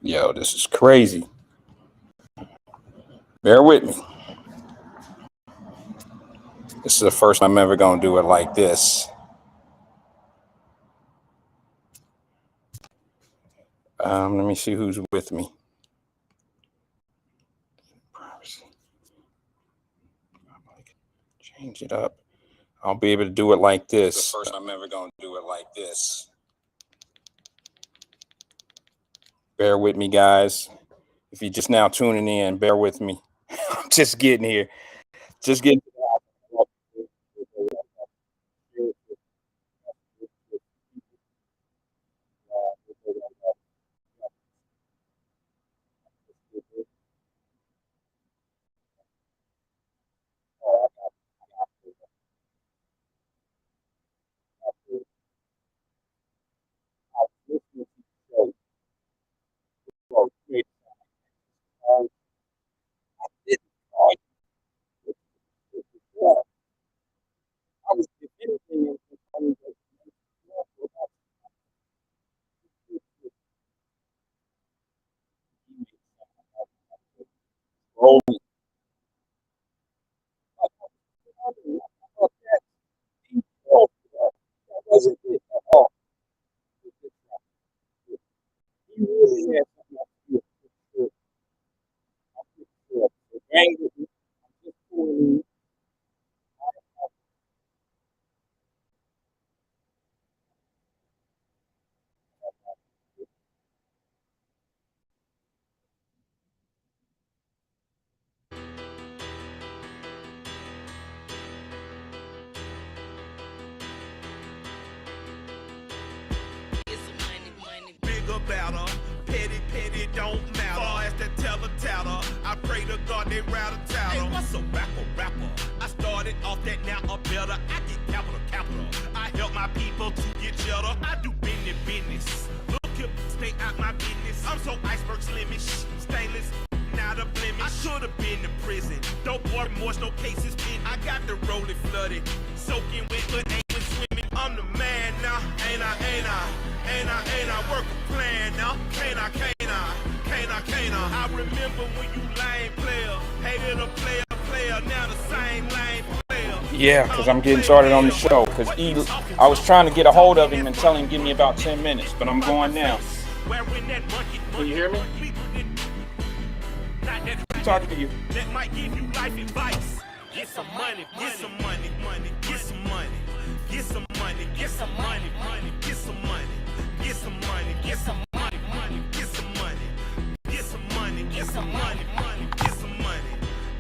Yo, this is crazy. Bear with me. This is the first time I'm ever gonna do it like this. Let me see who's with me. Privacy. Change it up. I'll be able to do it like this. This is the first I'm ever gonna do it like this. Bear with me, guys. If you're just now tuning in, bear with me. I'm just getting here. Just getting. Better, petty don't matter. Far as the teller tatter, I pray to God they rattle tattle. Hey, what's a rapper? I started off that, now I'm better. I get capital. I help my people to get cheddar. I do business. Look here, stay out my business. I'm so iceberg slimish, stainless, not a blemish. I should've been in prison. Don't water remorse, no cases pinned. I got the rolling flooded, soaking wet, but ain't been swimming. I'm the man now, ain't I? Work a plan now, can't I? I remember when you lame player, hated a player, now the same lame player. Yeah, because I'm getting started on the show. Because I was trying to get a hold of him and tell him give me about 10 minutes, but I'm going now. Can you hear me? I'm talking to you. That might give you life advice. Get some money, get some money, get some money, get some money, get some money, get some money, get some money, get some money, get some money, get some money, get some money, get some money,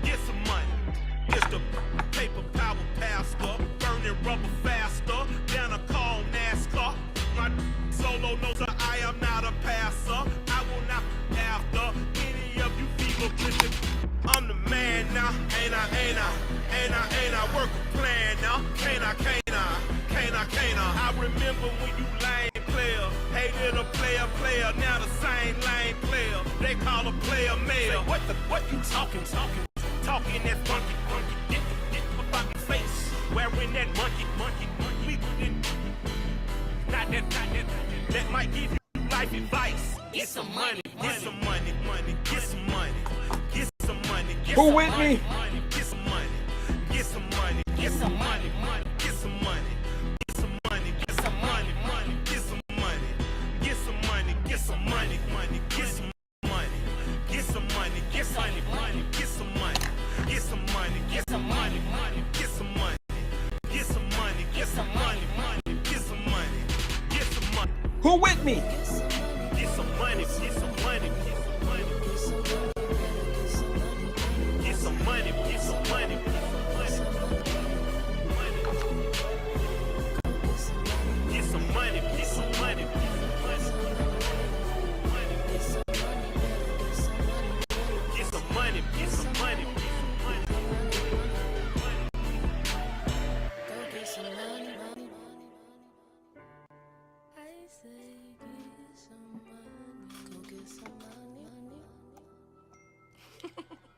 get some money. It's the paper power pastor, burning rubber faster than a call NASCAR. My solo knows that I am not a passer. I will not after any of you people Christian. I'm the man now, ain't I? Work a plan now, can't I? I remember when you lame player, hated a player, now the same lame player. They call a player mayor. What you talking that funky, get about my face, wearing that monkey, not that might give you life advice. Get some money, get some money, get some money, get some money, get Who some with money, me? Get some money, get some money, get some money, get some money, get some money, get some money, get some money, get some money, get some money, get some money, get some money, get some money, get some money, get some money, get some money, get some money, get some money, get some money, get some money, get some money. Who with me? Get some money, get some money, get some money, get some money, get some money, get some money, get some money, get some money, get some money.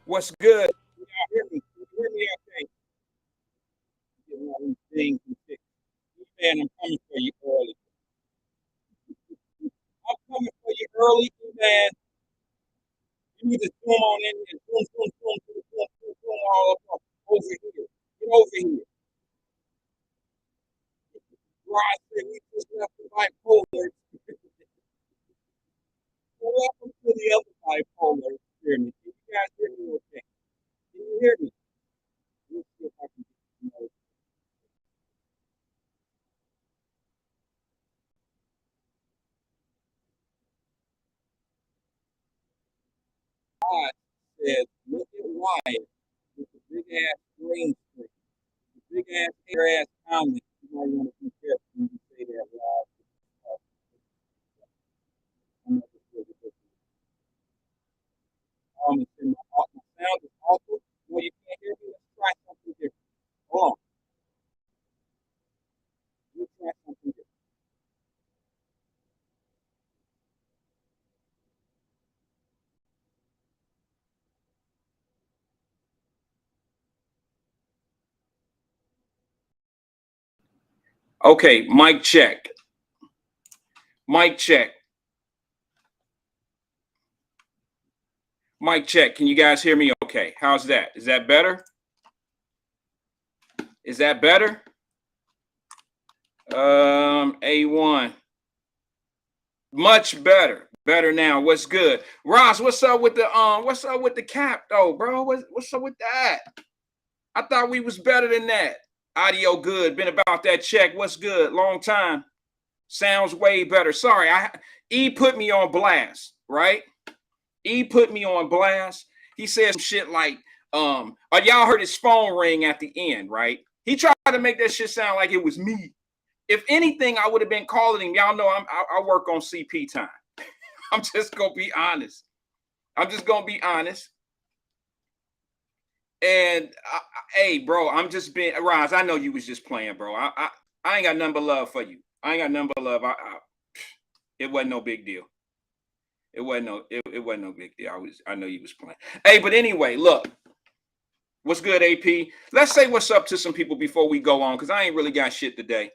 What's good? Y'all hear me? You hear me okay? Getting all these things and shit. Man, I'm coming for you early. I'm coming for you early, man. You just zoom on in and zoom all up over here. Get over here. Rod said we just left the bipolar. Welcome to the other bipolar experiment. Can you guys hear me okay? Can you hear me? Let's see if I can get you. God said, look at Wyatt with the big ass green screen, the big ass hair ass comment. You might want to be careful when you say that live. I'm not just really good. My sound is awful. No, you can't hear me. Let's try something different. Hold on. Let's try something different. Okay, mic check. Mic check. Mic check. Can you guys hear me okay? How's that? Is that better? Is that better? A1. Much better. Better now. What's good? Ross, what's up with the cap though, bro? What's up with that? I thought we was better than that. Audio good. Been about that check. What's good? Long time. Sounds way better. Sorry, E put me on blast, right? E put me on blast. He said some shit like, y'all heard his phone ring at the end, right? He tried to make that shit sound like it was me. If anything, I would have been calling him. Y'all know I work on CP time. I'm just gonna be honest. I'm just gonna be honest. And hey, bro, I'm just being Roz. I know you was just playing, bro. I ain't got nothing but love for you. I ain't got nothing but love. It wasn't no big deal. It wasn't no big deal. I know you was playing. Hey, but anyway, look. What's good, AP? Let's say what's up to some people before we go on, because I ain't really got shit today.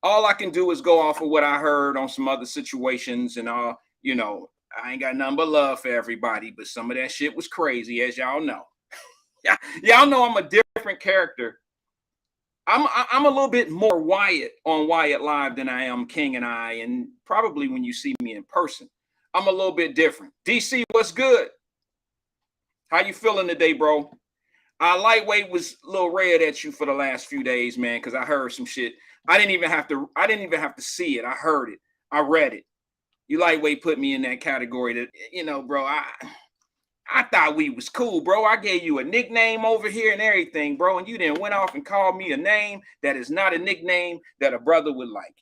All I can do is go off of what I heard on some other situations and all, you know, I ain't got nothing but love for everybody, but some of that shit was crazy, as y'all know. Y'all know I'm a different character. I'm a little bit more Wyatt on Wyatt Live than I am King and I, and probably when you see me in person. I'm a little bit different. DC, what's good? How you feeling today, bro? Lightweight was a little red at you for the last few days, man, because I heard some shit. I didn't even have to see it. I heard it. I read it. You Lightweight put me in that category that, you know, bro, I thought we was cool, bro. I gave you a nickname over here and everything, bro, and you then went off and called me a name that is not a nickname that a brother would like.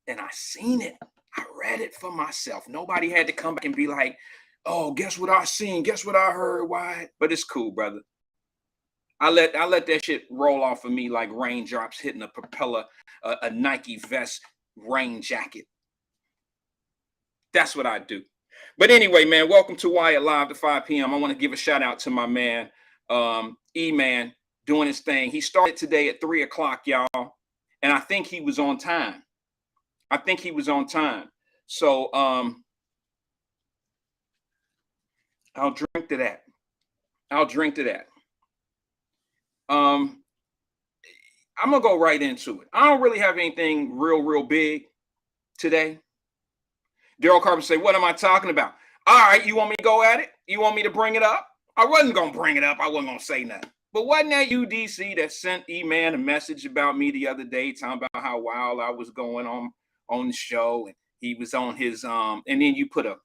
And I seen it. I read it for myself. Nobody had to come back and be like, oh, guess what I seen? Guess what I heard? Why? But it's cool, brother. I let that shit roll off of me like raindrops hitting a propeller, a Nike vest rain jacket. That's what I do. But anyway, man, welcome to Wyatt Live to 5 p.m. I want to give a shout out to my man, E-Man, doing his thing. He started today at 3 o'clock, y'all, and I think he was on time. So I'll drink to that. I'm gonna go right into it. I don't really have anything real big today. Daryl Carpenter say, what am I talking about? All right, you want me to go at it? You want me to bring it up? I wasn't gonna bring it up. I wasn't gonna say nothing. But wasn't that you, DC, that sent E-Man a message about me the other day, talking about how wild I was going on the show, and he was on his and then you put a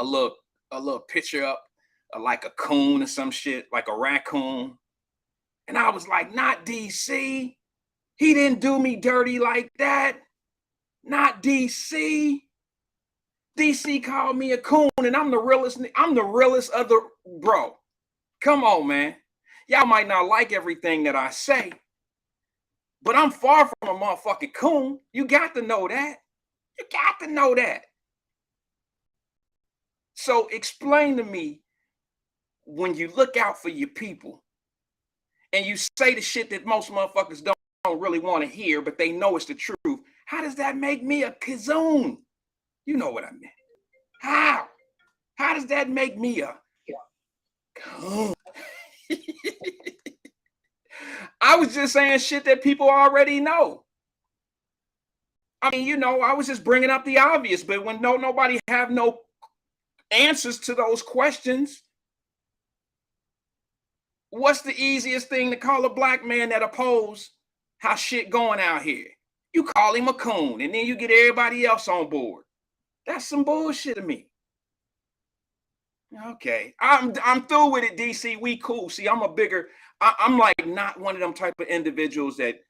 little picture up of like a coon or some shit, like a raccoon. And I was like, not DC. He didn't do me dirty like that. Not DC. DC called me a coon, and I'm the realest of the bro. Come on, man. Y'all might not like everything that I say, but I'm far from a motherfucking coon. You got to know that. So explain to me, when you look out for your people and you say the shit that most motherfuckers don't really want to hear, but they know it's the truth, how does that make me a kazoon? You know what I mean. How? How does that make me a coon? I was just saying shit that people already know. I mean, you know, I was just bringing up the obvious, but when nobody have no answers to those questions, what's the easiest thing to call a black man that oppose how shit going out here? You call him a coon, and then you get everybody else on board. That's some bullshit to me. Okay, I'm through with it, DC. We cool. See, I'm like not one of them type of individuals that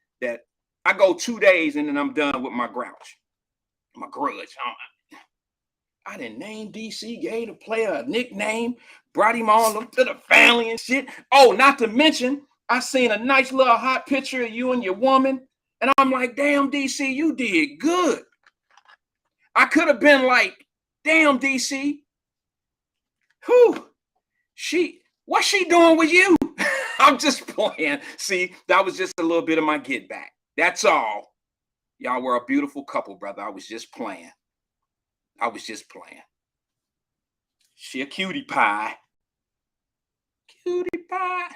I go 2 days and then I'm done with my grouch, my grudge. I didn't name DC, gave the player a nickname, brought him all up to the family and shit. Oh, not to mention, I seen a nice little hot picture of you and your woman, and I'm like, damn, DC, you did good. I could have been like, damn, DC, what's she doing with you? I'm just playing. See, that was just a little bit of my get back. That's all. Y'all were a beautiful couple, brother. I was just playing. She a cutie pie. Cutie pie.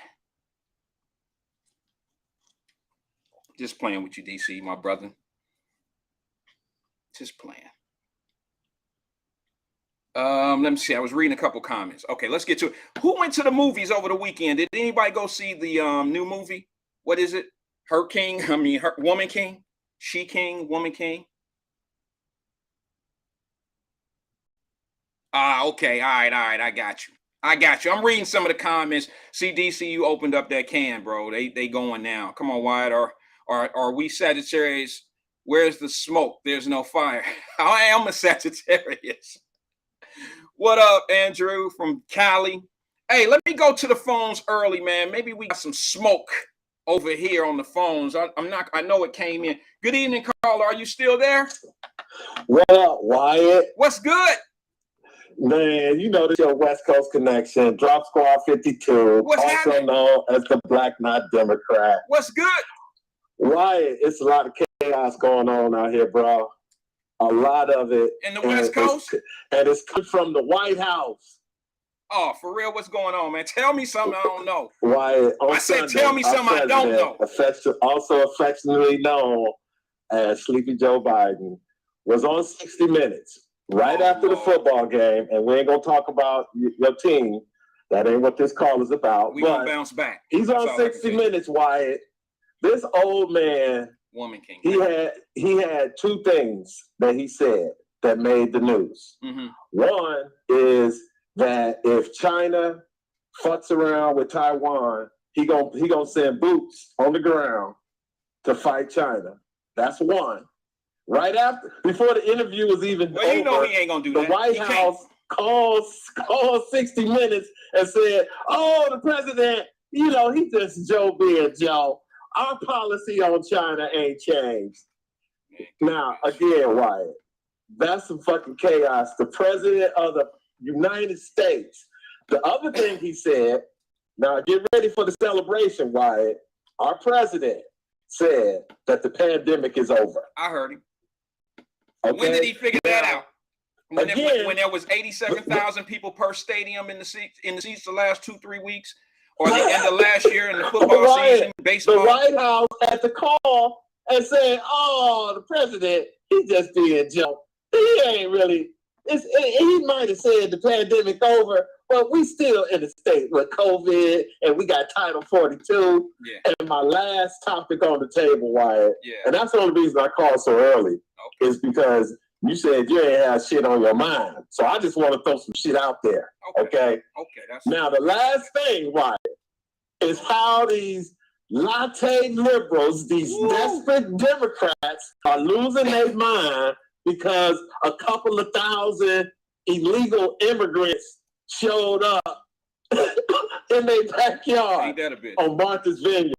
Just playing with you, DC, my brother. Just playing. Let me see. I was reading a couple comments. Okay, let's get to it. Who went to the movies over the weekend? Did anybody go see the new movie? What is it? Her King? Her Woman King? She King? Woman King? Okay. All right. I got you. I'm reading some of the comments. See, DC, you opened up that can, bro. They going now. Come on, Wyatt. Are we Sagittarius? Where's the smoke? There's no fire. I am a Sagittarius. What up, Andrew from Cali? Hey, let me go to the phones early, man. Maybe we got some smoke over here on the phones. I know it came in. Good evening, caller. Are you still there? What up, Wyatt? What's good? Man, you know this your West Coast connection. Drop Squad 52, What's also happening? known as the Black Knot Democrat. What's good? Wyatt, it's a lot of chaos going on out here, bro. A lot of it. In the West Coast? And it's come from the White House. Oh, for real? What's going on, man? Tell me something I don't know. Wyatt, on I said, Sunday, tell me something I don't know. Also affectionately known as Sleepy Joe Biden, was on 60 Minutes right after the football game. And we ain't going to talk about your team. That ain't what this call is about. We going to bounce back. He's on 60 Minutes, Wyatt. This old man, Woman King. He had two things that he said that made the news. Mm-hmm. One is that if China fucks around with Taiwan, he gonna send boots on the ground to fight China. That's one. Right before the interview was even over, you know he ain't gonna do that. The White House called 60 Minutes and said, "Oh, the president, you know, he just Joe being Joe. Our policy on China ain't changed." Now, again, Wyatt, that's some fucking chaos. The president of the United States. The other thing he said, now get ready for the celebration, Wyatt. Our president said that the pandemic is over. I heard him. Okay? When did he figure that out? When there was 87,000 people per stadium in the seats the last 2-3 weeks? Or the end of last year in the football season, baseball? The White House had to call and say, "Oh, the president, he just being Joe. He ain't really, he might have said the pandemic over, but we still in a state with COVID and we got Title 42. Yeah. And my last topic on the table, Wyatt, and that's the only reason I called so early, is because you said you ain't have shit on your mind. So I just want to throw some shit out there. Okay. Now, the last thing, Wyatt, is how these latte liberals, these desperate Democrats, are losing their mind because a couple of thousand illegal immigrants showed up in their backyard. Ain't that a bitch? On Martha's Vineyard.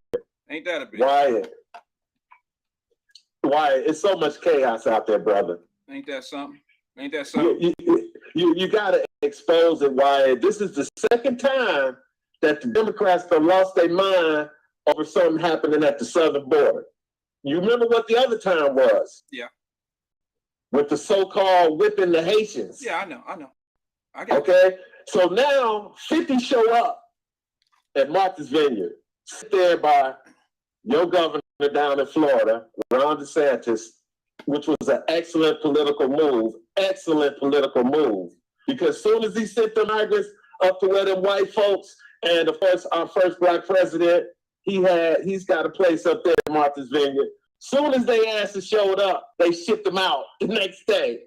Ain't that a bitch? Wyatt, it's so much chaos out there, brother. Ain't that something? You got to expose it, Wyatt. This is the second time that the Democrats have lost their mind over something happening at the southern border. You remember what the other time was? Yeah. With the so-called whipping the Haitians. Yeah, I know. I got Okay, so now 50 show up at Martha's Vineyard, sit there by your governor down in Florida, Ron DeSantis, which was an excellent political move, because soon as he sent the migrants up to where them white folks, and of course our first black president, he's got a place up there in Martha's Vineyard. Soon as they asses showed up, they shipped them out the next day.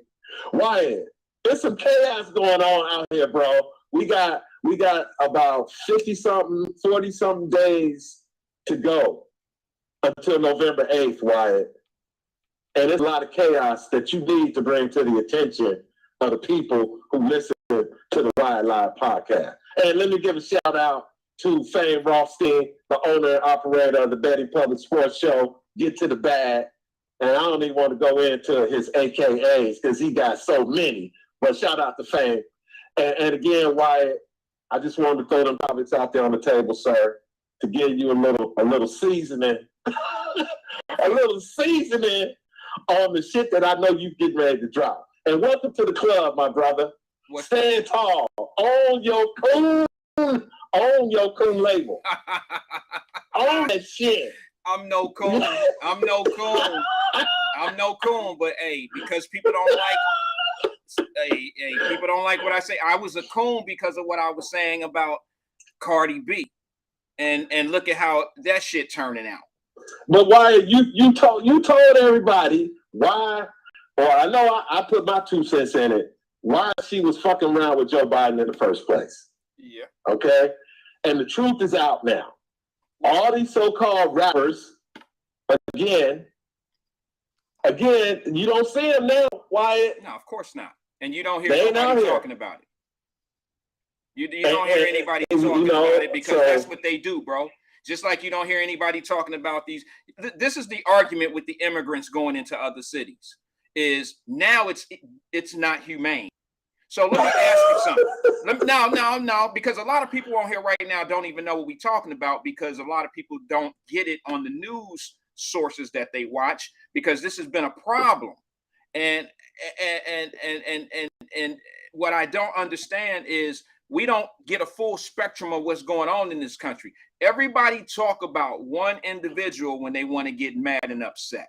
Wyatt, there's some chaos going on out here, bro. We got about 50-something, 40-something days to go until November 8th, Wyatt. And there's a lot of chaos that you need to bring to the attention of the people who listen to the Wyatt Live podcast. And let me give a shout out to Fame Rothstein, the owner and operator of the Betting Public Sports Show, Get to the Bag. And I don't even want to go into his AKAs because he got so many. But shout out to Fame. And again, Wyatt, I just wanted to throw them topics out there on the table, sir, to give you a little seasoning, a little seasoning on the shit that I know you getting ready to drop. And welcome to the club, my brother. Stand tall. Own your coon label. Own that shit. I'm no coon. But hey, because people don't like what I say. I was a coon because of what I was saying about Cardi B. And look at how that shit turning out. But why you told everybody why, or I know I put my 2 cents in it, why she was fucking around with Joe Biden in the first place. Yeah. Okay? And the truth is out now. All these so-called rappers, again, you don't see them now, Wyatt. No, of course not. And you don't hear anybody talking about it. You don't hear anybody talking about it because that's what they do, bro. Just like you don't hear anybody talking about these. This is the argument with the immigrants going into other cities. Is now it's not humane. So let me ask you something. No, because a lot of people on here right now don't even know what we're talking about because a lot of people don't get it on the news sources that they watch because this has been a problem. And what I don't understand is we don't get a full spectrum of what's going on in this country. Everybody talk about one individual when they want to get mad and upset.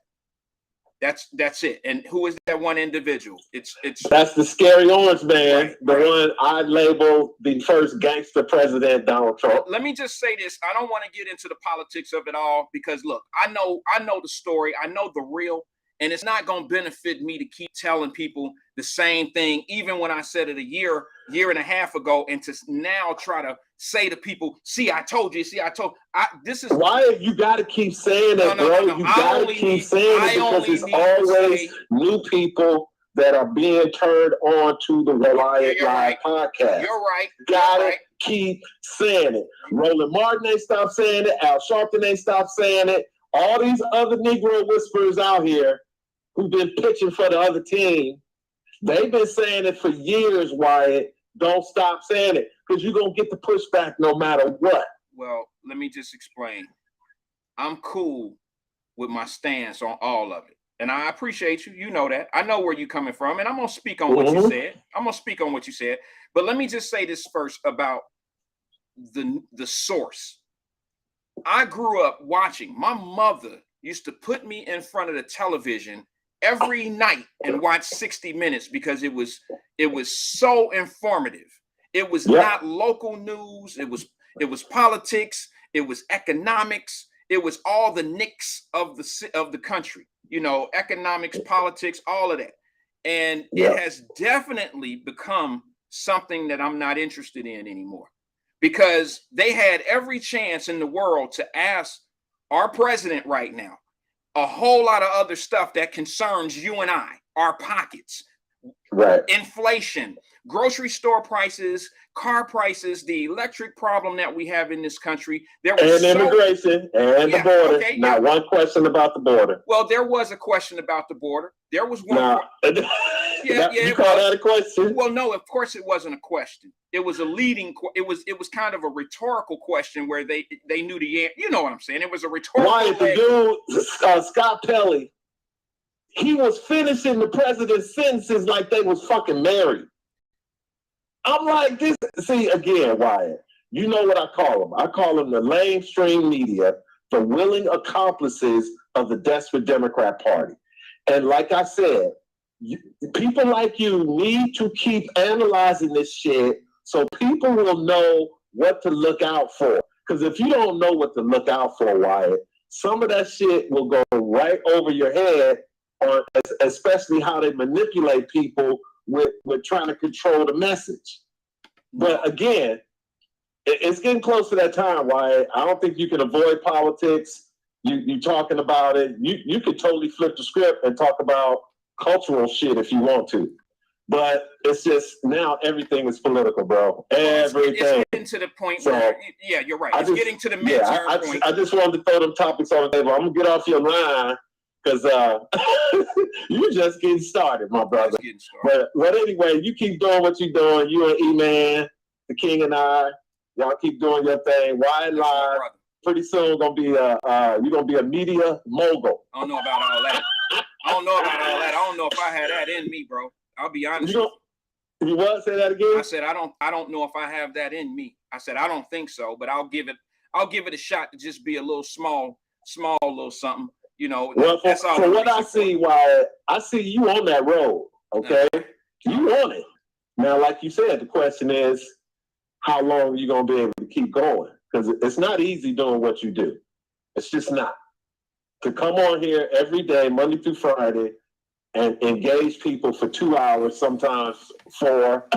That's it. And who is that one individual? That's the scary orange man, right, the one I labeled the first gangster president, Donald Trump. Let me just say this. I don't want to get into the politics of it all because look, I know the story. I know the real, and it's not going to benefit me to keep telling people the same thing, even when I said it a year and a half ago, and to now try to say to people, see, I told you, this is why you got to keep saying that, bro. You got to keep saying it because it's always new people that are being turned on to the Wyatt Live podcast. You're right. Gotta keep saying it. Roland Martin ain't stop saying it. Al Sharpton ain't stop saying it. All these other Negro whisperers out here who've been pitching for the other team, they've been saying it for years, Wyatt. Don't stop saying it because you're going to get the pushback no matter what. Well, let me just explain. I'm cool with my stance on all of it. And I appreciate you. You know that. I know where you're coming from. And I'm going to speak on what you said. But let me just say this first about the source. I grew up watching. My mother used to put me in front of the television every night and watch 60 Minutes because it was so informative. It was not local news. It was politics. It was economics. It was all the nicks of the country. You know, economics, politics, all of that. And it has definitely become something that I'm not interested in anymore because they had every chance in the world to ask our president right now a whole lot of other stuff that concerns you and I, our pockets, inflation, grocery store prices, car prices, the electric problem that we have in this country. Immigration and the border. Okay, not one question about the border. Well, there was a question about the border. There was one. You call that a question? Well, no, of course it wasn't a question. It was a leading. It was kind of a rhetorical question where they knew the answer. You know what I'm saying? It was a rhetorical. Why the dude Scott Pelley? He was finishing the president's sentences like they was fucking married. I'm like, this. See, again, Wyatt, you know what I call them. I call them the lamestream media, the willing accomplices of the desperate Democrat Party. And like I said, people like you need to keep analyzing this shit so people will know what to look out for. Because if you don't know what to look out for, Wyatt, some of that shit will go right over your head, or especially how they manipulate people with trying to control the message. But again, it's getting close to that time, Wyatt. I don't think you can avoid politics. You talking about it. You could totally flip the script and talk about cultural shit if you want to. But it's just now everything is political, bro. Everything. It's getting to the point where, yeah, you're right. It's getting to the midterm point. I just wanted to throw them topics on the table. I'm going to get off your line because you're just getting started, my brother. But anyway, you keep doing what you're doing. You and E-Man, the King and I, y'all keep doing your thing. Wyatt Live. Pretty soon you're gonna be a media mogul. I don't know about all that. I don't know if I had that in me, bro. I'll be honest. You what? Say that again? I said I don't know if I have that in me. I said I don't think so, but I'll give it a shot to just be a little small little something. You know, well, for what I see, Wyatt, I see you on that road. Okay, you on it. Now, like you said, the question is, how long are you gonna be able to keep going? Because it's not easy doing what you do. It's just not. To come on here every day, Monday through Friday, and engage people for 2 hours, sometimes 4.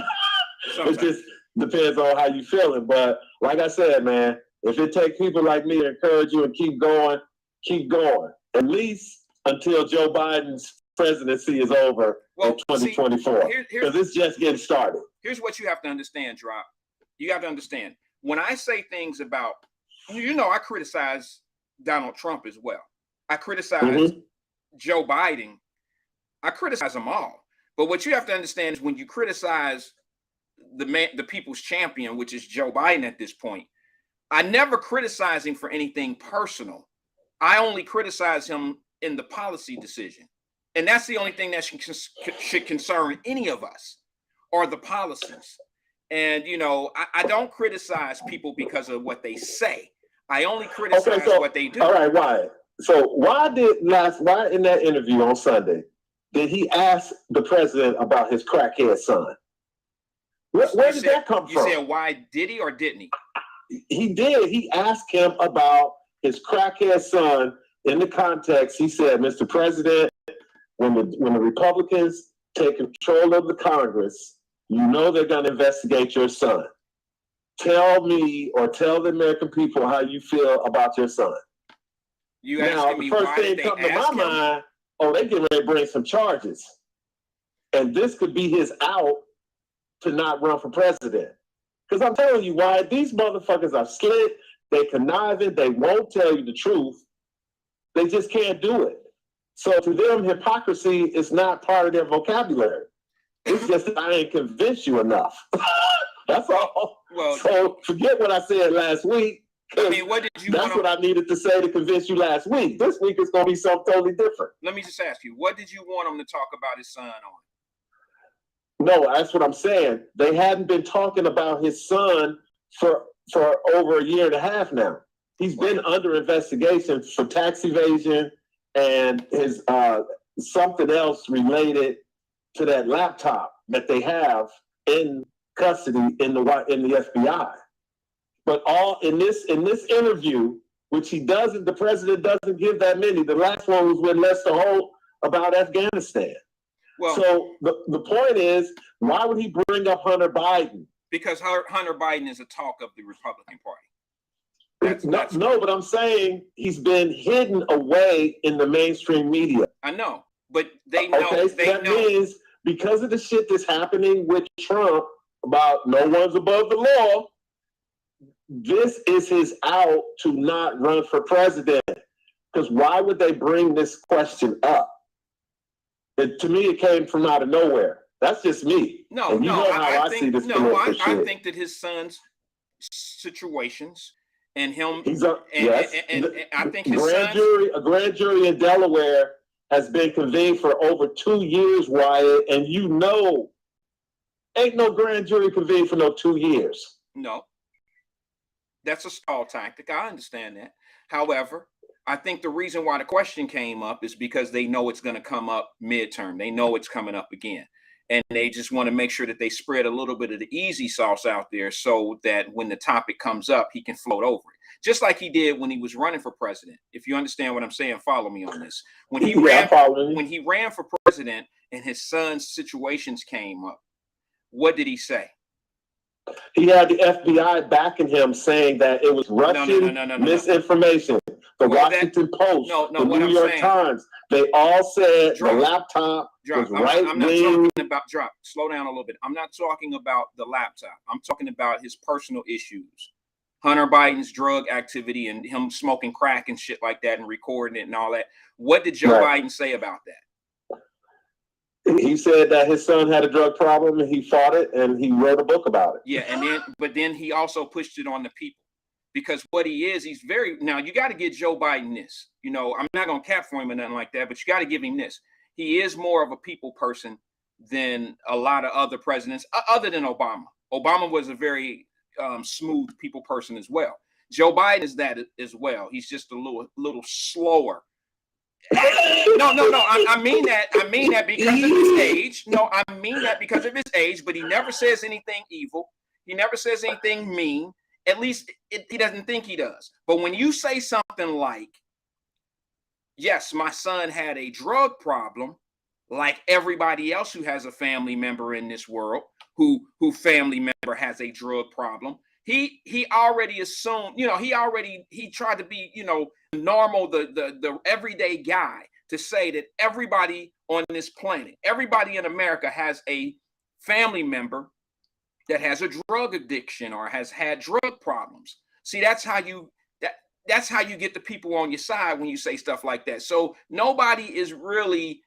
It just depends on how you're feeling. But like I said, man, if it takes people like me to encourage you and keep going, keep going. At least until Joe Biden's presidency is over in 2024. Because it's just getting started. Here's what you have to understand, Drop. You have to understand. When I say things about, I criticize Donald Trump as well. I criticize Joe Biden. I criticize them all. But what you have to understand is when you criticize the people's champion, which is Joe Biden at this point, I never criticize him for anything personal. I only criticize him in the policy decision. And that's the only thing that should concern any of us, are the policies. And, I don't criticize people because of what they say. I only criticize what they do. All right, why? So why in that interview on Sunday, did he ask the president about his crackhead son? Where did that come from? You said why did he or didn't he? He did. He asked him about his crackhead son in the context. He said, Mr. President, when the Republicans take control of the Congress, they're going to investigate your son. Tell me or tell the American people how you feel about your son. You asking me why did they ask him? The first thing that comes to my mind, they get ready to bring some charges. And this could be his out to not run for president. Because I'm telling you why, these motherfuckers are slick, they conniving, they won't tell you the truth. They just can't do it. So to them, hypocrisy is not part of their vocabulary. It's just that I ain't convinced you enough. That's all. Well, so forget what I said last week. What did you That's what I needed to say to convince you last week. This week is going to be something totally different. Let me just ask you, what did you want him to talk about his son on? No, that's what I'm saying. They hadn't been talking about his son for over a year and a half now. He's been under investigation for tax evasion and his something else related to that laptop that they have in custody in the FBI. But all in this interview, which the president doesn't give that many. The last one was with Lester Holt about Afghanistan. Well, so the point is, why would he bring up Hunter Biden? Because Hunter Biden is a talk of the Republican Party. No, but I'm saying he's been hidden away in the mainstream media. I know, but they know. Okay, so that means because of the shit that's happening with Trump about no one's above the law, this is his out to not run for president. Because why would they bring this question up? To me, it came from out of nowhere. That's just me. I think that his son's situations and him. I think his a grand jury in Delaware has been convened for over 2 years, Wyatt, and Ain't no grand jury convened for no 2 years. No, that's a stall tactic. I understand that. However, I think the reason why the question came up is because they know it's going to come up midterm. They know it's coming up again. And they just want to make sure that they spread a little bit of the easy sauce out there so that when the topic comes up, he can float over it. Just like he did when he was running for president. If you understand what I'm saying, follow me on this. When he ran for president and his son's situations came up, what did he say? He had the FBI backing him, saying that it was Russian misinformation. The Washington Post, the New York Times, they all said the laptop was right wing. I'm not talking about slow down a little bit. I'm not talking about the laptop. I'm talking about his personal issues. Hunter Biden's drug activity and him smoking crack and shit like that and recording it and all that. What did Joe Biden say about that? He said that his son had a drug problem and he fought it and he wrote a book about it. Yeah, but then he also pushed it on the people. Because what he is, now you got to give Joe Biden this. You know, I'm not going to cap for him or nothing like that, but you got to give him this. He is more of a people person than a lot of other presidents, other than Obama. Obama was a very smooth people person as well. Joe Biden is that as well. He's just a little slower. No. I mean that because of his age. No, I mean that because of his age, but he never says anything evil. He never says anything mean. At least he doesn't think he does. But when you say something like, yes, my son had a drug problem, like everybody else who has a family member in this world, who family member has a drug problem, he already assumed, he tried to be, normal, the everyday guy, to say that everybody on this planet, everybody in America has a family member that has a drug addiction or has had drug problems. See, that's how you get the people on your side when you say stuff like that. So nobody is really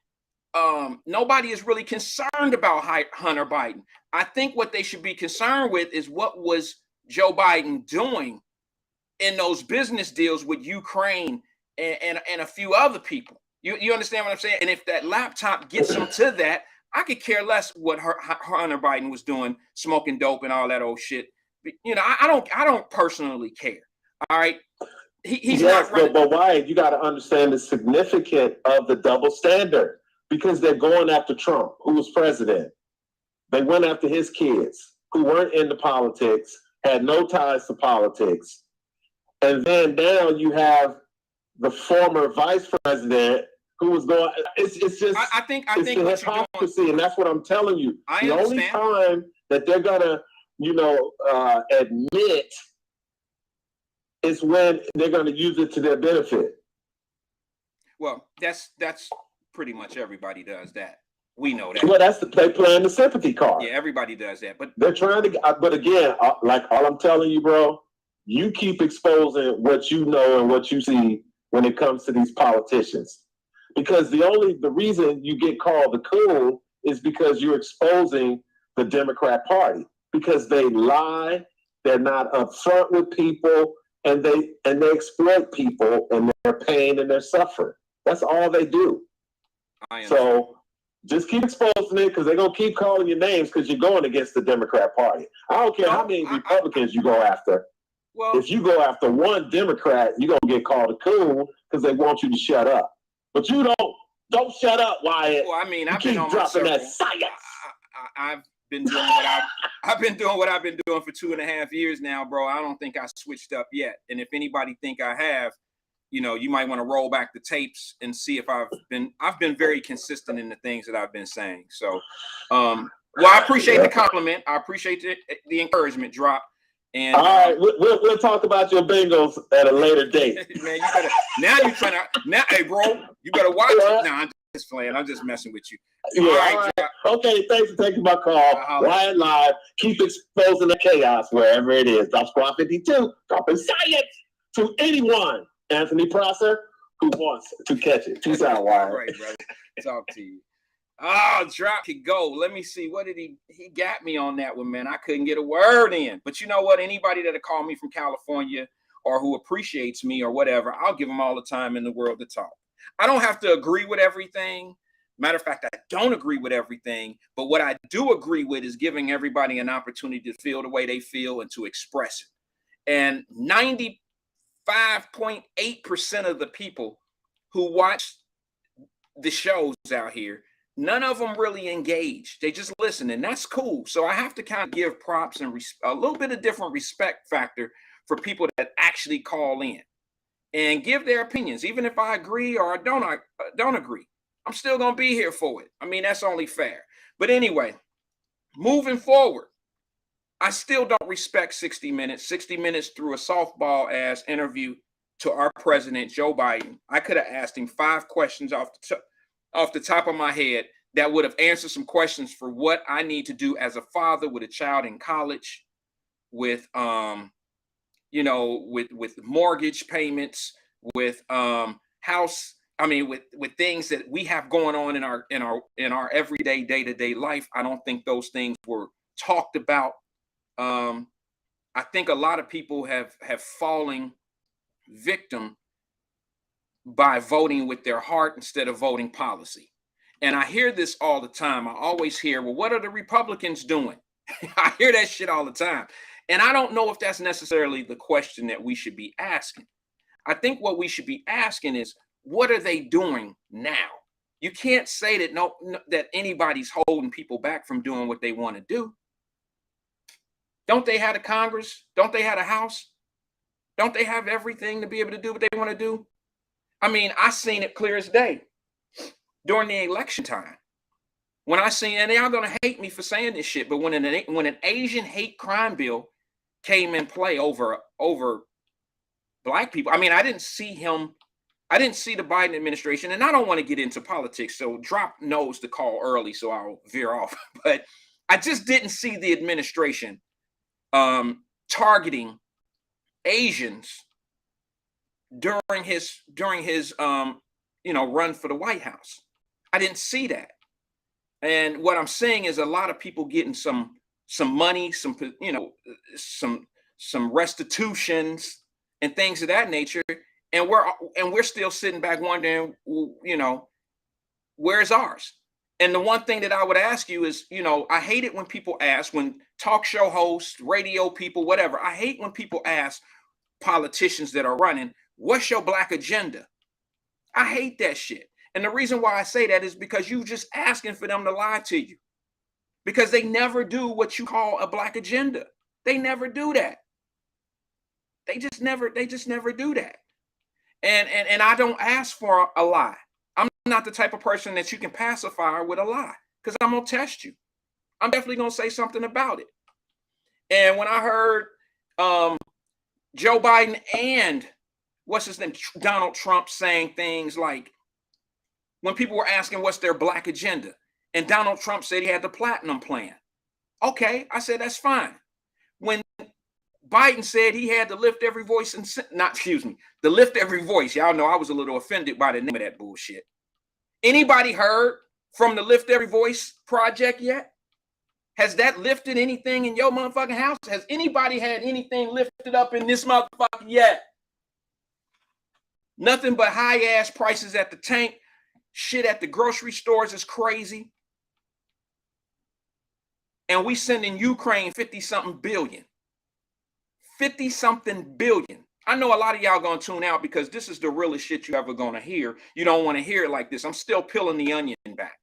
concerned about Hunter Biden. I think what they should be concerned with is what was Joe Biden doing in those business deals with Ukraine and a few other people. You understand what I'm saying? And if that laptop gets him to that, I could care less what Hunter Biden was doing, smoking dope and all that old shit. I don't personally care. All right. He's not running. But why? You got to understand the significance of the double standard, because they're going after Trump, who was president. They went after his kids who weren't into politics, had no ties to politics. And then now you have the former vice president who was going. It's just. I think the hypocrisy, and that's what I'm telling you. The only time that they're gonna, admit is when they're gonna use it to their benefit. Well, that's pretty much everybody does that. We know that. Well, they playing the sympathy card. Yeah, everybody does that. But they're trying to. But again, like all I'm telling you, bro, you keep exposing what you know and what you see when it comes to these politicians. Because the reason you get called the coon is because you're exposing the Democrat Party, because they lie, they're not upfront with people, and they exploit people and their pain and their suffering. That's all they do. So just keep exposing it, because they're gonna keep calling your names because you're going against the Democrat Party. I don't care how many Republicans you go after. Well, if you go after one Democrat, you're gonna get called a coon because they want you to shut up. But you don't shut up, Wyatt. Well, I mean, I've been dropping that science. I've been doing what I've been doing for 2.5 years now, bro. I don't think I switched up yet. And if anybody think I have, you might want to roll back the tapes and see if I've been very consistent in the things that I've been saying. So, well, I appreciate the compliment. I appreciate the encouragement, Drop. And all right, we'll talk about your Bengals at a later date. Man, you better hey, bro, you better watch it. No, I'm just playing. I'm just messing with you. Yeah, all right. Okay, thanks for taking my call. Wyatt Live. Keep exposing the chaos wherever it is. Drop Squad 52, dropping science to anyone. Anthony Prosser, who wants to catch it. Peace out, Wyatt. All right, brother. Talk to you. Oh, Drop could go. Let me see. What did he got me on that one, man? I couldn't get a word in. But you know what? Anybody that'll call me from California or who appreciates me or whatever, I'll give them all the time in the world to talk. I don't have to agree with everything, Matter of fact, I don't agree with everything, but what I do agree with is giving everybody an opportunity to feel the way they feel and to express it. And 95.8% of the people who watch the shows out here, none of them really engage. They just listen, and that's cool. So I have to kind of give props and a little bit of different respect factor for people that actually call in and give their opinions, even if I agree or I don't agree. I'm still gonna be here for it. I mean, that's only fair. But anyway, moving forward, I still don't respect 60 Minutes. 60 Minutes threw a softball ass interview to our president, Joe Biden. I could have asked him 5 questions off the top of my head that would have answered some questions for what I need to do as a father with a child in college, with with mortgage payments, with house. I mean, with things that we have going on in our everyday day-to-day life. I don't think those things were talked about. I think a lot of people have fallen victim by voting with their heart instead of voting policy. And I hear this all the time. I always hear, well, what are the Republicans doing? I hear that shit all the time. And I don't know if that's necessarily the question that we should be asking. I think what we should be asking is, what are they doing now? You can't say that that anybody's holding people back from doing what they want to do. Don't they have a Congress? Don't they have a House? Don't they have everything to be able to do what they want to do? I mean, I seen it clear as day during the election time. When I seen, and y'all gonna hate me for saying this shit, but when an Asian hate crime bill came in play over black people, I mean, I didn't see the Biden administration, and I don't want to get into politics, so drop knows the call early, so I'll veer off. But I just didn't see the administration targeting Asians during his run for the White House. I didn't see that. And what I'm saying is a lot of people getting some money, some restitutions and things of that nature, and we're still sitting back wondering, where's ours? And the one thing that I would ask you is, I hate it when people ask, when talk show hosts, radio people, whatever, I hate when people ask politicians that are running, what's your black agenda? I hate that shit. And the reason why I say that is because you're just asking for them to lie to you, because they never do what you call a black agenda. They never do that. They just never do that. And I don't ask for a lie. I'm not the type of person that you can pacify with a lie, because I'm going to test you. I'm definitely going to say something about it. And when I heard Joe Biden and what's his name, Donald Trump, saying things like, when people were asking what's their black agenda, and Donald Trump said he had the platinum plan. Okay, I said, that's fine. When Biden said he had to lift every voice the lift every voice. Y'all know I was a little offended by the name of that bullshit. Anybody heard from the Lift Every Voice project yet? Has that lifted anything in your motherfucking house? Has anybody had anything lifted up in this motherfucker yet? Nothing but high ass prices at the tank. Shit at the grocery stores is crazy. And we sending Ukraine 50-something billion. 50-something billion. I know a lot of y'all gonna tune out because this is the realest shit you ever gonna hear. You don't want to hear it like this. I'm still peeling the onion back.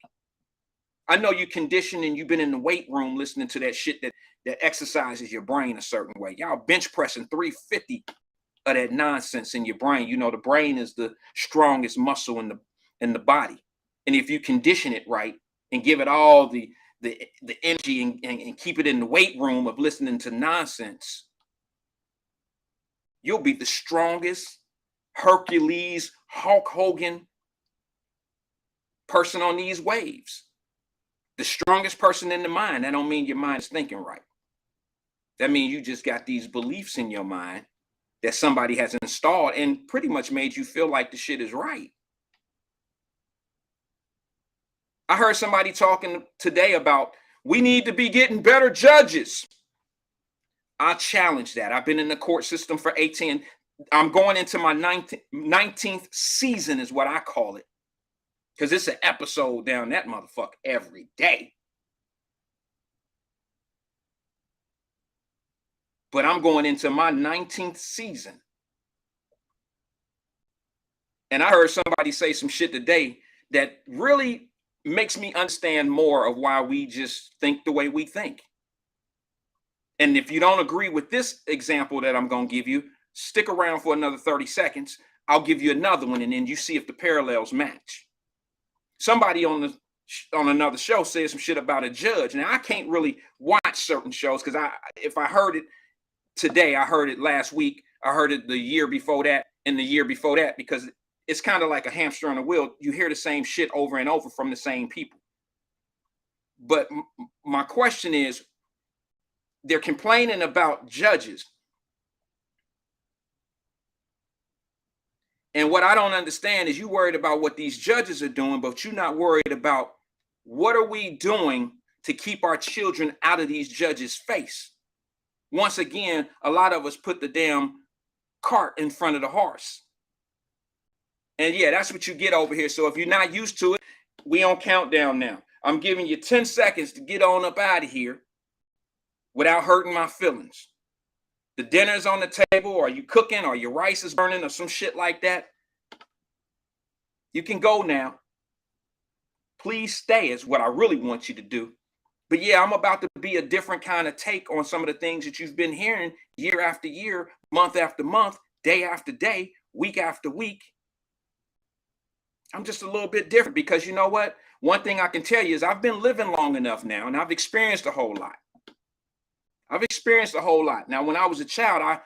I know you conditioned and you've been in the weight room listening to that shit that exercises your brain a certain way. Y'all bench pressing 350 of that nonsense in your brain. The brain is the strongest muscle in the body. And if you condition it right and give it all the energy and keep it in the weight room of listening to nonsense, you'll be the strongest Hercules, Hulk Hogan person on these waves. The strongest person in the mind. That don't mean your mind is thinking right. That means you just got these beliefs in your mind that somebody has installed and pretty much made you feel like the shit is right. I heard somebody talking today about we need to be getting better judges. I challenge that. I've been in the court system for 18. I'm going into my 19th season is what I call it. because it's an episode down that motherfucker every day. But I'm going into my 19th season. And I heard somebody say some shit today that really makes me understand more of why we just think the way we think. And if you don't agree with this example that I'm going to give you, stick around for another 30 seconds. I'll give you another one, and then you see if the parallels match. Somebody on another show said some shit about a judge. Now, I can't really watch certain shows because if I heard it today, I heard it last week, I heard it the year before that, and the year before that, because it's kind of like a hamster on a wheel. You hear the same shit over and over from the same people. But my question is, they're complaining about judges. And what I don't understand is you worried about what these judges are doing, but you're not worried about what are we doing to keep our children out of these judges' face. Once again, a lot of us put the damn cart in front of the horse. And yeah, that's what you get over here. So if you're not used to it, we on countdown now. I'm giving you 10 seconds to get on up out of here without hurting my feelings. The dinner's on the table, or you cooking, or your rice is burning, or some shit like that. You can go now. Please stay is what I really want you to do. But yeah, I'm about to be a different kind of take on some of the things that you've been hearing year after year, month after month, day after day, week after week. I'm just a little bit different because you know what? One thing I can tell you is I've been living long enough now, and I've experienced a whole lot. I've experienced a whole lot. Now, when I was a child, I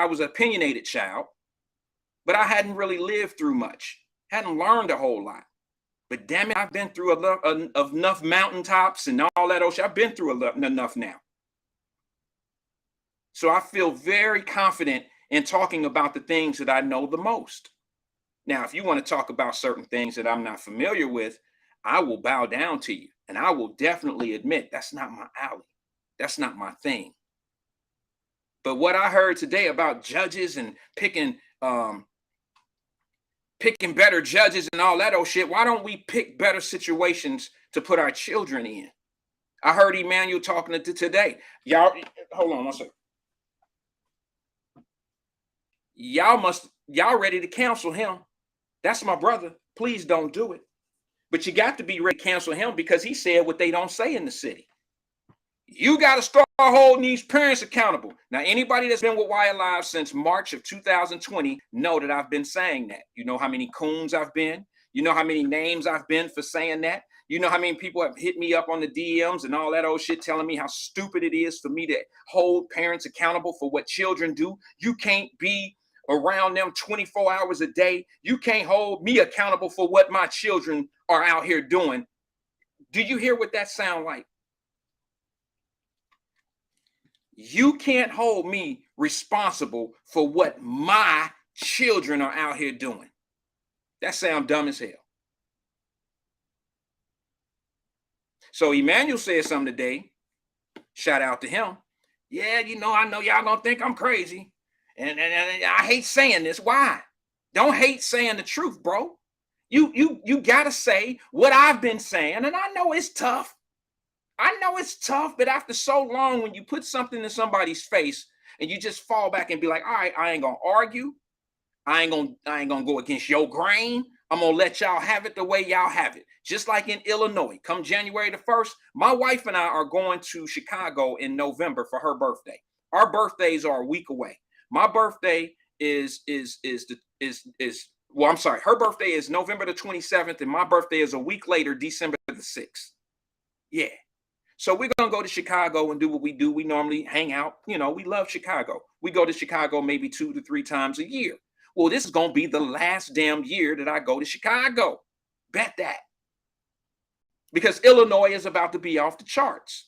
was an opinionated child, but I hadn't really lived through much, hadn't learned a whole lot. But damn it, I've been through enough mountaintops and all that ocean. I've been through enough now. So I feel very confident in talking about the things that I know the most. Now, if you want to talk about certain things that I'm not familiar with, I will bow down to you. And I will definitely admit that's not my alley. That's not my thing. But what I heard today about judges and picking better judges and all that old shit, why don't we pick better situations to put our children in? I heard Emmanuel talking today. Y'all, hold on one second. Y'all ready to cancel him. That's my brother. Please don't do it. But you got to be ready to cancel him because he said what they don't say in the city. You got to start holding these parents accountable. Now, anybody that's been with Wire Live since March of 2020 know that I've been saying that. You know how many coons I've been. You know how many names I've been for saying that. You know how many people have hit me up on the DMs and all that old shit telling me how stupid it is for me to hold parents accountable for what children do. You can't be around them 24 hours a day. You can't hold me accountable for what my children are out here doing. Do you hear what that sound like? You can't hold me responsible for what my children are out here doing. That sounds dumb as hell. So Emmanuel said something today. Shout out to him. Yeah, I know y'all gonna think I'm crazy. And I hate saying this. Why? Don't hate saying the truth, bro. You gotta say what I've been saying. And I know it's tough. But after so long, when you put something in somebody's face and you just fall back and be like, all right, I ain't gonna argue. I ain't gonna go against your grain. I'm gonna let y'all have it the way y'all have it. Just like in Illinois, come January the 1st, my wife and I are going to Chicago in November for her birthday. Our birthdays are a week away. My birthday her birthday is November the 27th, and my birthday is a week later, December the 6th. Yeah. So we're going to go to Chicago and do what we do. We normally hang out. We love Chicago. We go to Chicago maybe 2 to 3 times a year. Well, this is going to be the last damn year that I go to Chicago. Bet that. Because Illinois is about to be off the charts.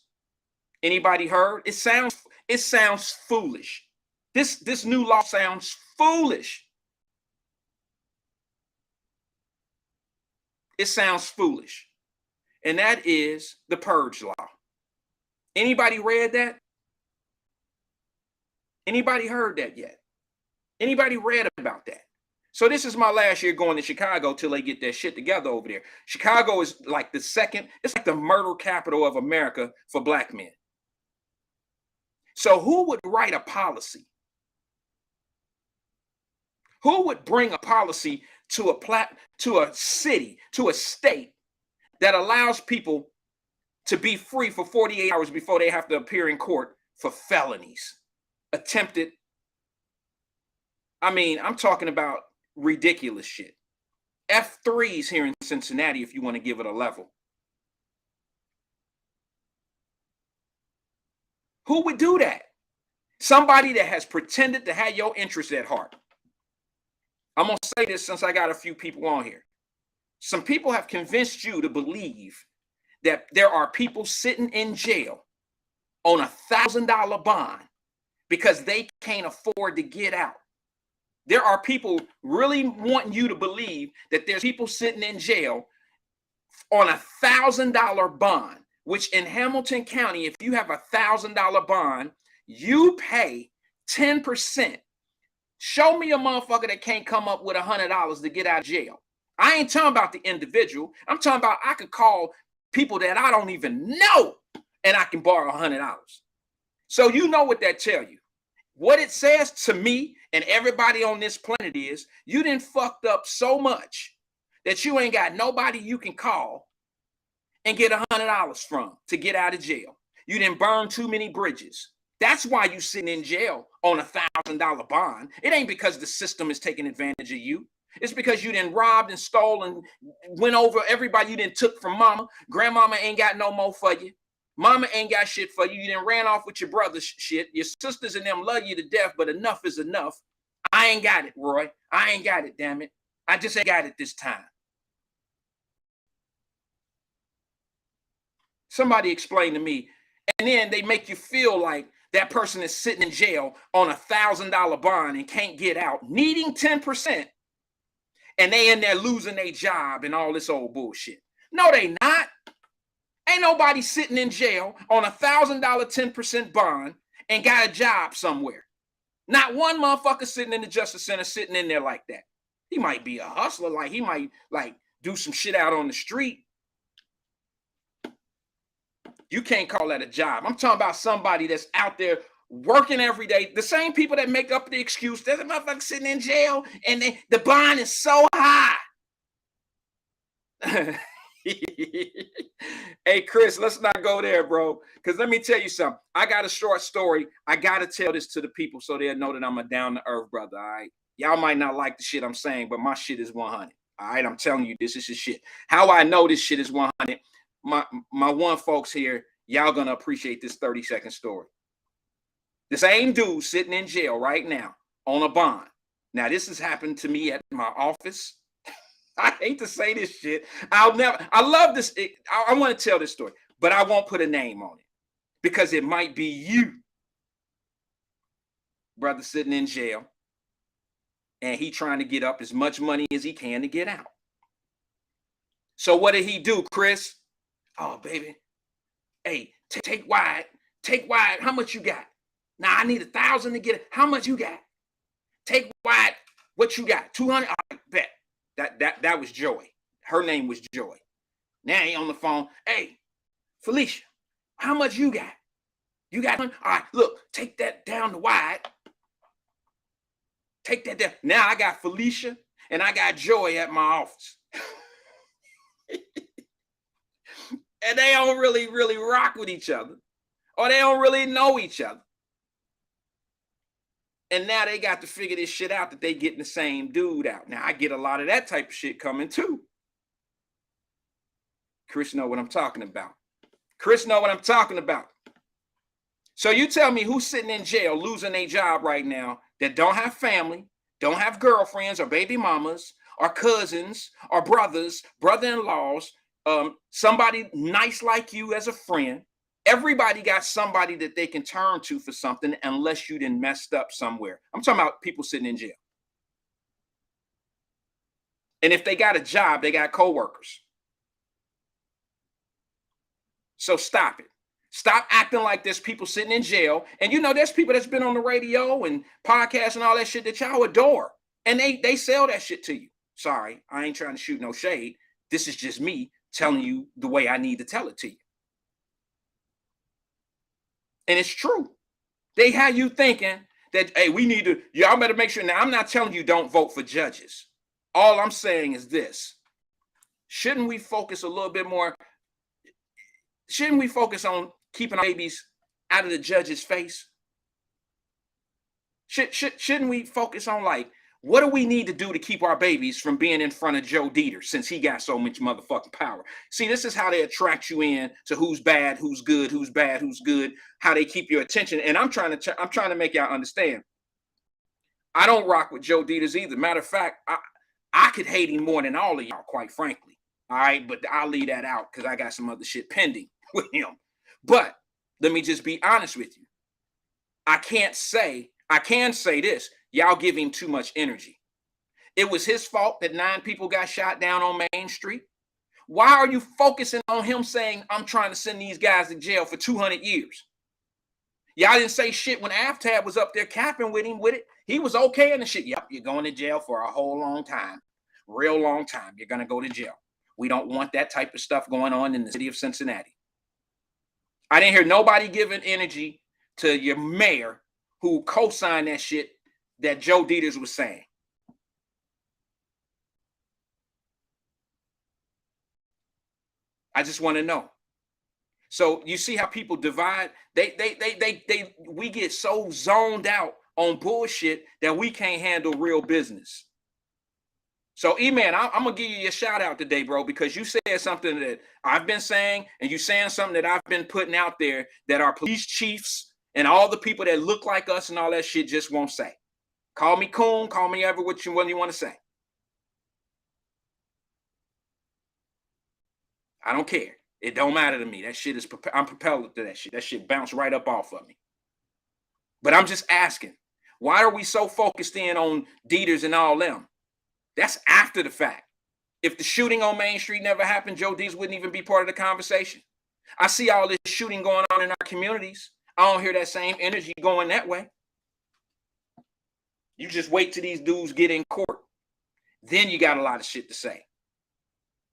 Anybody heard? It sounds foolish. This new law sounds foolish. It sounds foolish. And that is the purge law. Anybody read that? Anybody heard that yet? Anybody read about that? So this is my last year going to Chicago till they get their shit together over there. Chicago is like it's like the murder capital of America for black men. So who would write a policy? Who would bring a policy to a city, to a state that allows people to be free for 48 hours before they have to appear in court for felonies? Attempted. I mean, I'm talking about ridiculous shit. F3s here in Cincinnati, if you want to give it a level. Who would do that? Somebody that has pretended to have your interest at heart. I'm going to say this since I got a few people on here. Some people have convinced you to believe that there are people sitting in jail on $1,000 bond because they can't afford to get out. There are people really wanting you to believe that there's people sitting in jail on $1,000 bond, which in Hamilton County, if you have $1,000 bond, you pay 10%. Show me a motherfucker that can't come up with $100 to get out of jail. I ain't talking about the individual. I'm talking about I could call people that I don't even know and I can borrow $100. So you know what that tell you. What it says to me and everybody on this planet is you done fucked up so much that you ain't got nobody you can call and get $100 from to get out of jail. You done burned too many bridges. That's why you sitting in jail on $1,000 bond. It ain't because the system is taking advantage of you. It's because you done robbed and stole and went over everybody you done took from mama. Grandmama ain't got no more for you. Mama ain't got shit for you. You done ran off with your brother's shit. Your sisters and them love you to death, but enough is enough. I ain't got it, Roy. I ain't got it, damn it. I just ain't got it this time. Somebody explain to me. And then they make you feel like that person is sitting in jail on $1,000 bond and can't get out, needing 10%. And they in there losing their job and all this old bullshit. No, they not. Ain't nobody sitting in jail on $1,000 10% bond and got a job somewhere. Not one motherfucker sitting in the Justice Center sitting in there like that. He might be a hustler, like he might like do some shit out on the street. You can't call that a job. I'm talking about somebody that's out there working every day. The same people that make up the excuse, there's a motherfucker sitting in jail and the bond is so high. Hey, Chris, let's not go there, bro. Because let me tell you something. I got a short story. I got to tell this to the people so they'll know that I'm a down-to-earth brother, all right? Y'all might not like the shit I'm saying, but my shit is 100. All right, I'm telling you, this is the shit. How I know this shit is 100, my one folks here, y'all gonna appreciate this 30-second story. The same dude sitting in jail right now on a bond. Now, this has happened to me at my office. I hate to say this shit. I love this. I want to tell this story, but I won't put a name on it because it might be you. Brother sitting in jail and he trying to get up as much money as he can to get out. So what did he do, Chris? Oh, baby. Hey, take Wyatt. Take Wyatt. How much you got? Now I need 1,000 to get it. How much you got? Take Wyatt. What you got? 200? All right, bet. That was Joy. Her name was Joy. Now he on the phone. Hey, Felicia, how much you got? You got one? All right, look, take that down to Wyatt. Take that down. Now I got Felicia and I got Joy at my office. And they don't really rock with each other. Or they don't really know each other. And now they got to figure this shit out that they getting the same dude out. Now I get a lot of that type of shit coming too. Chris know what I'm talking about. Chris know what I'm talking about. So you tell me who's sitting in jail losing their job right now that don't have family, don't have girlfriends or baby mamas or cousins or brothers, brother-in-laws, somebody nice like you as a friend. Everybody got somebody that they can turn to for something unless you done messed up somewhere. I'm talking about people sitting in jail. And if they got a job, they got coworkers. So stop it. Stop acting like there's people sitting in jail. And you know, there's people that's been on the radio and podcasts and all that shit that y'all adore. And they sell that shit to you. Sorry, I ain't trying to shoot no shade. This is just me telling you the way I need to tell it to you. And it's true. They have you thinking that, hey, we need to, y'all better make sure. Now, I'm not telling you don't vote for judges. All I'm saying is this. Shouldn't we focus a little bit more? Shouldn't we focus on keeping our babies out of the judge's face? Shouldn't we focus on, like, what do we need to do to keep our babies from being in front of Joe Dieter since he got so much motherfucking power? See, this is how they attract you in to who's bad, who's good, who's bad, who's good, how they keep your attention. And I'm trying to make y'all understand. I don't rock with Joe Dieter's either. Matter of fact, I could hate him more than all of y'all, quite frankly. All right, but I'll leave that out because I got some other shit pending with him. But let me just be honest with you. I can say this. Y'all give him too much energy. It was his fault that 9 people got shot down on Main Street. Why are you focusing on him saying, I'm trying to send these guys to jail for 200 years? Y'all didn't say shit when Aftab was up there capping with him with it. He was okay in the shit. Yep, you're going to jail for a whole long time. Real long time. You're going to go to jail. We don't want that type of stuff going on in the city of Cincinnati. I didn't hear nobody giving energy to your mayor who co-signed that shit that Joe Dieters was saying. I just want to know. So you see how people divide? We get so zoned out on bullshit that we can't handle real business. So, E-Man, I'm going to give you a shout out today, bro, because you said something that I've been saying, and you saying something that I've been putting out there that our police chiefs and all the people that look like us and all that shit just won't say. Call me coon, call me ever what you want to say. I don't care. It don't matter to me. That shit is, I'm propelled to that shit. That shit bounced right up off of me. But I'm just asking, why are we so focused in on Dieters and all them? That's after the fact. If the shooting on Main Street never happened, Joe Dieters wouldn't even be part of the conversation. I see all this shooting going on in our communities. I don't hear that same energy going that way. You just wait till these dudes get in court. Then you got a lot of shit to say.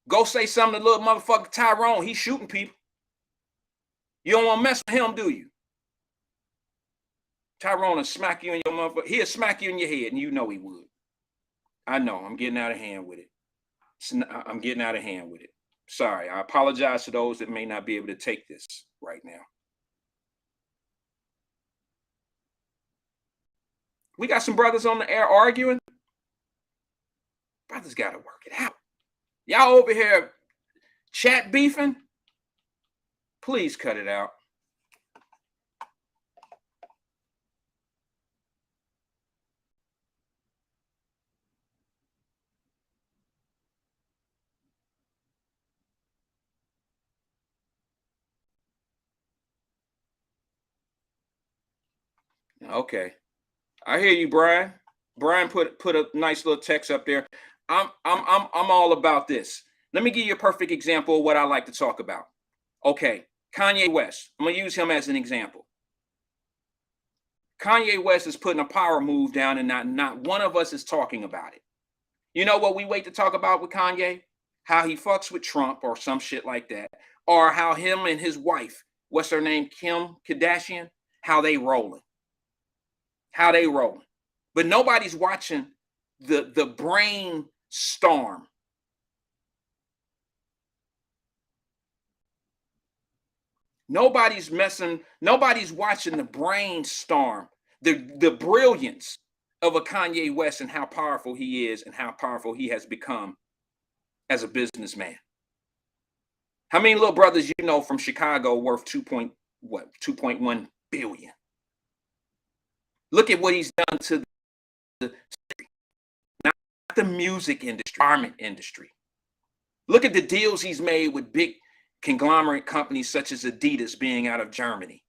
Go say something to little motherfucker Tyrone. He's shooting people. You don't want to mess with him, do you? Tyrone will smack you in your motherfucker. He'll smack you in your head, and you know he would. I know. I'm getting out of hand with it. I'm getting out of hand with it. Sorry. I apologize to those that may not be able to take this right now. We got some brothers on the air arguing. Brothers got to work it out. Y'all over here chat beefing? Please cut it out. Okay. I hear you, Brian. Brian put a nice little text up there. I'm all about this. Let me give you a perfect example of what I like to talk about. Okay, Kanye West. I'm gonna use him as an example. Kanye West is putting a power move down, and not one of us is talking about it. You know what we wait to talk about with Kanye? How he fucks with Trump or some shit like that, or how him and his wife, what's her name, Kim Kardashian, how they rolling. How they rolling. But nobody's watching the brainstorm. Nobody's watching the brainstorm, the brilliance of a Kanye West and how powerful he is and how powerful he has become as a businessman. How many little brothers you know from Chicago worth 2.1 billion? Look at what he's done to the not the music industry, garment industry. Look at the deals he's made with big conglomerate companies such as Adidas being out of Germany.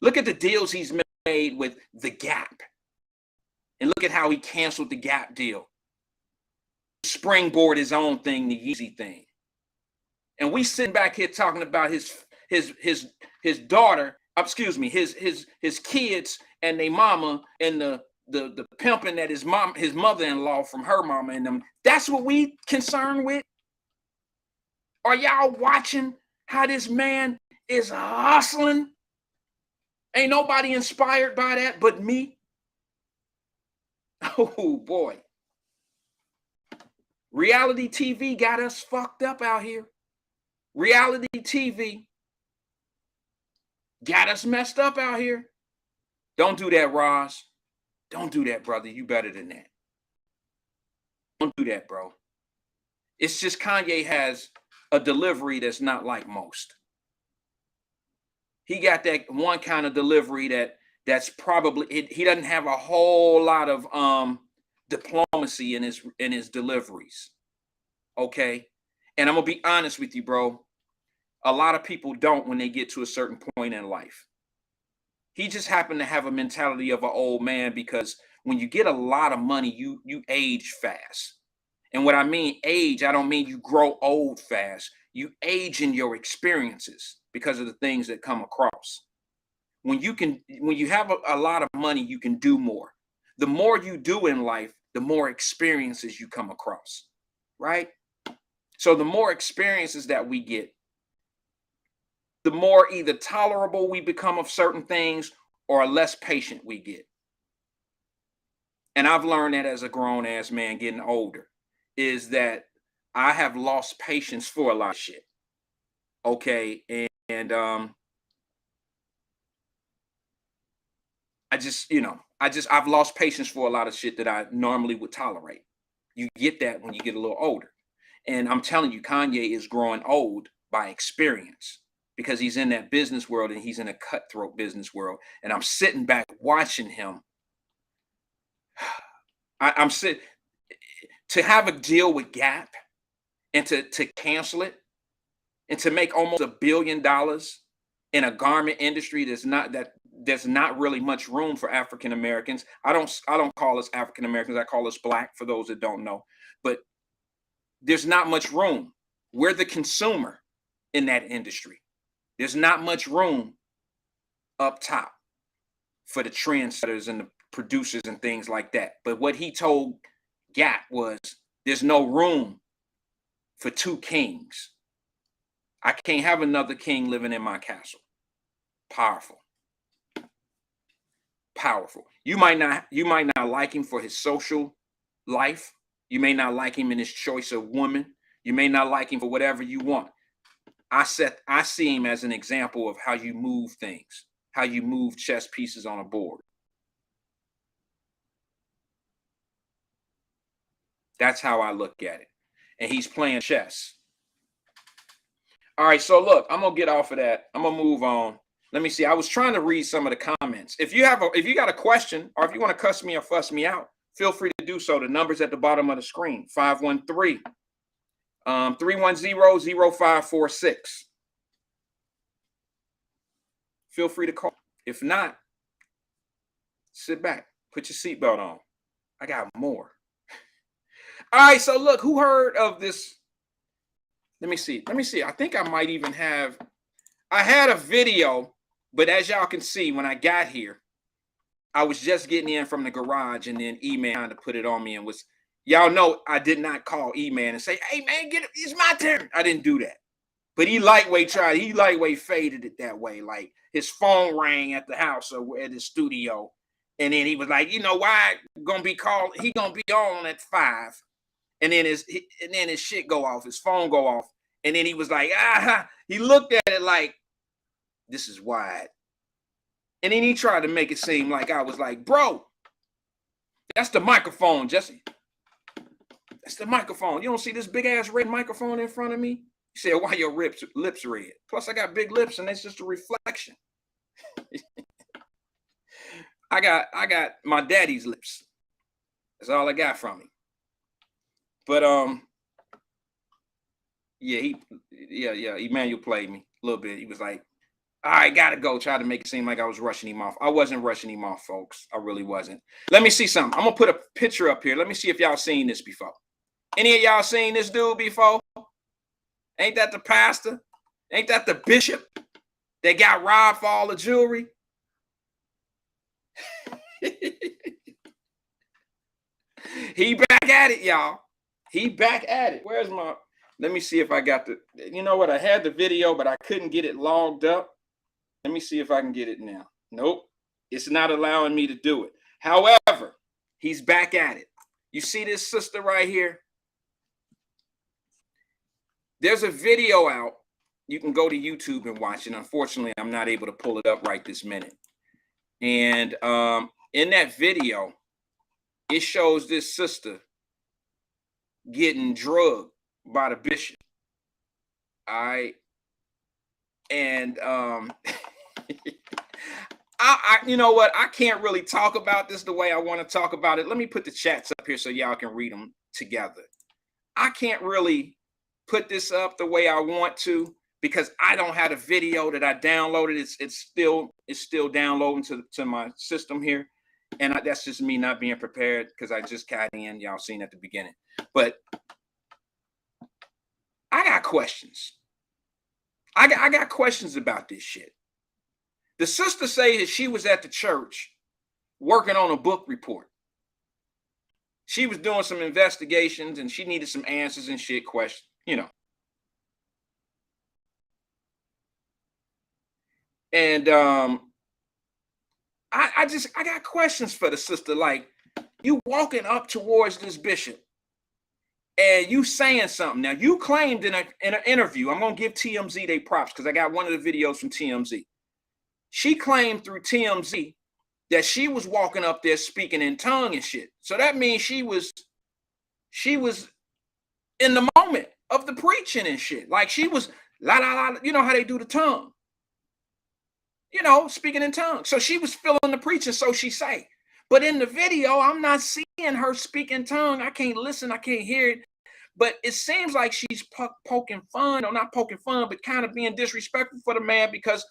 Look at the deals he's made with The Gap. And look at how he canceled the Gap deal. Springboard his own thing, the Yeezy thing. And we sitting back here talking about his daughter, excuse me, his kids and their mama and the the pimping that his mother-in-law from her mama and them. That's what we concerned with. Are y'all watching how this man is hustling? Ain't nobody inspired by that but me. Oh boy. Reality TV got us fucked up out here. Reality TV got us messed up out here. Don't do that, Roz. Don't do that, brother. You better than that. Don't do that, bro. It's just Kanye has a delivery that's not like most. He got that one kind of delivery that's probably, he doesn't have a whole lot of diplomacy in his deliveries. Okay? And I'm gonna be honest with you, bro. A lot of people don't when they get to a certain point in life. He just happened to have a mentality of an old man, because when you get a lot of money, you age fast. And what I mean age, I don't mean you grow old fast. You age in your experiences because of the things that come across. When you have a lot of money, you can do more. The more you do in life, the more experiences you come across, right? So the more experiences that we get, the more either tolerable we become of certain things or less patient we get. And I've learned that as a grown ass man getting older, is that I have lost patience for a lot of shit. Okay. And I've lost patience for a lot of shit that I normally would tolerate. You get that when you get a little older. And I'm telling you, Kanye is growing old by experience, because he's in that business world and he's in a cutthroat business world. And I'm sitting back watching him. I'm sitting to have a deal with Gap and to cancel it and to make almost $1 billion in a garment industry there's not really much room for African Americans. I don't call us African Americans. I call us Black, for those that don't know. But there's not much room. We're the consumer in that industry. There's not much room up top for the trendsetters and the producers and things like that. But what he told Gap was, there's no room for two kings. I can't have another king living in my castle. Powerful. Powerful. You might not like him for his social life. You may not like him in his choice of woman. You may not like him for whatever you want. I see him as an example of how you move things, how you move chess pieces on a board. That's how I look at it. And he's playing chess. All right, so look, I'm gonna get off of that. I'm gonna move on. Let me see. I was trying to read some of the comments. If you got a question, or if you want to cuss me or fuss me out, feel free to do so. The number's at the bottom of the screen: 513-310-0546. Feel free to call. If not, sit back, put your seatbelt on. I got more. All right, so look, who heard of this? Let me see. I think I might even have. I had a video, but as y'all can see, when I got here, I was just getting in from the garage, and then E-Man kind of put it on me and was, y'all know I did not call E-Man and say, hey man, get it, it's my turn. I didn't do that. But he lightweight faded it that way. Like his phone rang at the house or at the studio. And then he was like, you know why gonna be called? He gonna be on at 5. And then his shit go off, his phone go off. And then he was like, he looked at it like, this is wide. And then he tried to make it seem like I was like, bro, that's the microphone, Jesse. That's the microphone. You don't see this big ass red microphone in front of me? He said, why your lips red? Plus I got big lips and it's just a reflection. I got my daddy's lips. That's all I got from him. But Emmanuel played me a little bit. He was like, I gotta go. Try to make it seem like I was rushing him off. I wasn't rushing him off, folks. I really wasn't. Let me see something. I'm gonna put a picture up here. Let me see if y'all seen this before. Any of y'all seen this dude before? Ain't that the pastor? Ain't that the bishop that got robbed for all the jewelry? He back at it, y'all. He back at it. Where's my, let me see if I got the, you know what? I had the video, but I couldn't get it logged up. Let me see if I can get it now. Nope. It's not allowing me to do it. However, he's back at it. You see this sister right here? There's a video out. You can go to YouTube and watch it. Unfortunately, I'm not able to pull it up right this minute. And in that video, it shows this sister getting drugged by the bishop. All right. And I you know what? I can't really talk about this the way I want to talk about it. Let me put the chats up here so y'all can read them together. I can't really put this up the way I want to because I don't have a video that I downloaded. It's still downloading to my system here. And that's just me not being prepared because I just got in. Y'all seen at the beginning. But I got questions. I got questions about this shit. The sister say that she was at the church working on a book report. She was doing some investigations and she needed some answers and shit questions, you know. And I got questions for the sister. Like, you walking up towards this bishop and you saying something. Now, you claimed in an interview, I'm going to give TMZ their props because I got one of the videos from TMZ. She claimed through TMZ that she was walking up there speaking in tongue and shit. So that means she was in the moment of the preaching and shit. Like she was la la la, you know how they do the tongue. You know, speaking in tongues. So she was feeling the preaching, so she say. But in the video, I'm not seeing her speak in tongue. I can't listen, I can't hear it. But it seems like she's poking fun, or not poking fun, but kind of being disrespectful for the man because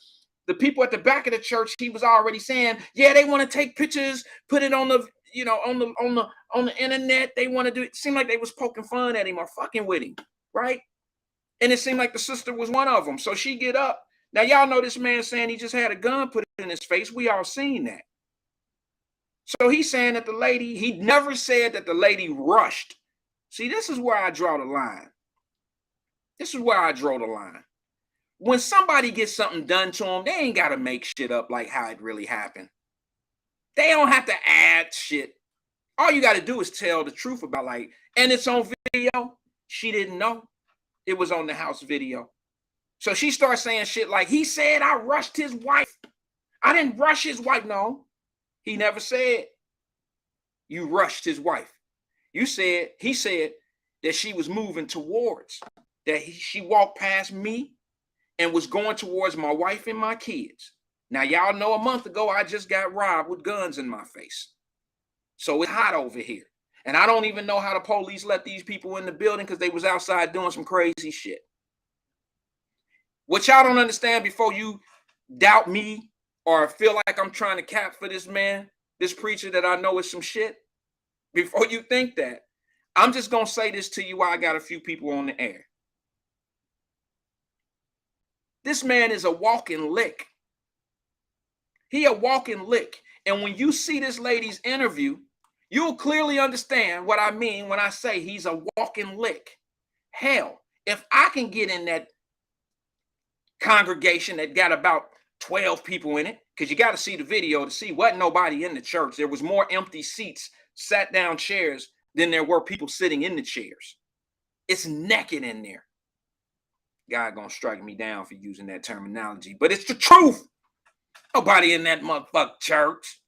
the people at the back of the church, he was already saying, yeah, they want to take pictures, put it on the, you know, on the internet. They want to do it. It seemed like they was poking fun at him or fucking with him, right? And it seemed like the sister was one of them. So she get up. Now, y'all know this man saying he just had a gun put in his face. We all seen that. So he's saying that the lady, he never said that the lady rushed. See, this is where I draw the line. This is where I draw the line. When somebody gets something done to them, they ain't got to make shit up like how it really happened. They don't have to add shit. All you got to do is tell the truth about like, and it's on video. She didn't know. It was on the house video. So she starts saying shit like, he said I rushed his wife. I didn't rush his wife. No, he never said you rushed his wife. You said, he said that she was moving towards, that she walked past me and was going towards my wife and my kids. Now, y'all know a month ago, I just got robbed with guns in my face. So it's hot over here. And I don't even know how the police let these people in the building because they was outside doing some crazy shit. What y'all don't understand before you doubt me or feel like I'm trying to cap for this man, this preacher that I know is some shit, before you think that, I'm just going to say this to you while I got a few people on the air. This man is a walking lick. He a walking lick. And when you see this lady's interview, you'll clearly understand what I mean when I say he's a walking lick. Hell, if I can get in that congregation that got about 12 people in it, because you got to see the video to see wasn't nobody in the church. There was more empty seats, sat down chairs than there were people sitting in the chairs. It's naked in there. God gonna strike me down for using that terminology, but it's the truth. Nobody in that motherfucking church.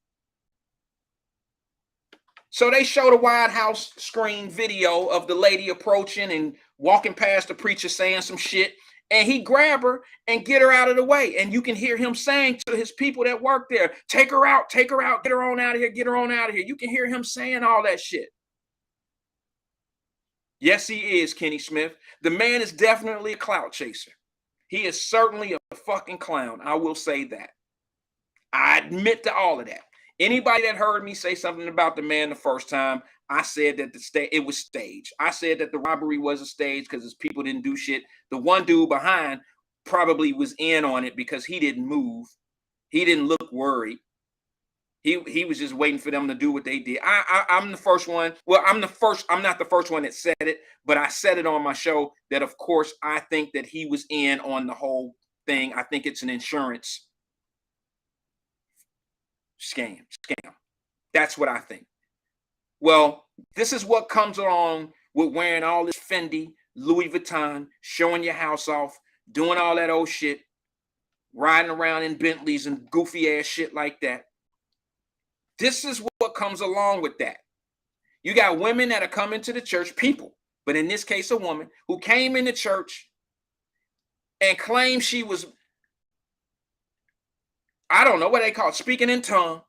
So they showed a White House screen video of the lady approaching and walking past the preacher saying some shit, and he grab her and get her out of the way. And you can hear him saying to his people that work there, take her out, get her on out of here, get her on out of here. You can hear him saying all that shit. Yes, he is, Kenny Smith. The man is definitely a clout chaser. He is certainly a fucking clown. I will say that. I admit to all of that. Anybody that heard me say something about the man the first time, I said that it was staged. I said that the robbery was a stage because his people didn't do shit. The one dude behind probably was in on it because he didn't move. He didn't look worried. He was just waiting for them to do what they did. I'm the first one. Well, I'm not the first one that said it, but I said it on my show that, of course, I think that he was in on the whole thing. I think it's an insurance scam. That's what I think. Well, this is what comes along with wearing all this Fendi, Louis Vuitton, showing your house off, doing all that old shit, riding around in Bentleys and goofy ass shit like that. This is what comes along with that. You got women that are coming to the church, people, but in this case, a woman who came into church and claimed she was, I don't know what they call it, speaking in tongue.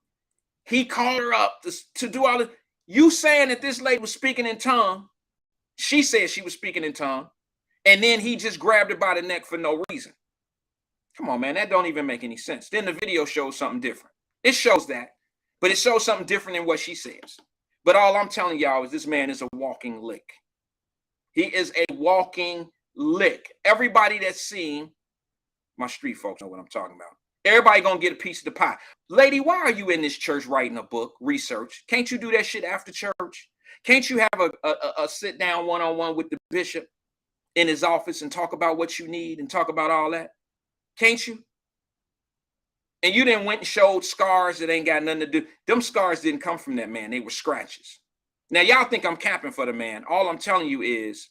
He called her up to do all this. You saying that this lady was speaking in tongue, she said she was speaking in tongue, and then he just grabbed her by the neck for no reason. Come on, man, that don't even make any sense. Then the video shows something different. It shows that. But it shows something different than what she says. But all I'm telling y'all is this man is a walking lick. He is a walking lick. Everybody that's seen, my street folks know what I'm talking about. Everybody gonna get a piece of the pie. Lady, why are you in this church writing a book, research? Can't you do that shit after church? Can't you have a sit down one-on-one with the bishop in his office and talk about what you need and talk about all that? Can't you? And you didn't went and showed scars that ain't got nothing to do. Them scars didn't come from that man. They were scratches. Now, y'all think I'm capping for the man. All I'm telling you is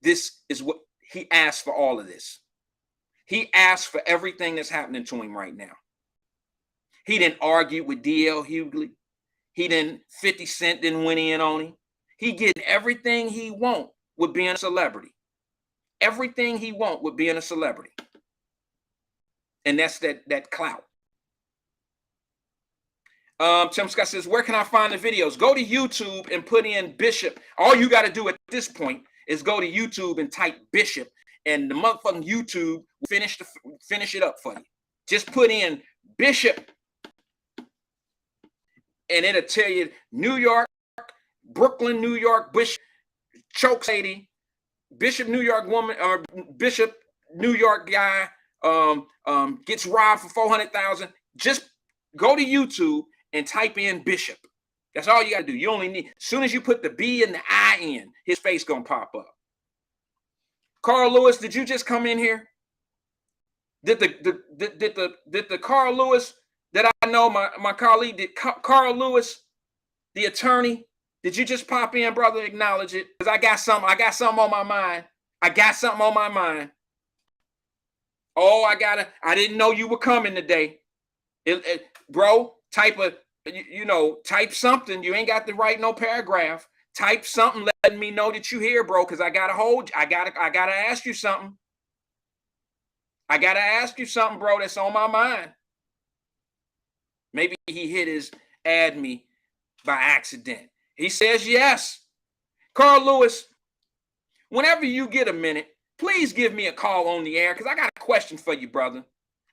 this is what he asked for, all of this. He asked for everything that's happening to him right now. He didn't argue with D.L. Hughley. He didn't, 50 Cent didn't win in on him. He getting everything he want with being a celebrity. Everything he want with being a celebrity. And that's that clout. Tim Scott says, where can I find the videos? Go to YouTube and put in Bishop. All you got to do at this point is go to YouTube and type Bishop, and the motherfucking YouTube will finish it up for you. Just put in Bishop, and it'll tell you New York, Brooklyn, New York, Bishop chokes lady, Bishop New York woman, or Bishop New York guy gets robbed for 400,000. Just go to YouTube and type in Bishop. That's all you got to do. You only need, as soon as you put the B and the I in, his face gonna pop up. Carl Lewis, did you just come in here? Did the Carl Lewis that I know, my colleague, did Carl Lewis, the attorney, did you just pop in, brother? Acknowledge it, because I got something on my mind. Oh, I didn't know you were coming today. Bro, type something. You ain't got to write no paragraph. Type something letting me know that you here, bro, because I gotta ask you something. I gotta ask you something, bro, that's on my mind. Maybe he hit his add me by accident. He says yes. Carl Lewis, whenever you get a minute, please give me a call on the air, because I got a question for you, brother.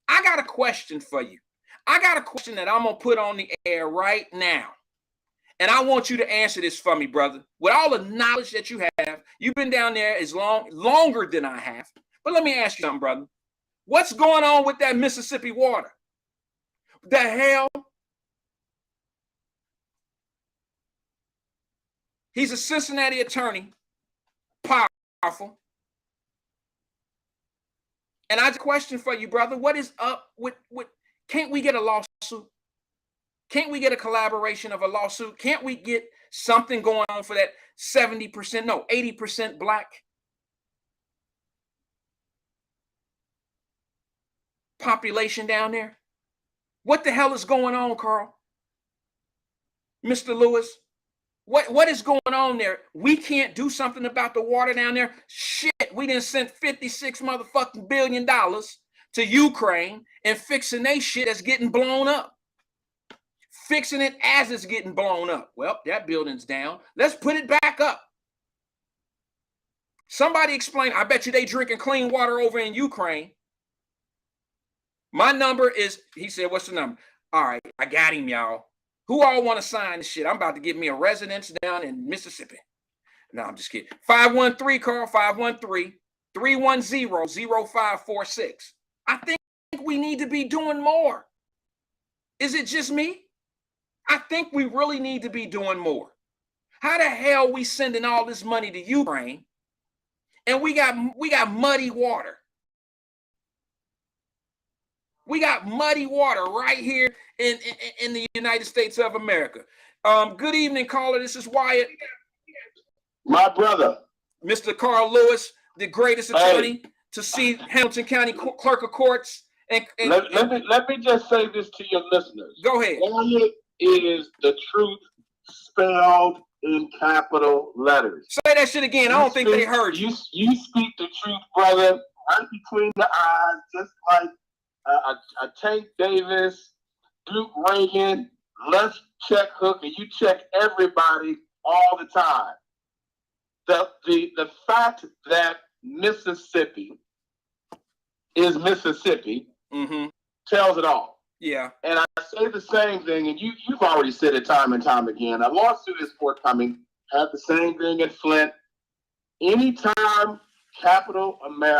I got a question for you. I got a question that I'm going to put on the air right now. And I want you to answer this for me, brother. With all the knowledge that you have, you've been down there longer than I have. But let me ask you something, brother. What's going on with that Mississippi water? The hell? He's a Cincinnati attorney. Powerful. And I have a question for you, brother. What is up with can't we get a lawsuit? Can't we get a collaboration of a lawsuit? Can't we get something going on for that 80% black population down there? What the hell is going on, Carl? Mr. Lewis? What is going on there? We can't do something about the water down there. Shit, we done sent $56 motherfucking billion to Ukraine and fixing they shit that's getting blown up. Fixing it as it's getting blown up. Well, that building's down. Let's put it back up. Somebody explain. I bet you they drinking clean water over in Ukraine. My number is, he said, what's the number? All right, I got him, y'all. Who all want to sign this shit? I'm about to give me a residence down in Mississippi. No, I'm just kidding. 513, Carl, 513-310-0546. I think we need to be doing more. Is it just me? I think we really need to be doing more. How the hell we sending all this money to Ukraine and we got muddy water? We got muddy water right here in the United States of America. Good evening, caller. This is Wyatt. My brother. Mr. Carl Lewis, the greatest attorney to see Hamilton County Clerk of Courts. Let me just say this to your listeners. Go ahead. Wyatt is the truth spelled in capital letters. Say that shit again. I don't think they heard you. You speak the truth, brother, right between the eyes, just like a Tank Davis, Duke Reagan, let's check Hook, and you check everybody all the time. The fact that Mississippi is Mississippi tells it all. Yeah. And I say the same thing, and you've already said it time and time again. A lawsuit is forthcoming. Have the same thing in Flint. Anytime capitalistic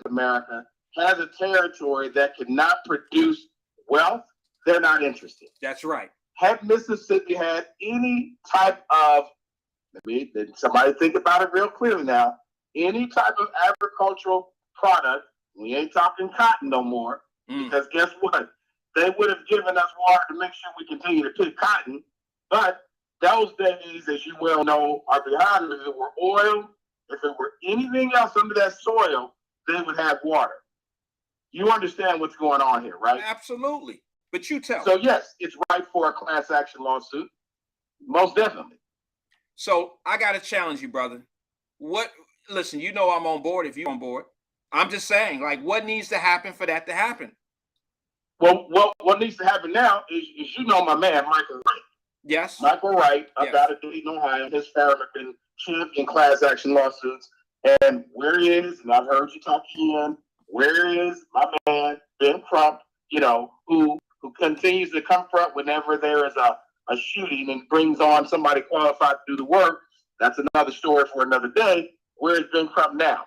America has a territory that cannot produce wealth, they're not interested. That's right. Had Mississippi had any type of, somebody think about it real clearly now, any type of agricultural product, we ain't talking cotton no more, because guess what? They would have given us water to make sure we continue to pick cotton, but those days, as you well know, are behind us. If it were oil, if it were anything else under that soil, they would have water. You understand what's going on here, right? Absolutely. But you tell. So yes, it's right for a class action lawsuit. Most definitely. So I got to challenge you, brother. Listen, you know I'm on board if you're on board. I'm just saying, like, what needs to happen for that to happen? Well, what needs to happen now is you know my man, Michael Wright. Yes. Michael Wright, out of Dayton, Ohio, his firm have been champion class action lawsuits. And where he is, and I've heard you talk again, where is my man, Ben Crump, who continues to come front whenever there is a shooting and brings on somebody qualified to do the work. That's another story for another day. Where is Ben Crump now?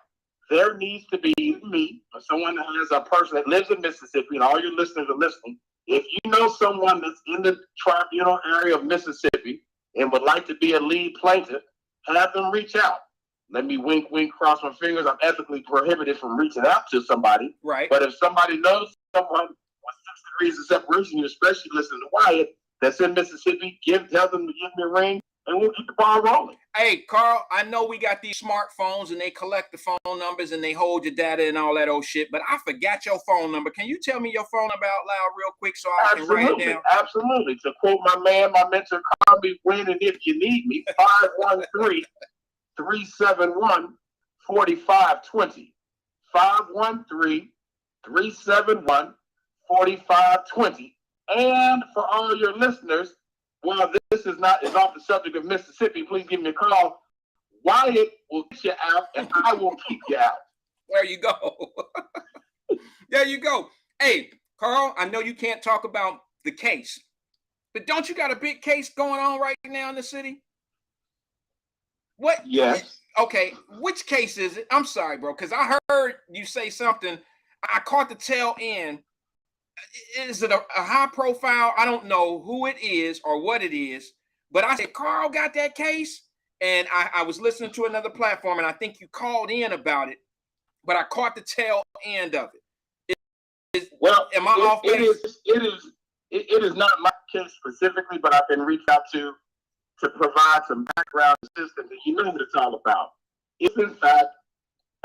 There needs to be me, or someone that has a person that lives in Mississippi, and all your listeners are listening. If you know someone that's in the tribunal area of Mississippi and would like to be a lead plaintiff, have them reach out. Let me wink, cross my fingers. I'm ethically prohibited from reaching out to somebody. Right. But if somebody knows someone with 6 degrees of separation, you especially listen to Wyatt, that's in Mississippi, tell them to give me a ring, and we'll keep the ball rolling. Hey, Carl, I know we got these smartphones and they collect the phone numbers and they hold your data and all that old shit, but I forgot your phone number. Can you tell me your phone number out loud real quick so I can write it down? Absolutely. To quote my man, my mentor, call me when and if you need me, 513-371-4520. 513-371-4520. And for all your listeners, while this is off the subject of Mississippi, please give me a call. Wyatt will get you out, and I will keep you out. There you go. There you go. Hey, Carl, I know you can't talk about the case, but don't you got a big case going on right now in the city? What? Yes. Okay, which case is it? I'm sorry, bro, because I heard you say something. I caught the tail end. Is it a high profile? I don't know who it is or what it is, but I said, Carl got that case. And I was listening to another platform and I think you called in about it, but I caught the tail end of it. Am I off base? It is not my case specifically, but I've been reached out to provide some background assistance, and you know what it's all about. If in fact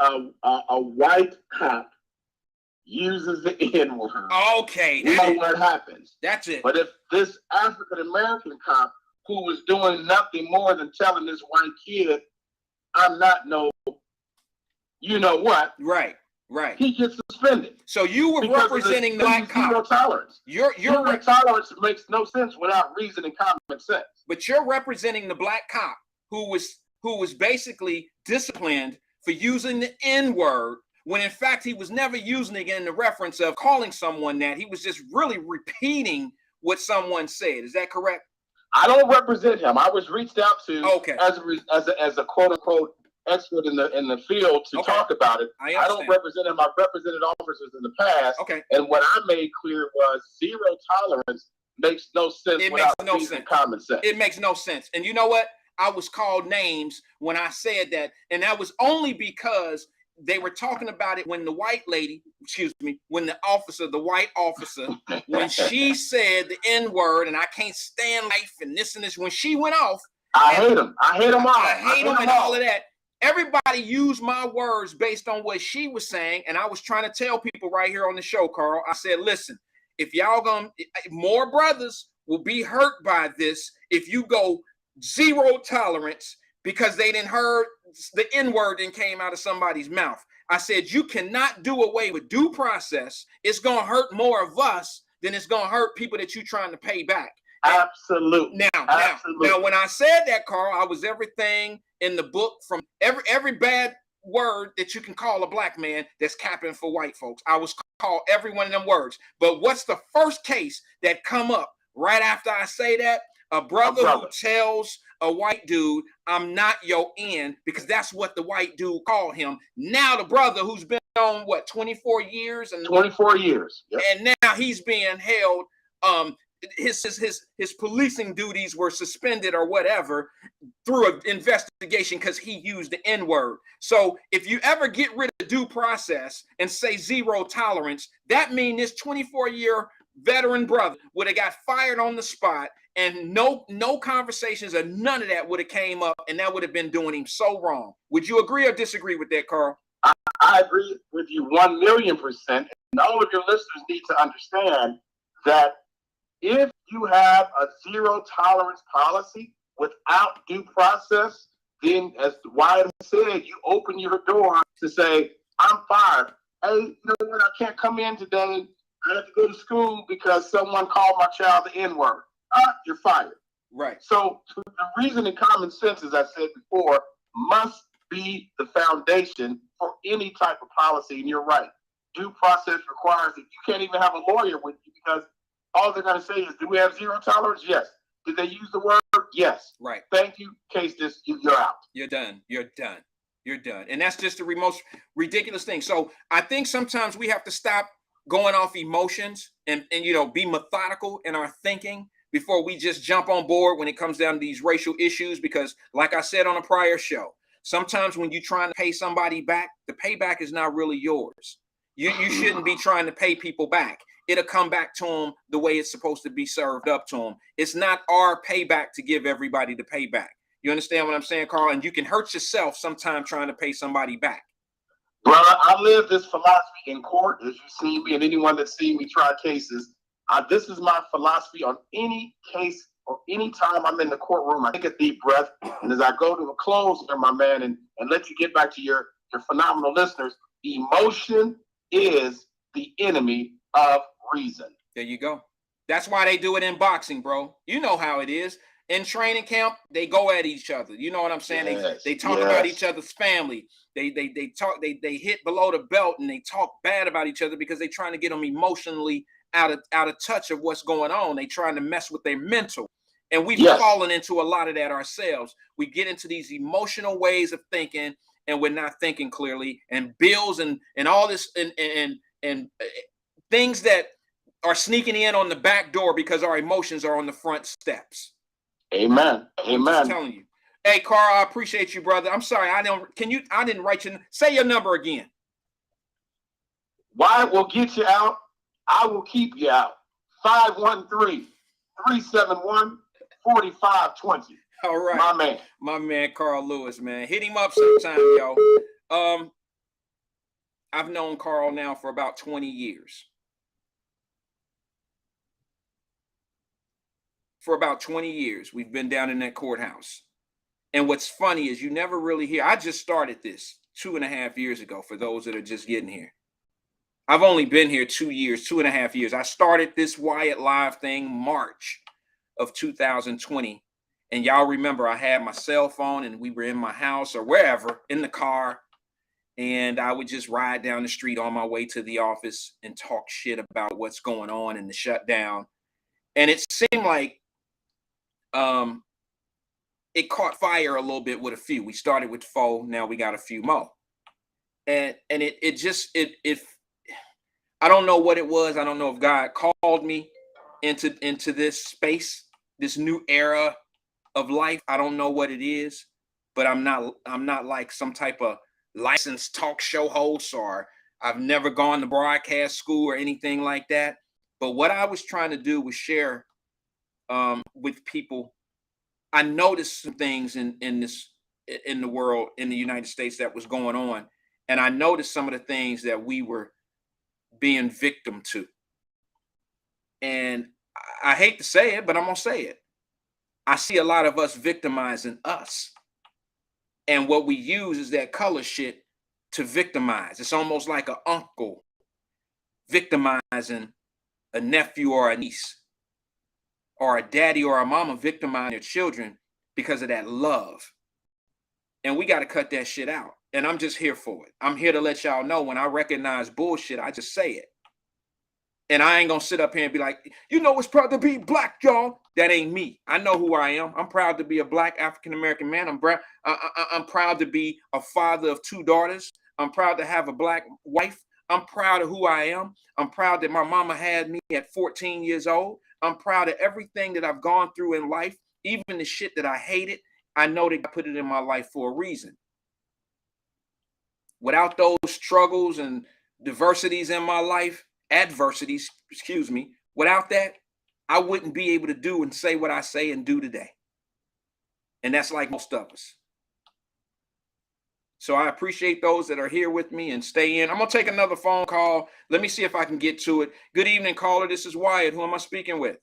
a white cop uses the N-word, okay, you know what happens. That's it. But if this African American cop who was doing nothing more than telling this white kid, "I'm not no, you know what?" Right. He gets suspended. So you were representing the black cop. Zero tolerance. Your tolerance makes no sense without reason and common sense. But you're representing the black cop who was basically disciplined for using the N-word, when in fact he was never using it in the reference of calling someone that. He was just really repeating what someone said. Is that correct? I don't represent him. I was reached out to as a quote unquote expert in the field to talk about it. I don't represent him. I've represented officers in the past. Okay. And what I made clear was zero tolerance makes no sense. It makes without no using sense. Common sense. It makes no sense. And you know what? I was called names when I said that. And that was only because they were talking about it when the white lady, when the white officer, when she said the N-word, and I can't stand life and this and this, when she went off. I hate them. I hate them all. I hate them and all of that. Everybody used my words based on what she was saying. And I was trying to tell people right here on the show, Carl, I said, listen, if y'all gonna, more brothers will be hurt by this if you go zero tolerance because they didn't heard the N-word and came out of somebody's mouth. I said, you cannot do away with due process. It's going to hurt more of us than it's going to hurt people that you're trying to pay back. Absolutely. Now, when I said that, Carl, I was everything in the book from every bad word that you can call a black man that's capping for white folks. I was called every one of them words. But what's the first case that come up right after I say that? A brother who tells a white dude, I'm not your end, because that's what the white dude called him. Now the brother who's been on, what, 24 years? 24 years. Yep. And now he's being held, his policing duties were suspended or whatever through an investigation because he used the N-word. So if you ever get rid of due process and say zero tolerance, that means this 24-year veteran brother would have got fired on the spot, and no conversations or none of that would have came up, and that would have been doing him so wrong. Would you agree or disagree with that, Carl? I agree with you 1,000,000%. And all of your listeners need to understand that if you have a zero tolerance policy without due process, then as Wyatt said, you open your door to say, I'm fired. Hey, you know what? I can't come in today. I have to go to school because someone called my child the N-word. You're fired. Right. So the reason and common sense, as I said before, must be the foundation for any type of policy. And you're right. Due process requires that you can't even have a lawyer with you because all they're going to say is, do we have zero tolerance? Yes. Did they use the word? Yes. Right. Thank you. Case this, you're out. You're done. You're done. You're done. And that's just the most ridiculous thing. So I think sometimes we have to stop going off emotions and be methodical in our thinking before we just jump on board when it comes down to these racial issues. Because like I said on a prior show, sometimes when you're trying to pay somebody back, the payback is not really yours. You shouldn't be trying to pay people back. It'll come back to them the way it's supposed to be served up to them. It's not our payback to give everybody the payback. You understand what I'm saying, Carl? And you can hurt yourself sometime trying to pay somebody back. Brother, I live this philosophy in court. As you see me and anyone that's seen me try cases, this is my philosophy on any case or any time I'm in the courtroom. I take a deep breath, and as I go to a close here, my man, and let you get back to your phenomenal listeners, emotion is the enemy of reason. There you go. That's why they do it in boxing, bro. You know how it is. In training camp, they go at each other. You know what I'm saying? Yes, they talk about each other's family. They hit below the belt and they talk bad about each other because they're trying to get them emotionally out of touch of what's going on. They trying to mess with their mental. And we've fallen into a lot of that ourselves. We get into these emotional ways of thinking and we're not thinking clearly, and bills and all this and things that are sneaking in on the back door because our emotions are on the front steps. Amen. Amen. I'm just telling you. Hey, Carl, I appreciate you, brother. I'm sorry. I didn't write your, say your number again. Wyatt will get you out. I will keep you out. 513-371-4520. All right. My man. My man, Carl Lewis, man. Hit him up sometime, yo. I've known Carl now for about 20 years. For about 20 years, we've been down in that courthouse. And what's funny is you never really hear. I just started this 2.5 years ago for those that are just getting here. I've only been here 2 years, 2.5 years. I started this Wyatt Live thing March of 2020. And y'all remember I had my cell phone and we were in my house or wherever in the car. And I would just ride down the street on my way to the office and talk shit about what's going on in the shutdown. And it seemed like it caught fire a little bit with a few. We started with 4, now we got a few more. And it I don't know what it was. I don't know if God called me into this space, this new era of life. I don't know what it is, but I'm not like some type of licensed talk show host, or I've never gone to broadcast school or anything like that. But what I was trying to do was share with people. I noticed some things in the world, in the United States, that was going on, and I noticed some of the things that we were being victim to. And I hate to say it, but I'm gonna say it. I see a lot of us victimizing us, and what we use is that color shit to victimize. It's almost like an uncle victimizing a nephew or a niece, or a daddy or a mama victimizing their children because of that love. And we got to cut that shit out. And I'm just here for it. I'm here to let y'all know when I recognize bullshit, I just say it. And I ain't gonna sit up here and be like, you know, it's proud to be black, y'all. That ain't me. I know who I am. I'm proud to be a black African-American man. I'm proud to be a father of 2 daughters. I'm proud to have a black wife. I'm proud of who I am. I'm proud that my mama had me at 14 years old. I'm proud of everything that I've gone through in life, even the shit that I hated. I know that I put it in my life for a reason. Without those struggles and diversities in my life, adversities, excuse me, without that, I wouldn't be able to do and say what I say and do today. And that's like most of us. So I appreciate those that are here with me and stay in. I'm going to take another phone call. Let me see if I can get to it. Good evening, caller. This is Wyatt. Who am I speaking with?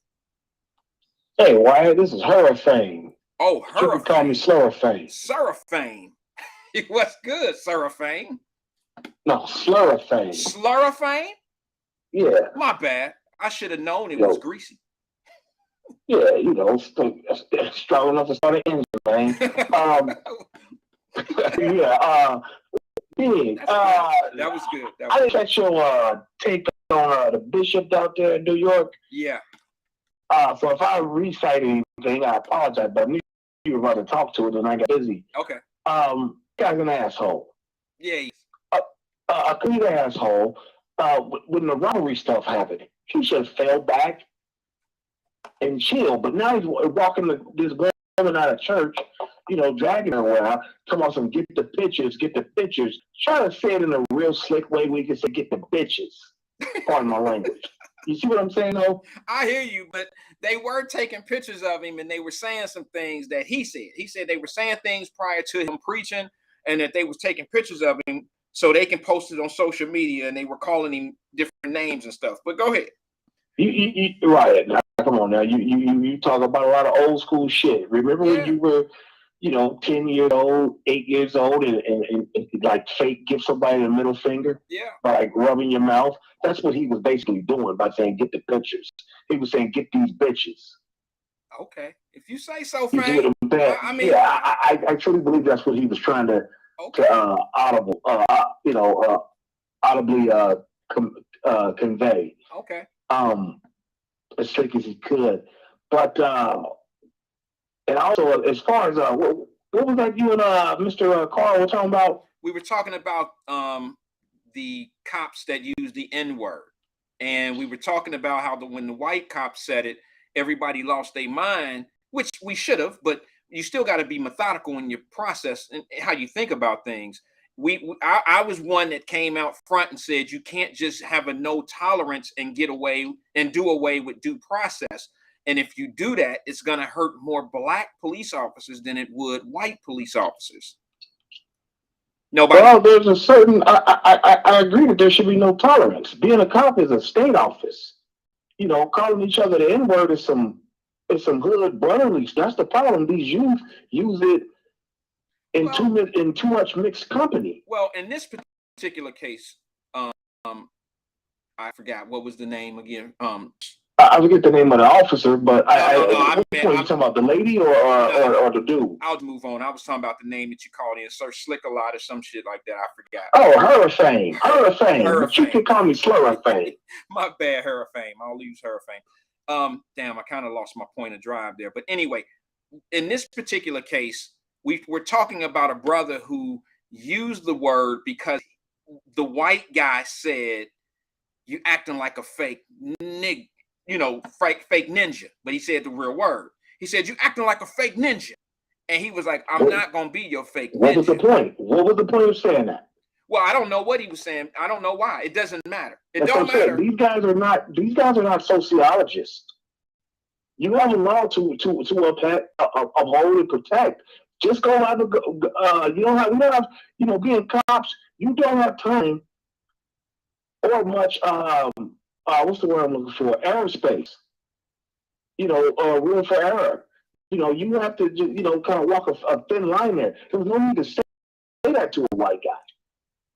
Hey, Wyatt, this is Hurricane. Oh, Hurricane. You can call me Slurrifane. Seraphane. What's good, Seraphane? No, Slurrifane. Slurrifane? Yeah. My bad. I should have known it was greasy. Yeah, you know, strong enough to start an engine, man. Yeah, big. That was good. I didn't catch your take on the bishop out there in New York. Yeah. So if I recite anything, I apologize, but I knew you were about to talk to it and I got busy. Okay. Guy's an asshole. Yeah. A complete asshole. When the robbery stuff happened, he should have fell back and chill. But now he's walking this woman out of church, you know, dragging her around, talking about some get the pictures. Try to say it in a real slick way where you can say get the bitches. Pardon my language. You see what I'm saying, though? I hear you, but they were taking pictures of him and they were saying some things that he said. He said they were saying things prior to him preaching and that they was taking pictures of him so they can post it on social media, and they were calling him different names and stuff. But go ahead. You right. Now, come on now. You talk about a lot of old school shit. Remember when you were, you know, 10 years old, 8 years old, and like fake give somebody the middle finger? Yeah. By like rubbing your mouth? That's what he was basically doing by saying get the pictures. He was saying get these bitches. Okay. If you say so, Fame. I mean, yeah, I truly believe that's what he was trying to audibly convey. Okay. As slick as he could, but and also as far as what was that you and Mr. Carl were talking about? We were talking about the cops that use the N-word, and we were talking about how when the white cops said it, everybody lost their mind, which we should have, but you still got to be methodical in your process and how you think about things. I was one that came out front and said you can't just have a no tolerance and get away and do away with due process. And if you do that, it's going to hurt more black police officers than it would white police officers. Nobody. Well, there's a certain. I agree that there should be no tolerance. Being a cop is a state office. You know, calling each other the N-word is some hood brotherly. That's the problem. These youth use it in too much mixed company. Well, in this particular case, I forgot what was the name again. I forget the name of the officer, but I'm talking about the lady or the dude. I'll move on. I was talking about the name that you called in, Sir Slick-a-Lot or some shit like that. I forgot. Oh, Hurricane. But you can call me Slurrifane. My bad, Hurricane. I'll use Hurricane. Damn, I kind of lost my point of drive there. But anyway, in this particular case, we're talking about a brother who used the word because the white guy said, you acting like a fake nigga. fake ninja, but he said the real word. He said, you acting like a fake ninja. And he was like, I'm not going to be your fake ninja. What was the point? What was the point of saying that? Well, I don't know what he was saying. I don't know why. It doesn't matter. It That's don't matter. These guys are not sociologists. You have a law to uphold and protect. Just go out you don't have being cops, you don't have time or much what's the word I'm looking for? Aerospace. Room for error. You have to kind of walk a thin line there. There's no need to say that to a white guy.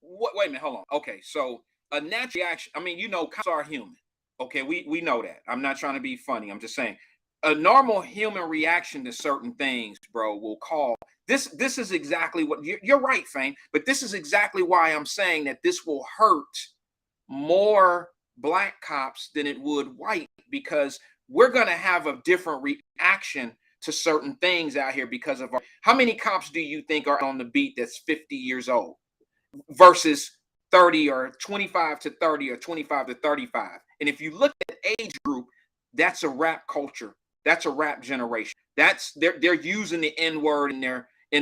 Wait a minute, hold on. Okay, so a natural reaction. I mean, cops are human. Okay, we know that. I'm not trying to be funny. I'm just saying a normal human reaction to certain things, bro, will call this. This is exactly what you're right, Fame. But this is exactly why I'm saying that this will hurt more black cops than it would white, because we're going to have a different reaction to certain things out here because of how many cops do you think are on the beat that's 50 years old versus 30 or 25 to 30 or 25 to 35? And if you look at age group, that's a rap culture. That's a rap generation. That's they're using the N-word in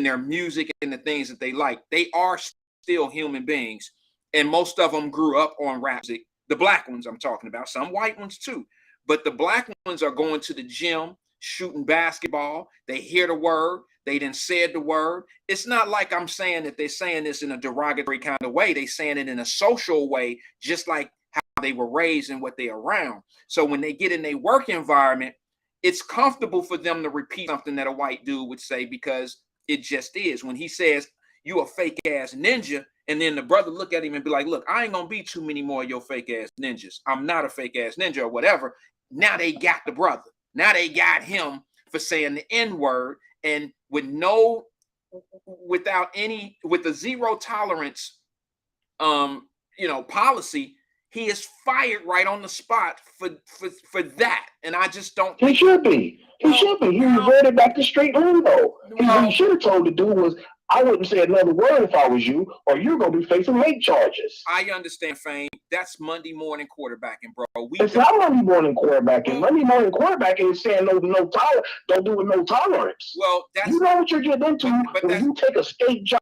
their music and the things that they like. They are still human beings. And most of them grew up on rap music. The black ones I'm talking about, some white ones too. But the black ones are going to the gym, shooting basketball. They hear the word. They done said the word. It's not like I'm saying that they're saying this in a derogatory kind of way. They're saying it in a social way, just like how they were raised and what they're around. So when they get in their work environment, it's comfortable for them to repeat something that a white dude would say because it just is. When he says, you a fake ass ninja, and then the brother look at him and be like, look, I ain't gonna be too many more of your fake ass ninjas. I'm not a fake ass ninja or whatever. Now they got the brother. Now they got him for saying the N-word, and with a zero tolerance policy, he is fired right on the spot for that. And I just don't think he should be. He reverted back to straight lingo. What he should have told the dude was, I wouldn't say another word if I was you, or you're going to be facing hate charges. I understand, Fame. That's Monday morning quarterbacking, bro. It's not Monday morning quarterbacking. Monday morning quarterbacking is saying don't do it, no tolerance. Well, you know what you're getting into but when you take a state job.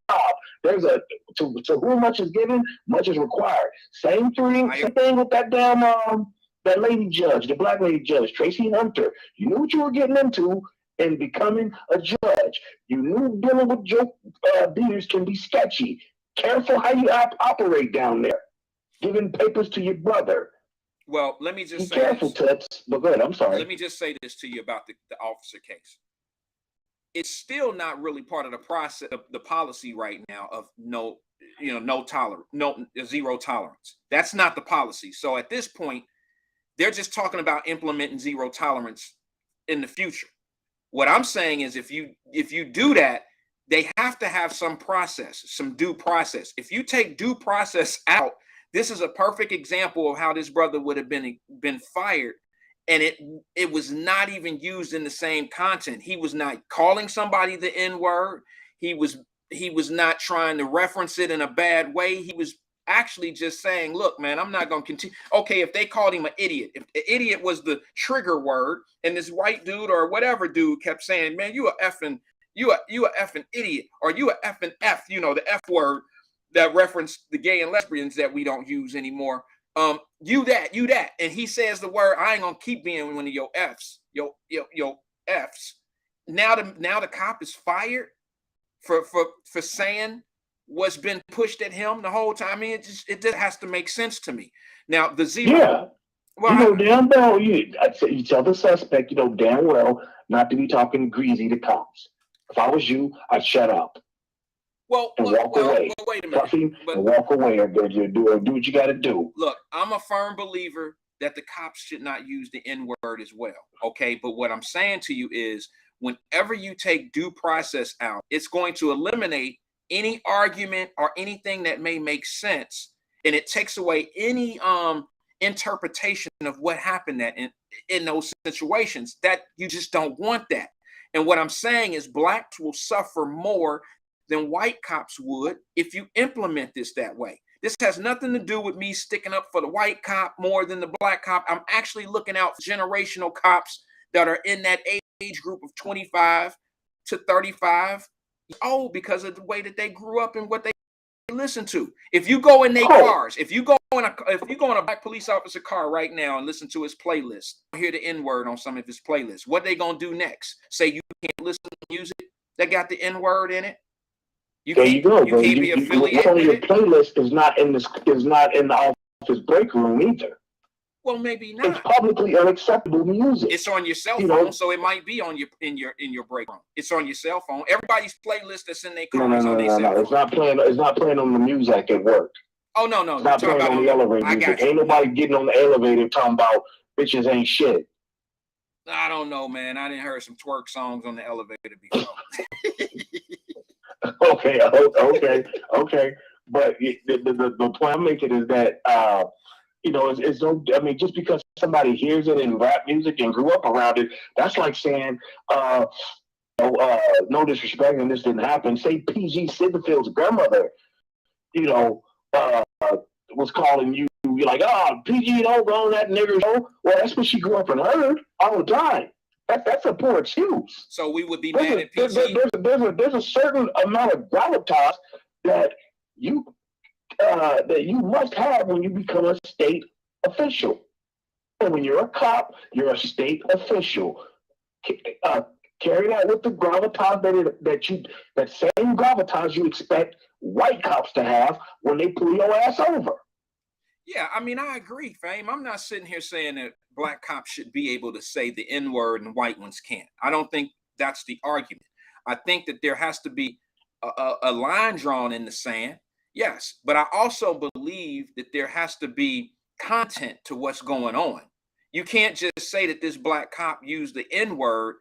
There's to whom much is given, much is required. Same thing with that damn that lady judge, the black lady judge, Tracy Hunter. You knew what you were getting into in becoming a judge. You knew dealing with joke dealers can be sketchy. Careful how you operate down there. Giving papers to your brother. Well, let me just say careful, Toots. But go ahead, I'm sorry. Let me just say this to you about the officer case. It's still not really part of the process of the policy right now of zero tolerance. That's not the policy. So at this point, they're just talking about implementing zero tolerance in the future. What I'm saying is if you do that, they have to have some process, some due process. If you take due process out, this is a perfect example of how this brother would have been fired, and it was not even used in the same content. He was not calling somebody the N-word. He was not trying to reference it in a bad way. He was actually just saying, look, man, I'm not going to continue. Okay, if they called him an idiot, if the idiot was the trigger word, and this white dude or whatever dude kept saying, man, you a effing idiot, or you a effing F, the F word that referenced the gay and lesbians that we don't use anymore. You that. And he says the word, I ain't gonna keep being one of your F's, your F's. Now the cop is fired for saying what's been pushed at him the whole time. I mean, it just has to make sense to me. Now the zero. Yeah. Well, damn well, you tell the suspect, damn well not to be talking greasy to cops. If I was you, I'd shut up. Well, walk away. Wait a minute. And walk away and do what you got to do. Look, I'm a firm believer that the cops should not use the N-word as well. Okay, but what I'm saying to you is, whenever you take due process out, it's going to eliminate any argument or anything that may make sense, and it takes away any interpretation of what happened in those situations. That you just don't want that. And what I'm saying is, blacks will suffer more than white cops would if you implement this that way, This has nothing to do with me sticking up for the white cop more than the black cop. I'm actually looking out for generational cops that are in that age group of 25 to 35 years old because of the way that they grew up and what they listen to. If you go in their cars, if you go in a black police officer car right now and listen to his playlist, hear the N-word on some of his playlists, what they gonna do next? Say you can't listen to music that got the N-word in it? There you go. You can't be affiliated some of with your it? playlist is not in the office break room either. Well, maybe It's not. publicly unacceptable music. It's on your cell You phone, know? so it might be on in your break room. It's on your cell phone. Everybody's playlist that's in their car No, is on their cell phone. It's not playing. It's not playing on the music at work. Oh no, It's not playing on the elevator I music. got you. Ain't nobody getting on the elevator talking about bitches ain't shit. I don't know, man. I didn't heard some twerk songs on the elevator before. Okay. But the point I'm making is that it's no. I mean, just because somebody hears it in rap music and grew up around it, that's like saying, no disrespect, and this didn't happen. Say PG Sinterfield's grandmother, was calling you. You're like, PG, don't go on that nigger show. Well, that's what she grew up and heard all the time. That's a poor excuse. So we would be mad at PG. There's a certain amount of gravitas that you must have when you become a state official. And when you're a cop, you're a state official. Carry that with the gravitas that same gravitas you expect white cops to have when they pull your ass over. Yeah, I mean, I agree, Fame. I'm not sitting here saying that black cops should be able to say the N-word and white ones can't. I don't think that's the argument. I think that there has to be a line drawn in the sand. Yes, but I also believe that there has to be content to what's going on. You can't just say that this black cop used the N-word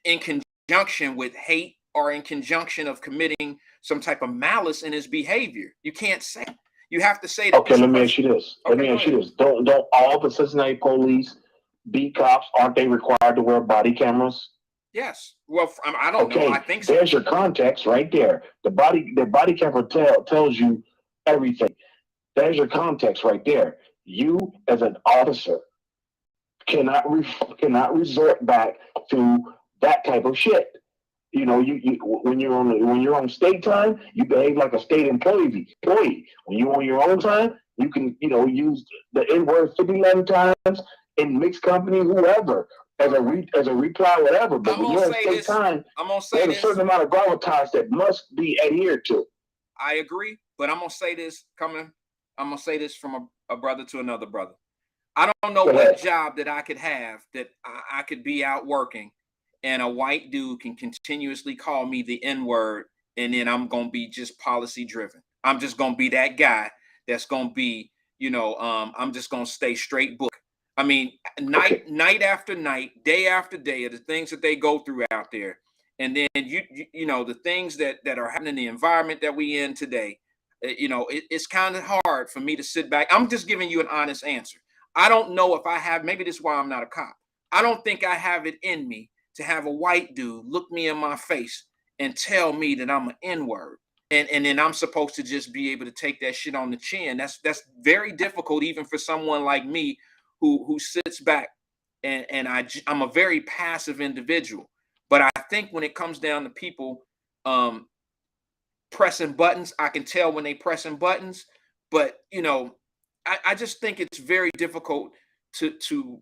in conjunction with hate or in conjunction of committing some type of malice in his behavior. You can't say. You have to say that. Okay, let me ask you this. Don't all the Cincinnati police beat cops? Aren't they required to wear body cameras? Yes. Well, I don't know. I think so. There's your context right there. The body camera tells you everything. There's your context right there. You as an officer cannot resort back to that type of shit. You when you're on state time, you behave like a state employee. When you're on your own time, you can use the N-word 59 times in mixed company, whoever, as a reply, whatever. But when you're on state time, there's a certain amount of gravitas that must be adhered to. I agree, but I'm gonna say this I'm gonna say this from a brother to another brother. I don't know what job that I could have that I could be out working and a white dude can continuously call me the N-word, and then I'm going to be just policy driven. I'm just going to be that guy that's going to be, I'm just going to stay straight book. I mean, night after night, day after day of the things that they go through out there. And then, the things that are happening in the environment that we in today, it's kind of hard for me to sit back. I'm just giving you an honest answer. I don't know if I have, maybe this is why I'm not a cop. I don't think I have it in me to have a white dude look me in my face and tell me that I'm an N-word. And then I'm supposed to just be able to take that shit on the chin. That's very difficult, even for someone like me who sits back and I'm a very passive individual. But I think when it comes down to people pressing buttons, I can tell when they pressing buttons. But I just think it's very difficult to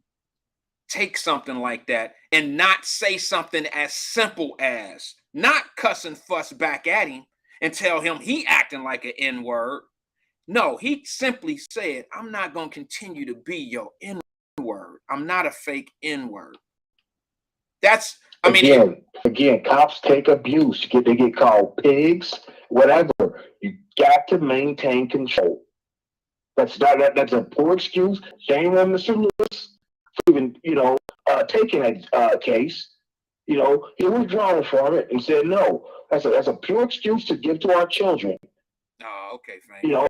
take something like that and not say something as simple as not cuss and fuss back at him and tell him he acting like an N-word. No, he simply said, I'm not going to continue to be your N-word. I'm not a fake N-word. Again, cops take abuse. They get called pigs, whatever. You got to maintain control. That's a poor excuse. Shame on Mr. Lewis. Even taking a case, he withdrawn from it and said no. That's a pure excuse to give to our children. Oh, okay, fine.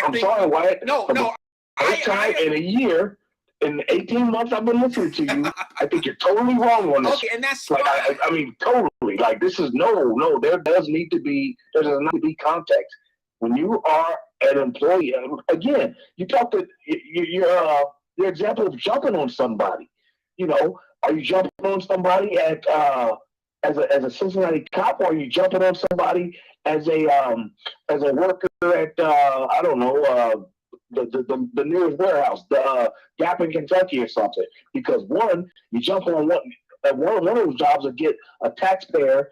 I'm sorry, Wyatt. First time in a year, in 18 months I've been listening to you, I think you're totally wrong on this. Okay, and that's like I mean totally. Like this is no. There does not need to be context. when you are an employee, again, you talk to your example of jumping on somebody. You know, are you jumping on somebody at as a Cincinnati cop, or are you jumping on somebody as a worker at I don't know the nearest warehouse, the Gap in Kentucky or something? Because one, you jump on one of those jobs will get a taxpayer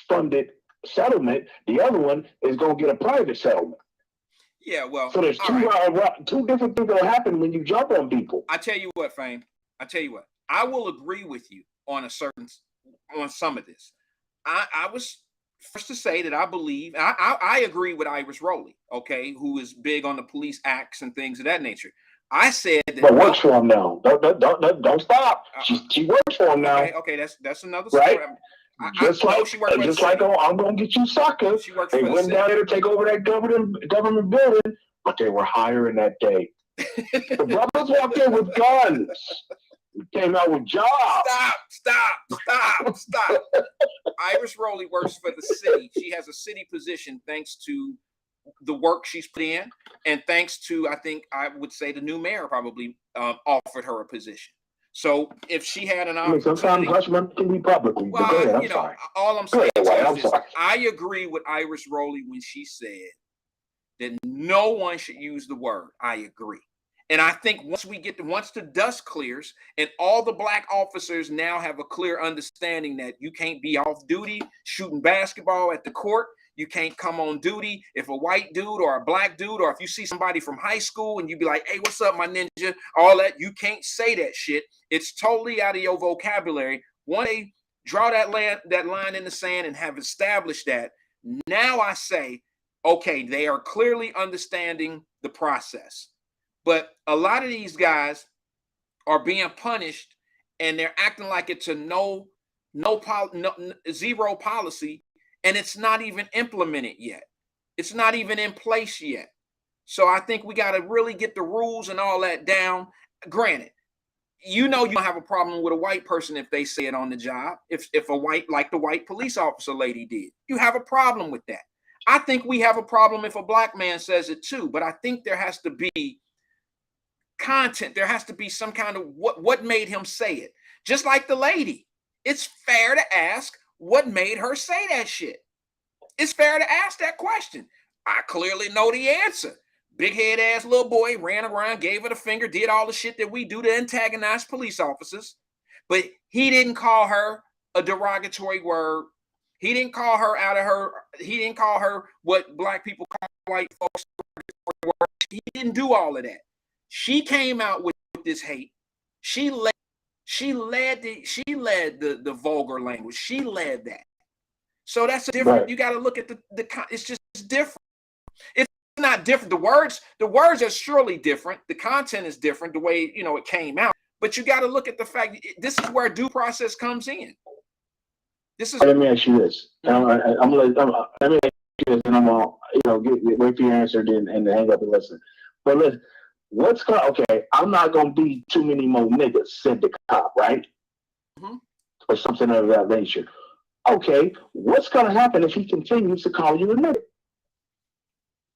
funded settlement. The other one is going to get a private settlement. Yeah, well, so there's two different things that will happen when you jump on people. I tell you what, Fame. I tell you what. I will agree with you on some of this. I was first to say that I believe I agree with Iris Rowley, okay, who is big on the police acts and things of that nature. I said that. But works for him now. Don't stop. She works for him now. Okay, that's another story. Right. Just like I'm gonna get you suckers. They went down there to take over that government building, but they were hiring that day. The brothers walked in with guns. We came out with jobs. Stop. Iris Rowley works for the city. She has a city position thanks to the work she's put in, and thanks to, I think I would say, the new mayor probably offered her a position. So if she had an opportunity, sometimes hush money can be publicly. Well, go ahead, I'm sorry. All I'm saying is this. I agree with Iris Rowley when she said that no one should use the word. I agree. And I think once the dust clears and all the black officers now have a clear understanding that you can't be off duty shooting basketball at the court, you can't come on duty if a white dude or a black dude, or if you see somebody from high school and you be like, hey, what's up, my ninja? All that, you can't say that shit. It's totally out of your vocabulary. When they draw that line in the sand and have established that, now I say, okay, they are clearly understanding the process. But a lot of these guys are being punished and they're acting like it's a zero policy, and it's not even implemented yet. It's not even in place yet. So I think we got to really get the rules and all that down. Granted, you don't have a problem with a white person if they say it on the job. If a white, like the white police officer lady did, you have a problem with that. I think we have a problem if a black man says it too, but I think there has to be content. There has to be some kind of what made him say it. Just like the lady, it's fair to ask what made her say that shit. It's fair to ask that question. I clearly know the answer. Big head ass little boy ran around, gave her the finger, did all the shit that we do to antagonize police officers, but he didn't call her a derogatory word. He didn't call her he didn't call her what black people call white folks. He didn't do all of that. She came out with this hate. She led the vulgar language. She led that. So that's a different. Right. You got to look at the. It's just different. It's not different. The words are surely different. The content is different. The way it came out. But you got to look at the fact. This is where due process comes in. This is. Let me ask you this. Let me ask you this, and I'm gonna wait for your answer and hang up and listen. But listen. I'm not gonna be too many more niggas, said the cop, right? Mm-hmm. Or something of that nature. Okay, what's gonna happen if he continues to call you a nigga?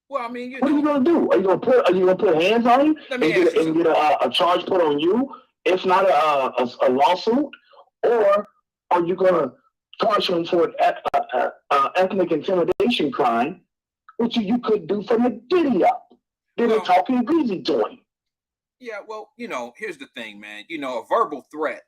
Well, I mean, what are you gonna do? Are you gonna put hands on him and get a charge put on you, if not a lawsuit, or are you gonna charge him for an ethnic intimidation crime, which you could do from the giddy up? They're talking greasy to him. Yeah, well, here's the thing, man. A verbal threat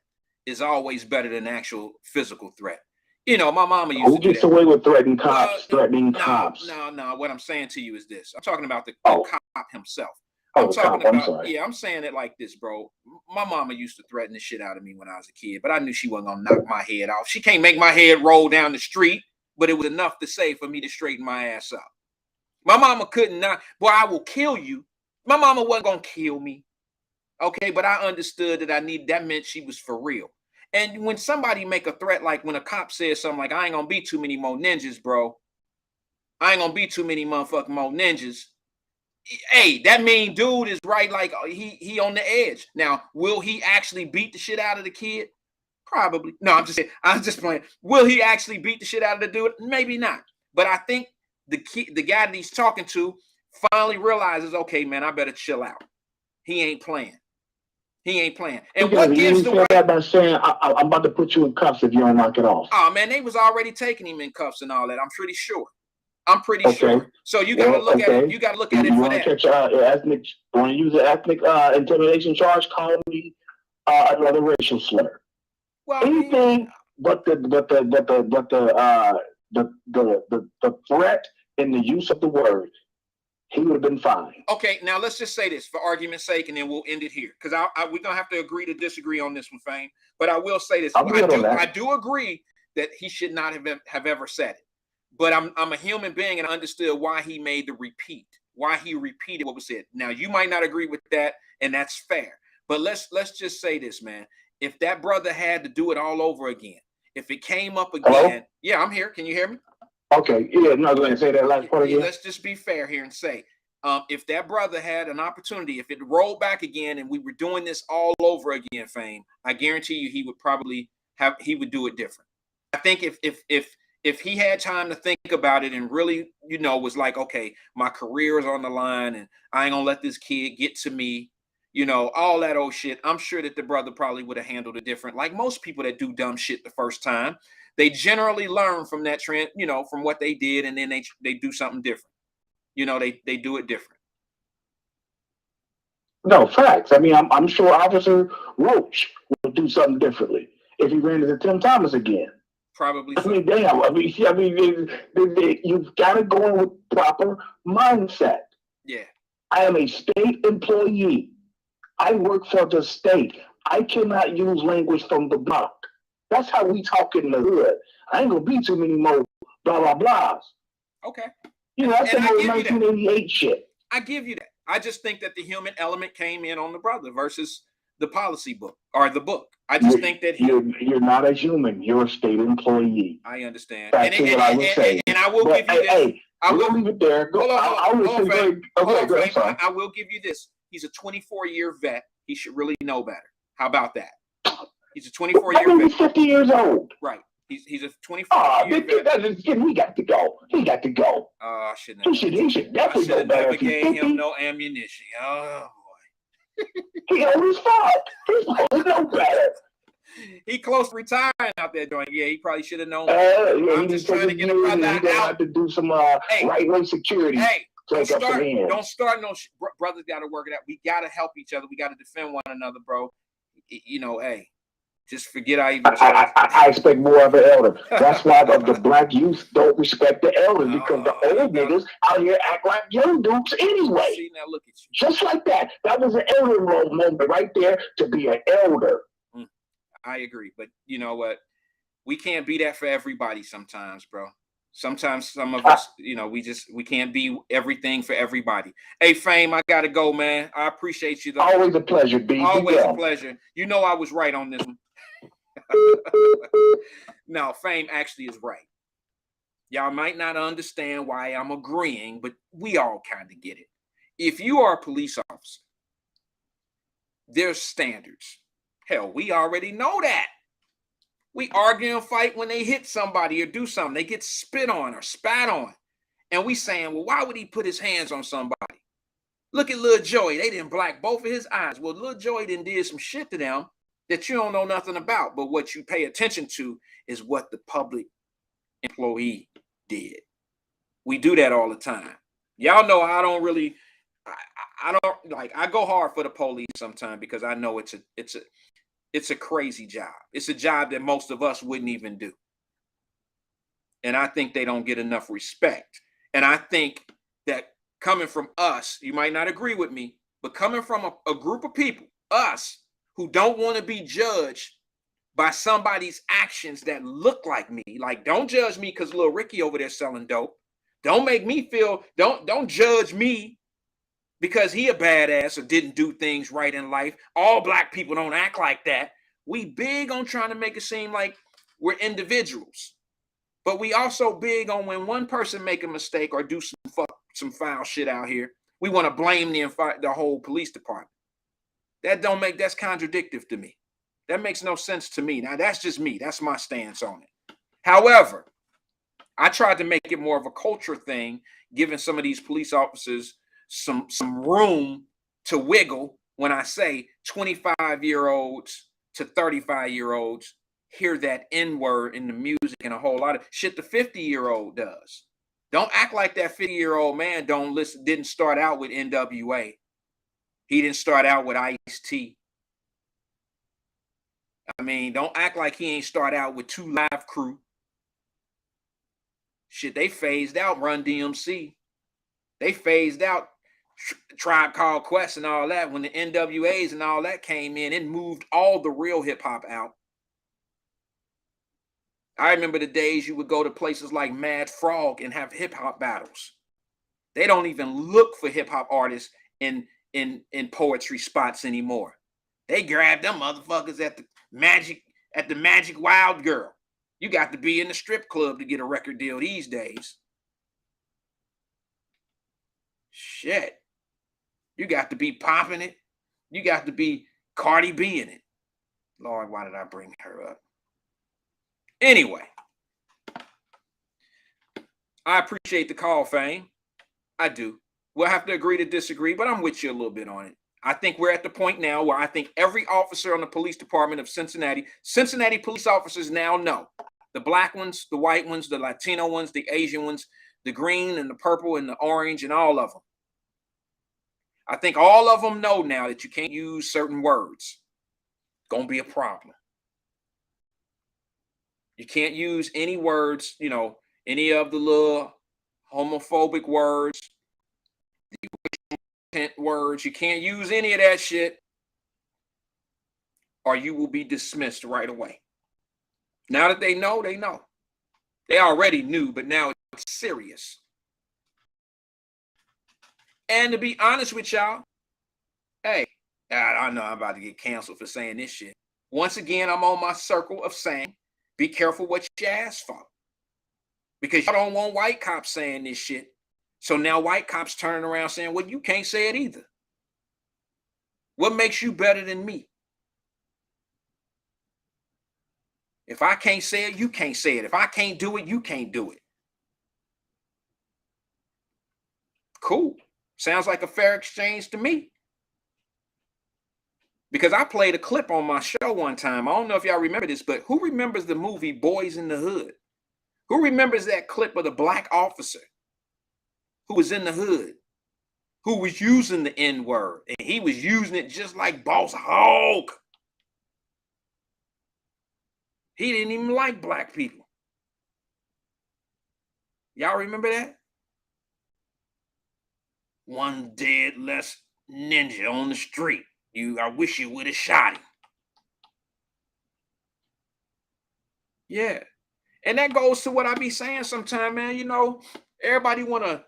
is always better than actual physical threat. My mama used to do that. Who gets away with threatening cops? Cops. No. What I'm saying to you is this. I'm talking about the cop himself. I'm sorry. I'm saying it like this, bro. My mama used to threaten the shit out of me when I was a kid, but I knew she wasn't gonna knock my head off. She can't make my head roll down the street, but it was enough to say for me to straighten my ass up. My mama couldn't boy, I will kill you. My mama wasn't going to kill me. Okay, but I understood that meant she was for real. And when somebody make a threat, like when a cop says something like, I ain't going to be too many more ninjas, bro. I ain't going to be too many motherfucking more ninjas. Hey, that mean dude is right, like he on the edge. Now, will he actually beat the shit out of the kid? Probably. No, I'm just playing. Will he actually beat the shit out of the dude? Maybe not. But I think the guy that he's talking to finally realizes, okay, man, I better chill out. He ain't playing. He ain't playing. And what gives the right? That by saying, I'm about to put you in cuffs if you don't knock it off. Oh man, they was already taking him in cuffs and all that. I'm pretty sure. Sure. So you got to look at it. You got to look at it for that. Catch ethnic? Want to use an ethnic intimidation charge? Call me another racial slur. Well, anything but the threat and the use of the word, he would have been fine. Okay, now let's just say this for argument's sake, and then we'll end it here because we're gonna have to agree to disagree on this one, Fame. But I will say this: I do agree that he should not have ever said it. But I'm a human being, and I understood why he made the repeat, why he repeated what was said. Now you might not agree with that, and that's fair. But let's just say this, man: if that brother had to do it all over again, if it came up again, hello? Yeah, I'm here. Can you hear me? Okay, yeah, no, go ahead and say that last part again. Let's just be fair here and say, if that brother had an opportunity, if it rolled back again and we were doing this all over again, Fame, I guarantee you he would do it different. I think if he had time to think about it and really, was like, okay, my career is on the line and I ain't gonna let this kid get to me, all that old shit, I'm sure that the brother probably would have handled it different. Like most people that do dumb shit the first time, they generally learn from that trend, from what they did, and then they do something different. They do it different. No, facts. I mean, I'm sure Officer Roach would do something differently if he ran into Tim Thomas again. Probably. I mean, damn. I mean, you've got to go in with proper mindset. Yeah. I am a state employee. I work for the state. I cannot use language from the block. That's how we talk in the hood. I ain't gonna be too many more blah blah blahs. Okay. That's the 1988 shit. I give you that. I just think that the human element came in on the brother versus the policy book or the book. I just think that you're not a human. You're a state employee. I understand. That's what I would say. And I will give you this. Hey, I will leave it there. Go. I will give you this. He's a 24-year vet. He should really know better. How about that? He's a 24-year vet. He's 50 years old. Right. He's a 24-year vet. He got to go. He got to go. I shouldn't have. He should definitely know better. Never gave him no ammunition. Oh boy. He old as fuck. He's supposed to know better. He close to retiring out there doing. Yeah, he probably should have known. I'm just trying to get him out. He's gonna have to do some right-wing security. Hey. Don't start no brothers got to work it out. We got to help each other. We got to defend one another, bro. Hey, just forget I even. I expect more of an elder. That's why the black youth don't respect the elders because the old niggas out here act like young dudes anyway. See, now look at you. Just like that. That was an elder role moment right there to be an elder. I agree, but you know what? We can't be that for everybody sometimes, bro. Sometimes some of us, we can't be everything for everybody. Hey, Fame, I gotta go, man. I appreciate you though. Always a pleasure, B. Always a pleasure. I was right on this one. No, Fame actually is right. Y'all might not understand why I'm agreeing, but we all kind of get it. If you are a police officer, there's standards. Hell, we already know that. We argue and fight when they hit somebody or do something. They get spit on or spat on. And we saying, well, why would he put his hands on somebody? Look at Lil Joey. They didn't black both of his eyes. Well, Lil Joey done did some shit to them that you don't know nothing about. But what you pay attention to is what the public employee did. We do that all the time. Y'all know I don't really, I go hard for the police sometimes because I know it's a crazy job. It's a job that most of us wouldn't even do. And I think they don't get enough respect. And I think that coming from us, you might not agree with me, but coming from a group of people, us, who don't want to be judged by somebody's actions that look like me. Like, don't judge me because Lil Ricky over there selling dope. Don't make me feel, don't judge me because he a badass or didn't do things right in life. All black people don't act like that. We big on trying to make it seem like we're individuals. But we also big on when one person make a mistake or do some foul shit out here, we want to blame the whole police department. That's contradictory to me. That makes no sense to me. Now, that's just me. That's my stance on it. However, I tried to make it more of a culture thing, giving some of these police officers some room to wiggle when I say 25-year-olds to 35-year-olds hear that N-word in the music and a whole lot of shit the 50-year-old does. Don't act like that 50-year-old man didn't start out with NWA. He didn't start out with Ice-T. I mean, don't act like he ain't start out with 2 Live Crew. Shit, they phased out Run DMC. They phased out Tribe Called Quest and all that. When the NWAs and all that came in, it moved all the real hip-hop out. I remember the days you would go to places like Mad Frog and have hip-hop battles. They don't even look for hip-hop artists in poetry spots anymore. They grab them motherfuckers at the Magic Wild Girl. You got to be in the strip club to get a record deal these days. Shit. You got to be popping it. You got to be Cardi B in it. Lord, why did I bring her up? Anyway, I appreciate the call, Fame. I do. We'll have to agree to disagree, but I'm with you a little bit on it. I think we're at the point now where I think every officer on the police department of Cincinnati police officers now know. The black ones, the white ones, the Latino ones, the Asian ones, the green and the purple and the orange and all of them. I think all of them know now that you can't use certain words. Gonna be a problem. You can't use any words, any of the little homophobic words, the words. You can't use any of that shit, or you will be dismissed right away. Now that they know, they know. They already knew, but now it's serious. And to be honest with y'all, hey, I know I'm about to get canceled for saying this shit. Once again, I'm on my circle of saying, be careful what you ask for. Because y'all don't want white cops saying this shit. So now white cops turning around saying, well, you can't say it either. What makes you better than me? If I can't say it, you can't say it. If I can't do it, you can't do it. Cool. Sounds like a fair exchange to me. Because I played a clip on my show one time. I don't know if y'all remember this, but who remembers the movie Boys in the Hood? Who remembers that clip of the black officer who was in the hood, who was using the N-word, and he was using it just like Boss Hogg? He didn't even like black people. Y'all remember that? One dead less ninja on the street. I wish you would have shot him. Yeah. And that goes to what I be saying sometimes, man. Everybody want to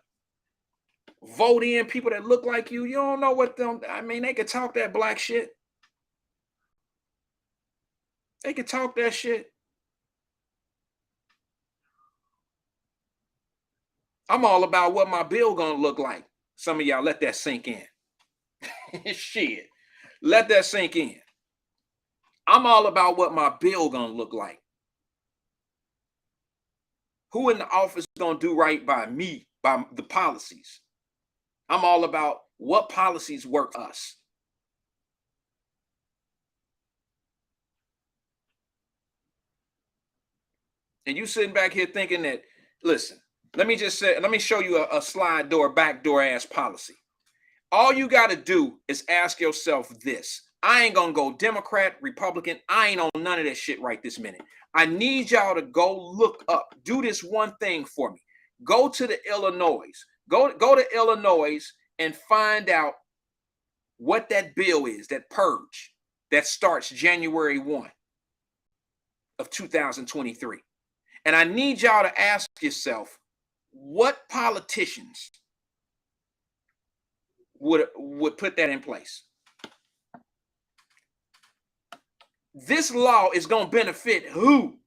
vote in people that look like you. You don't know what them, they could talk that black shit. They could talk that shit. I'm all about what my bill gonna look like. Some of y'all let that sink in. Shit. Let that sink in. I'm all about what my bill gonna look like. Who in the office gonna do right by me, by the policies? I'm all about what policies work for us. And you sitting back here thinking that, listen, let me show you a slide door, backdoor ass policy. All you got to do is ask yourself this. I ain't going to go Democrat, Republican. I ain't on none of that shit right this minute. I need y'all to go look up. Do this one thing for me. Go to the Illinois. Go to Illinois and find out what that bill is, that purge that starts January 1 of 2023. And I need y'all to ask yourself, what politicians would put that in place? This law is going to benefit who?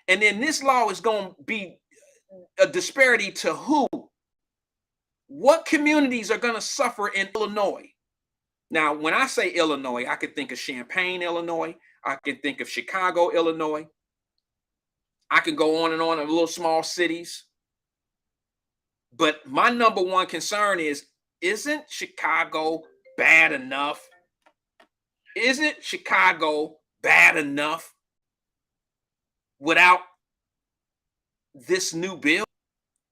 And then this law is going to be a disparity to who? What communities are going to suffer in Illinois? Now, when I say Illinois, I could think of Champaign, Illinois. I can think of Chicago, Illinois. I can go on and on in little small cities. But my number one concern is, isn't Chicago bad enough? Isn't Chicago bad enough without this new bill?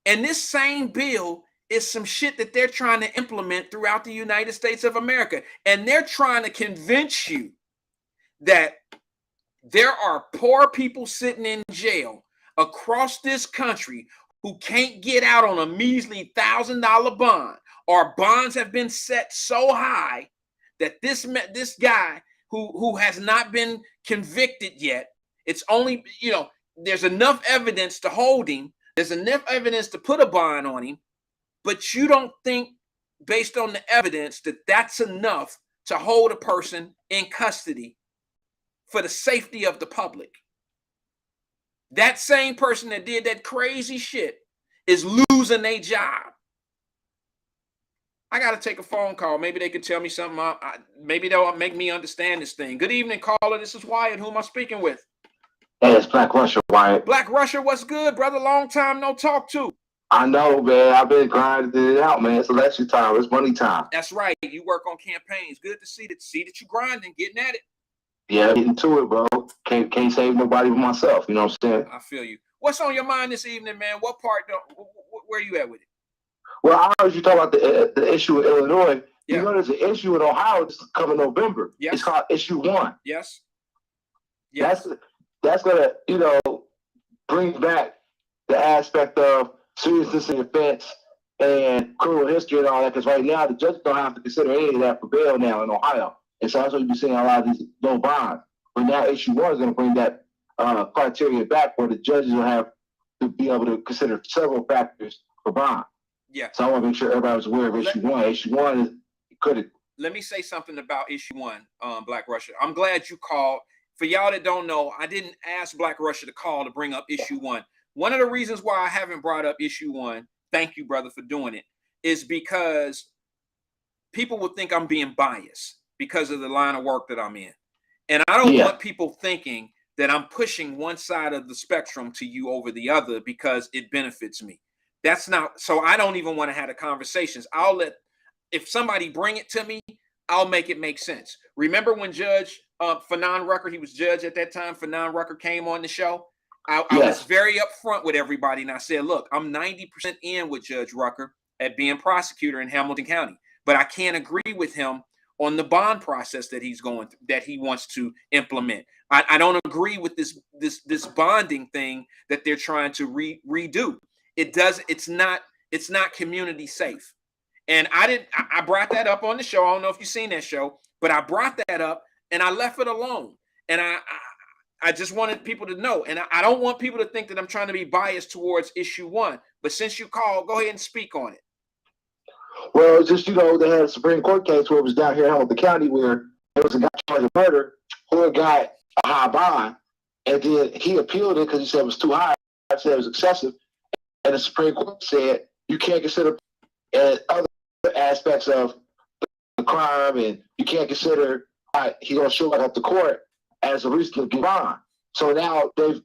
And this same bill is some shit that they're trying to implement throughout the United States of America. And they're trying to convince you that there are poor people sitting in jail across this country who can't get out on a measly $1,000 bond, or bonds have been set so high that this guy who has not been convicted yet, it's only, there's enough evidence to hold him. There's enough evidence to put a bond on him, but you don't think, based on the evidence, that that's enough to hold a person in custody for the safety of the public. That same person that did that crazy shit is losing their job. I got to take a phone call. Maybe they could tell me something. Maybe they'll make me understand this thing. Good evening, caller. This is Wyatt. Who am I speaking with? Hey, it's Black Russia, Wyatt. Black Russia, what's good, brother? Long time no talk to. I know, man. I've been grinding it out, man. It's election time. It's money time. That's right. You work on campaigns. Good to see that you're grinding, getting at it. Yeah, getting to it, bro. Can't save nobody but myself. You know what I'm saying? I feel you. What's on your mind this evening, man? What part? Where are you at with it? Well, I heard you talk about the issue in Illinois. Yeah. You know, there's an issue in Ohio this coming November. Yes. It's called Issue 1. Yes. Yes. That's gonna, bring back the aspect of seriousness in offense and criminal history and all that. Because right now, the judges don't have to consider any of that for bail now in Ohio. And so that's what you're seeing a lot of these no bonds. But now Issue 1 is going to bring that criteria back, where the judges will have to be able to consider several factors for bond. Yeah. So I want to make sure everybody was aware of Issue 1. Issue 1 is could. Let me say something about Issue 1, Black Russia. I'm glad you called. For y'all that don't know, I didn't ask Black Russia to call to bring up Issue 1. One of the reasons why I haven't brought up Issue 1, thank you, brother, for doing it, is because people will think I'm being biased because of the line of work that I'm in. And I don't want people thinking that I'm pushing one side of the spectrum to you over the other because it benefits me. That's not, so I don't even want to have the conversations. If somebody bring it to me, I'll make it make sense. Remember when Judge Fanon Rucker, he was judge at that time, Fanon Rucker came on the show? I was very upfront with everybody, and I said, look, I'm 90% in with Judge Rucker at being prosecutor in Hamilton County, but I can't agree with him on the bond process that he's going through, that he wants to implement. I don't agree with this bonding thing that they're trying to redo. It's not community safe. And I brought that up on the show. I don't know if you've seen that show, but I brought that up and I left it alone. And I just wanted people to know. And I don't want people to think that I'm trying to be biased towards Issue 1. But since you called, go ahead and speak on it. Well, it's just, they had a Supreme Court case where it was down here in Hamilton County where there was a guy charged with murder who got a high bond. And then he appealed it because he said it was too high. I said it was excessive. And the Supreme Court said you can't consider other aspects of the crime, and you can't consider he's going to show up to court as a reason to give bond. So now the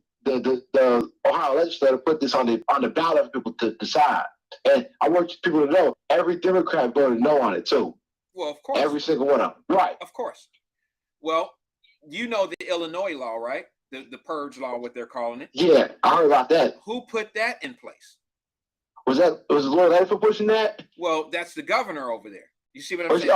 Ohio legislature put this on the ballot for people to decide. And I want people to know every Democrat voted no on it too. Well, of course. Every single one of them. Right. Of course. Well, you know the Illinois law, right? The purge law, what they're calling it. Yeah, I heard about that. Who put that in place? Was Lori Lightfoot pushing that? Well, that's the governor over there. You see what I'm saying?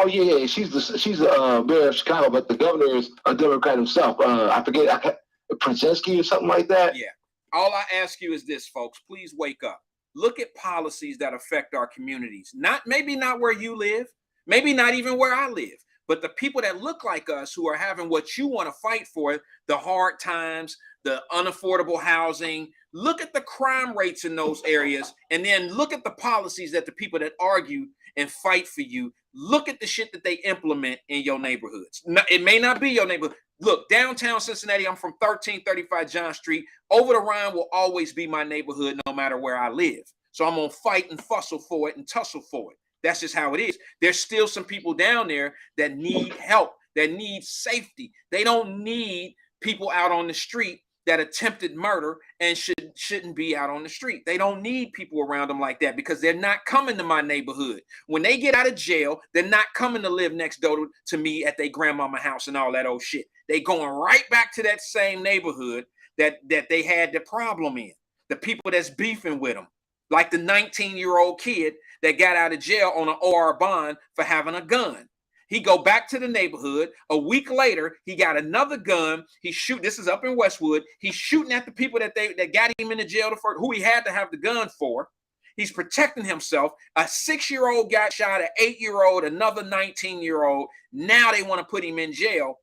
Yeah. She's the mayor of Chicago, but the governor is a Democrat himself. I forget, Przezinski or something like that. Yeah. All I ask you is this, folks. Please wake up. Look at policies that affect our communities. Maybe not where you live, maybe not even where I live, but the people that look like us who are having what you want to fight for, the hard times, the unaffordable housing. Look at the crime rates in those areas, and then look at the policies that the people that argue and fight for you, look at the shit that they implement in your neighborhoods. It may not be your neighborhood. Look, downtown Cincinnati, I'm from 1335 John Street. Over the Rhine will always be my neighborhood no matter where I live. So I'm going to fight and fussle for it and tussle for it. That's just how it is. There's still some people down there that need help, that need safety. They don't need people out on the street that attempted murder and shouldn't be out on the street. They don't need people around them like that because they're not coming to my neighborhood. When they get out of jail, they're not coming to live next door to me at their grandmama house and all that old shit. They going right back to that same neighborhood that they had the problem in. The people that's beefing with them, like the 19-year-old kid that got out of jail on an OR bond for having a gun. He go back to the neighborhood. A week later, he got another gun. He shoot. This is up in Westwood. He's shooting at the people that got him in the jail for who he had to have the gun for. He's protecting himself. A 6-year-old got shot. An 8-year-old, another 19-year-old. Now they want to put him in jail.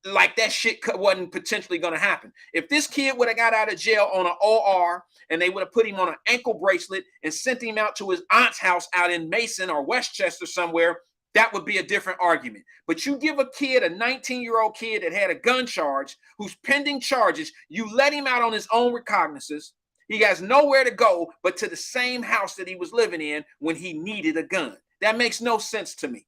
Like that shit wasn't potentially going to happen. If this kid would have got out of jail on an OR and they would have put him on an ankle bracelet and sent him out to his aunt's house out in Mason or Westchester somewhere, that would be a different argument. But you give a kid, a 19-year-old kid that had a gun charge, who's pending charges, you let him out on his own recognizance. He has nowhere to go but to the same house that he was living in when he needed a gun. That makes no sense to me.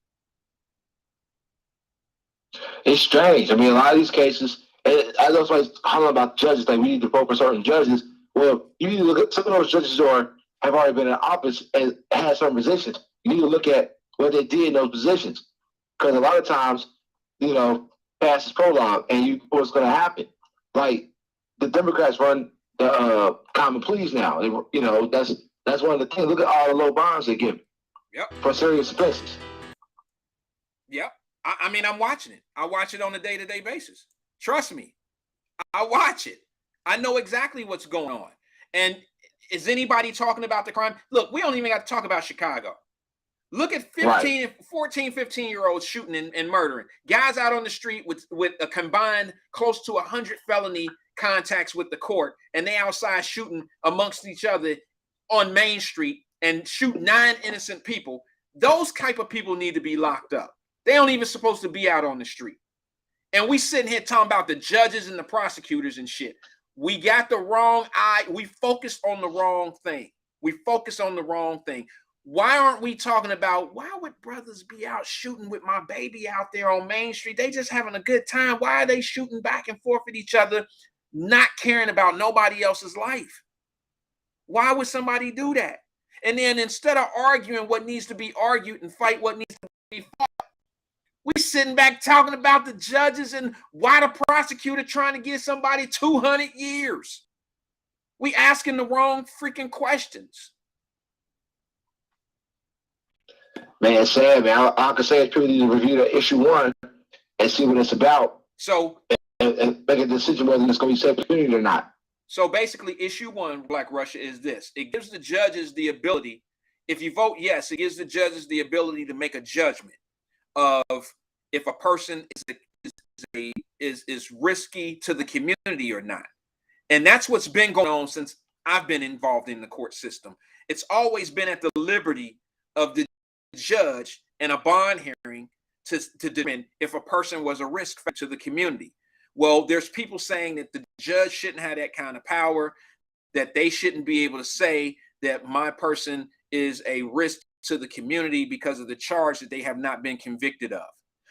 It's strange. I mean, a lot of these cases, and I know somebody's hollering about judges, like we need to focus on certain judges. Well, you need to look at some of those judges who have already been in office and had certain positions. You need to look at what they did in those positions. Because a lot of times, past is prologue, and what's going to happen. Like, the Democrats run the common pleas now. That's one of the things. Look at all the low bonds they give for serious offenses. Yep. I mean, I'm watching it. I watch it on a day-to-day basis. Trust me. I watch it. I know exactly what's going on. And is anybody talking about the crime? Look, we don't even got to talk about Chicago. Look at 14, 15-year-olds shooting and murdering. Guys out on the street with a combined close to 100 felony contacts with the court, and they outside shooting amongst each other on Main Street and shoot 9 innocent people. Those type of people need to be locked up. They don't even supposed to be out on the street. And we sitting here talking about the judges and the prosecutors and shit. We got the wrong eye. We focused on the wrong thing. Why aren't we talking about why would brothers be out shooting with my baby out there on Main Street? They just having a good time. Why are they shooting back and forth at each other, not caring about nobody else's life? Why would somebody do that? And then instead of arguing what needs to be argued and fight what needs to be fought, we sitting back talking about the judges and why the prosecutor trying to give somebody 200 years. We asking the wrong freaking questions. Man, it's sad, man. I can say it's pretty to review the issue 1 and see what it's about. So and make a decision whether it's going to be safe community or not. So basically, issue 1, Black Russia, is this. It gives the judges the ability, if you vote yes, it gives the judges the ability to make a judgment of if a person is risky to the community or not. And that's what's been going on since I've been involved in the court system. It's always been at the liberty of the judge in a bond hearing to determine if a person was a risk to the community. Well, there's people saying that the judge shouldn't have that kind of power, that they shouldn't be able to say that my person is a risk to the community because of the charge that they have not been convicted of.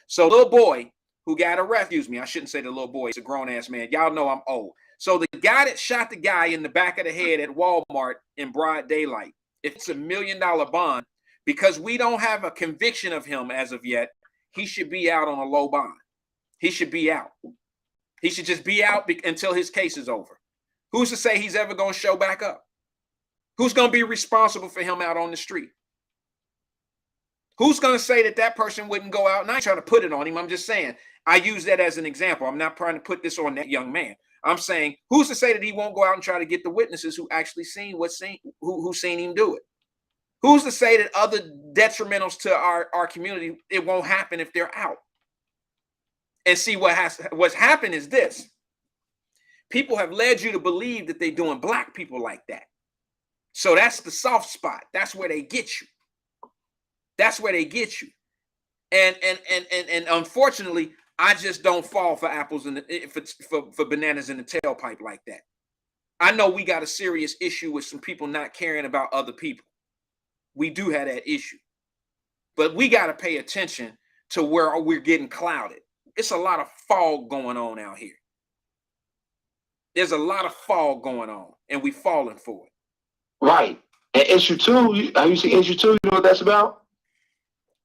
So little boy who got arrested, excuse me, I shouldn't say the little boy, he's a grown-ass man. Y'all know I'm old. So the guy that shot the guy in the back of the head at Walmart in broad daylight, if it's $1 million bond, because we don't have a conviction of him as of yet, he should be out on a low bond. He should be out. He should just be out until his case is over. Who's to say he's ever going to show back up? Who's going to be responsible for him out on the street? Who's going to say that person wouldn't go out? And I ain't trying to put it on him. I'm just saying, I use that as an example. I'm not trying to put this on that young man. I'm saying, who's to say that he won't go out and try to get the witnesses who actually seen who seen him do it? Who's to say that other detrimentals to our community, it won't happen if they're out? And see, what's happened is this. People have led you to believe that they're doing black people like that. So that's the soft spot. That's where they get you. That's where they get you. And unfortunately, I just don't fall for apples and for bananas in the tailpipe like that. I know we got a serious issue with some people not caring about other people. We do have that issue. But we got to pay attention to where we're getting clouded. It's a lot of fog going on out here. There's a lot of fall going on, and we falling for it. Right. And issue 2, have you seen issue 2? You know what that's about?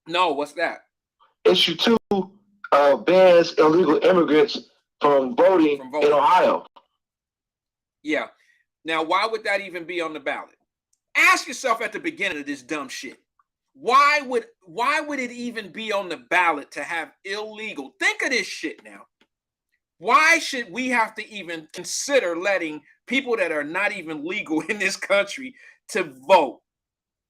No, what's that? Issue 2 bans illegal immigrants from voting in Ohio. Yeah. Now, why would that even be on the ballot? Ask yourself at the beginning of this dumb shit. Why would it even be on the ballot to have illegal? Think of this shit now. Why should we have to even consider letting people that are not even legal in this country to vote?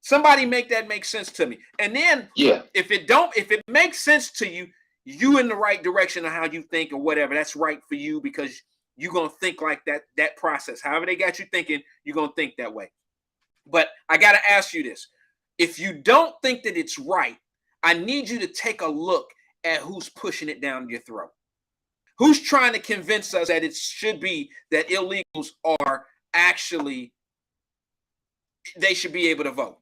Somebody make that make sense to me. And then if it makes sense to you, you in the right direction of how you think or whatever, that's right for you because you're going to think like that process. However they got you thinking, you're going to think that way. But I got to ask you this. If you don't think that it's right, I need you to take a look at who's pushing it down your throat. Who's trying to convince us that it should be that illegals are actually, they should be able to vote?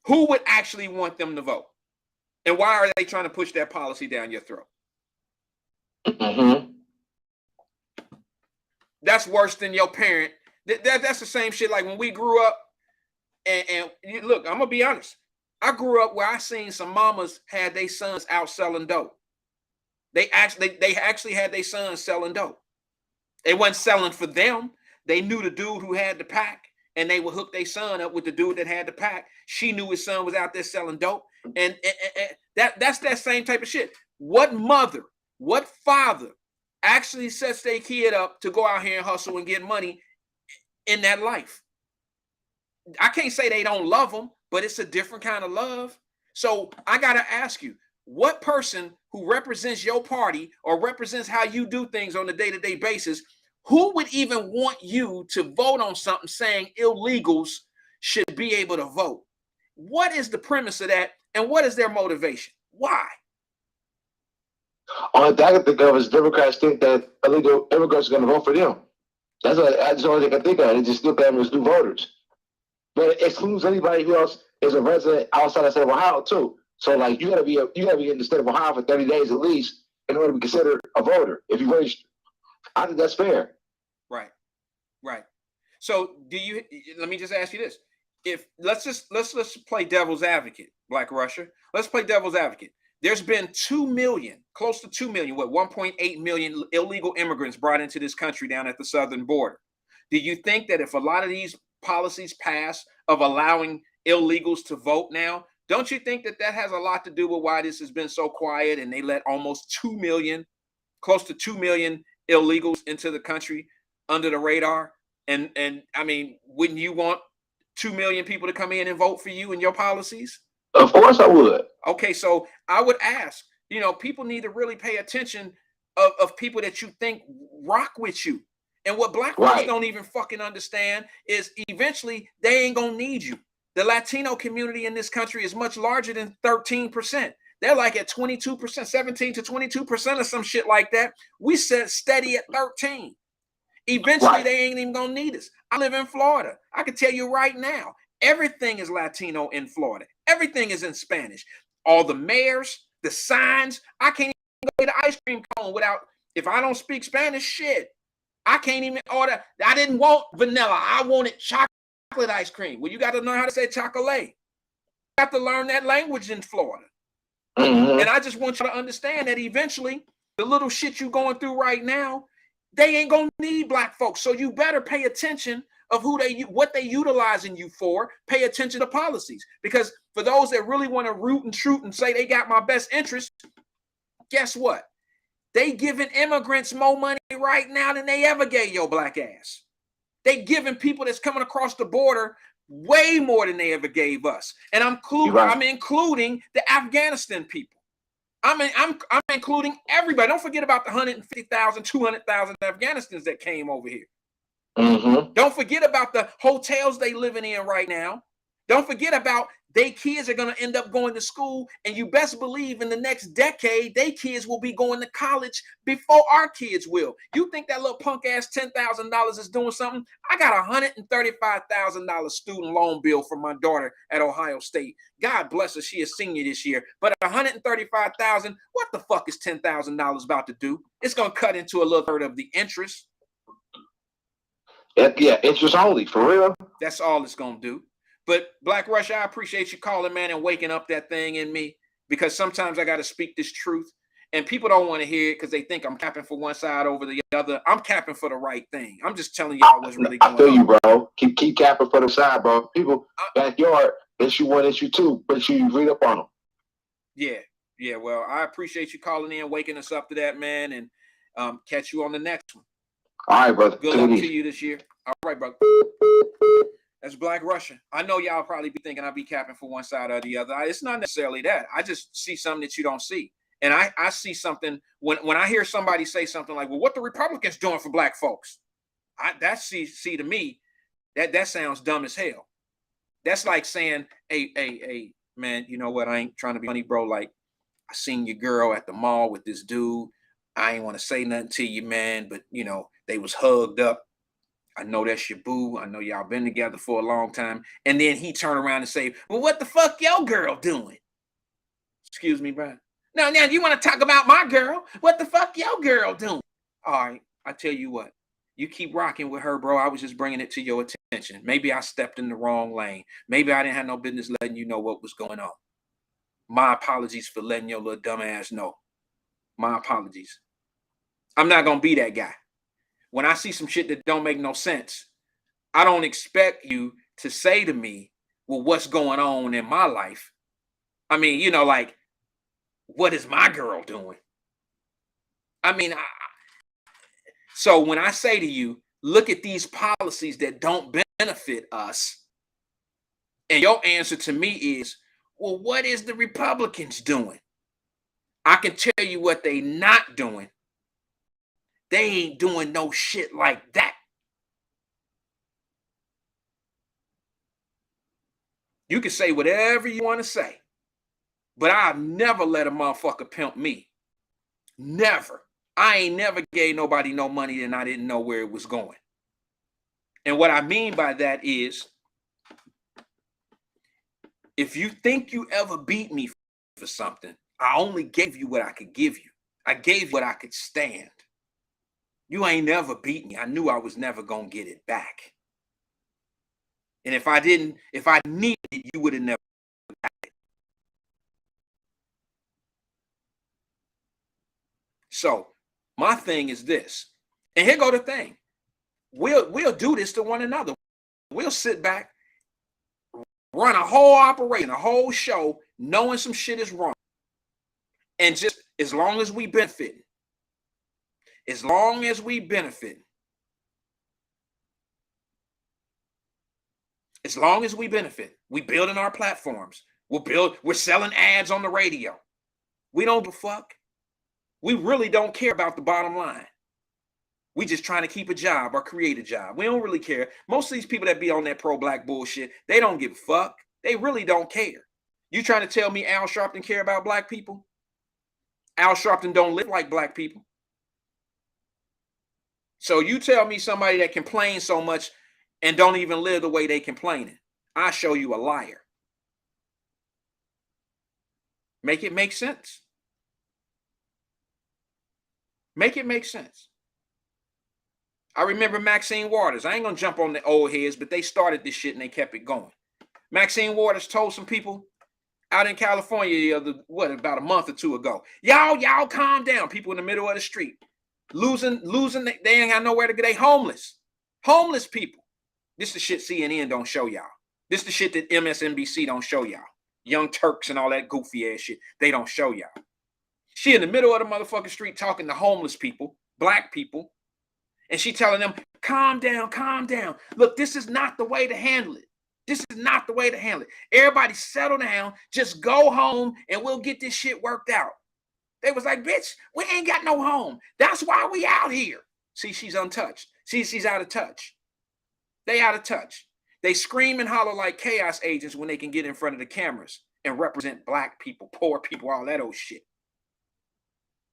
Who would actually want them to vote? And why are they trying to push that policy down your throat? Mm-hmm. That's worse than your parent. That's the same shit like when we grew up. And look, I'm gonna be honest. I grew up where I seen some mamas had their sons out selling dope. They actually had their sons selling dope. They wasn't selling for them. They knew the dude who had the pack, and they would hook their son up with the dude that had the pack. She knew his son was out there selling dope, and that's that same type of shit. What mother, what father actually sets their kid up to go out here and hustle and get money in that life? I can't say they don't love them, but it's a different kind of love. So I got to ask you, what person who represents your party or represents how you do things on a day-to-day basis, who would even want you to vote on something saying illegals should be able to vote? What is the premise of that? And what is their motivation? Why? All that I can think of is Democrats think that illegal immigrants are going to vote for them. That's the only thing I can think of. They just look at them as new voters. But it excludes anybody who else is a resident outside the state of Ohio too. So like you gotta be in the state of Ohio for 30 days at least in order to be considered a voter. If you register, I think that's fair. Right. So let me just ask you this. If let's play devil's advocate, Black Russia. Let's play devil's advocate. There's been 2 million, close to 2 million, 1.8 million illegal immigrants brought into this country down at the southern border. Do you think that if a lot of these policies pass of allowing illegals to vote now, don't you think that has a lot to do with why this has been so quiet and they let almost 2 million, close to 2 million illegals into the country under the radar? And I mean, wouldn't you want 2 million people to come in and vote for you and your policies? Of course I would. Okay, so I would ask, people need to really pay attention of people that you think rock with you. And what Black folks don't even fucking understand is eventually they ain't gonna need you. The Latino community in this country is much larger than 13%. They're like at 22%, 17 to 22% or some shit like that. We set steady at 13. Eventually they ain't even gonna need us. I live in Florida. I can tell you right now, everything is Latino in Florida. Everything is in Spanish. All the mayors, the signs. I can't even go get an ice cream cone without, if I don't speak Spanish, shit. I can't even order. I didn't want vanilla. I wanted chocolate ice cream. Well, you got to learn how to say chocolate. You have to learn that language in Florida. Mm-hmm. And I just want you to understand that eventually the little shit you going through right now, they ain't going to need Black folks. So you better pay attention of what they utilizing you for. Pay attention to policies. Because for those that really want to root and shoot and say they got my best interest, guess what? They giving immigrants more money right now than they ever gave your Black ass. They giving people that's coming across the border way more than they ever gave us. And I'm including the Afghanistan people. I'm including everybody. Don't forget about the 150,000, 200,000 Afghanistans that came over here. Mm-hmm. Don't forget about the hotels they living in right now. Don't forget about they kids are going to end up going to school, and you best believe in the next decade, they kids will be going to college before our kids will. You think that little punk ass $10,000 is doing something? I got a $135,000 student loan bill for my daughter at Ohio State. God bless her, she is senior this year. But $135,000, what the fuck is $10,000 about to do? It's going to cut into a little third of the interest. Yeah, interest only, for real. That's all it's gonna do. But Black Russia, I appreciate you calling, man, and waking up that thing in me, because sometimes I got to speak this truth, and people don't want to hear it because they think I'm capping for one side over the other. I'm capping for the right thing. I'm just telling y'all what's really going on. I feel you, bro. Keep capping for the side, bro. People backyard, issue 1, issue 2, but you read up on them. Yeah. Well, I appreciate you calling in, waking us up to that, man, and catch you on the next one. All right, brother. Good luck to you this year. All right, brother. That's Black Russian. I know y'all probably be thinking I'll be capping for one side or the other. It's not necessarily that. I just see something that you don't see. And I see something when I hear somebody say something like, well, what the Republicans doing for black folks? That to me, that sounds dumb as hell. That's like saying, hey, man, you know what? I ain't trying to be funny, bro. Like, I seen your girl at the mall with this dude. I ain't want to say nothing to you, man, but you know, they was hugged up. I know that's your boo. I know y'all been together for a long time. And then he turn around and say, well, what the fuck your girl doing? Excuse me, bro. Now, you want to talk about my girl? What the fuck your girl doing? All right, I tell you what. You keep rocking with her, bro. I was just bringing it to your attention. Maybe I stepped in the wrong lane. Maybe I didn't have no business letting you know what was going on. My apologies for letting your little dumb ass know. My apologies. I'm not going to be that guy. When I see some shit that don't make no sense, I don't expect you to say to me, well, what's going on in my life? I mean, you know, like, what is my girl doing? I mean, so when I say to you, look at these policies that don't benefit us, and your answer to me is, well, what is the Republicans doing? I can tell you what they not doing. They ain't doing no shit like that. You can say whatever you want to say, but I'll never let a motherfucker pimp me. Never. I ain't never gave nobody no money and I didn't know where it was going. And what I mean by that is, if you think you ever beat me for something, I only gave you what I could give you. I gave you what I could stand. You ain't never beat me. I knew I was never going to get it back. And if I needed it, you would have never got it. So my thing is this, and here go the thing. We'll do this to one another. We'll sit back, run a whole operation, a whole show, knowing some shit is wrong. And just as long as we benefit, we building our platforms. We're selling ads on the radio. We don't give a fuck. We really don't care about the bottom line. We just trying to keep a job or create a job. We don't really care. Most of these people that be on that pro-black bullshit, they don't give a fuck. They really don't care. You trying to tell me Al Sharpton care about black people? Al Sharpton don't live like black people. So you tell me somebody that complains so much and don't even live the way they complaining. I show you a liar. Make it make sense. Make it make sense. I remember Maxine Waters. I ain't gonna jump on the old heads, but they started this shit and they kept it going. Maxine Waters told some people out in California about a month or two ago, y'all calm down. People in the middle of the street losing. They ain't got nowhere to go. They homeless people. This is the shit CNN don't show y'all. This is the shit that MSNBC don't show y'all. Young Turks and all that goofy ass shit. They don't show y'all. She in the middle of the motherfucking street talking to homeless people, black people, and she telling them, calm down, calm down. Look, this is not the way to handle it. This is not the way to handle it. Everybody settle down, just go home and we'll get this shit worked out. They was like, bitch, we ain't got no home. That's why we out here. See, she's untouched. She's out of touch. They out of touch. They scream and holler like chaos agents when they can get in front of the cameras and represent black people, poor people, all that old shit.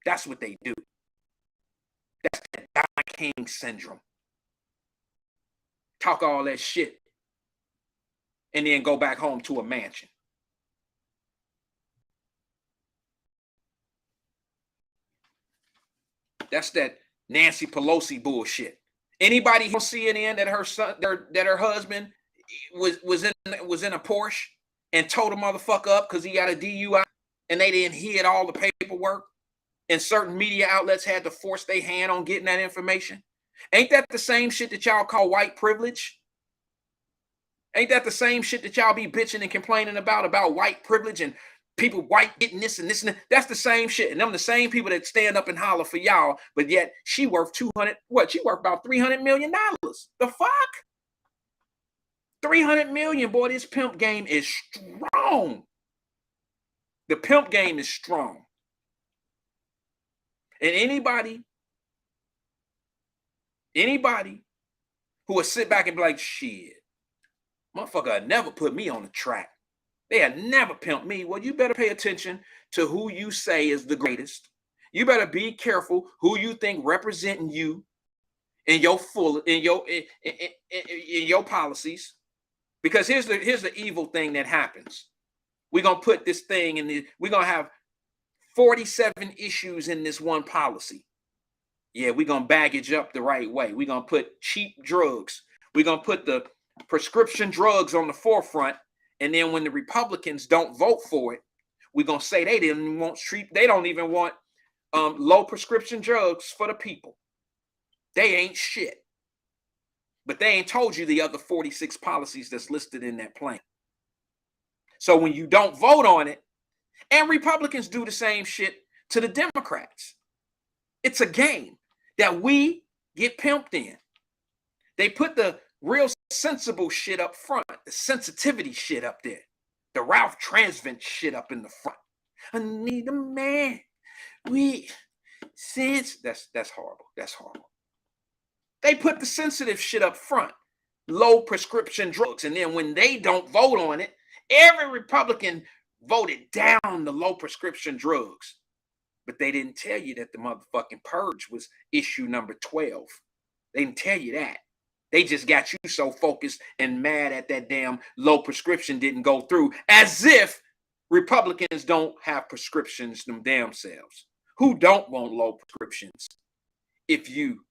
That's what they do. That's the Don King syndrome. Talk all that shit and then go back home to a mansion. That's that Nancy Pelosi bullshit. Anybody on CNN that her son, that her husband was in a Porsche and towed a motherfucker up because he got a DUI and they didn't hid all the paperwork, and certain media outlets had to force their hand on getting that information? Ain't that the same shit that y'all call white privilege? Ain't that the same shit that y'all be bitching and complaining about white privilege and people white getting this and this and that? That's the same shit. And them the same people that stand up and holler for y'all, but yet she worth 200, what? She worth about $300 million. The fuck? 300 million, boy, this pimp game is strong. The pimp game is strong. And anybody who will sit back and be like, shit, motherfucker had never put me on the track. They had never pimped me. Well, you better pay attention to who you say is the greatest. You better be careful who you think representing you in your policies. Because here's the evil thing that happens. We're gonna put this thing in we're gonna have 47 issues in this one policy. Yeah, we're gonna baggage up the right way. We're gonna put cheap drugs. We're gonna put the prescription drugs on the forefront. And then when the Republicans don't vote for it, we're gonna say they don't even want low prescription drugs for the people. They ain't shit. But they ain't told you the other 46 policies that's listed in that plan. So when you don't vote on it, and Republicans do the same shit to the Democrats, it's a game that we get pimped in. They put the real sensible shit up front, the sensitivity shit up there, the Ralph Tresvant shit up in the front. I need a man. That's horrible. That's horrible. They put the sensitive shit up front, low prescription drugs, and then when they don't vote on it, every Republican voted down the low prescription drugs. But they didn't tell you that the motherfucking purge was issue number 12. They didn't tell you that. They just got you so focused and mad at that damn low prescription didn't go through, as if Republicans don't have prescriptions them damn selves. Who don't want low prescriptions? If you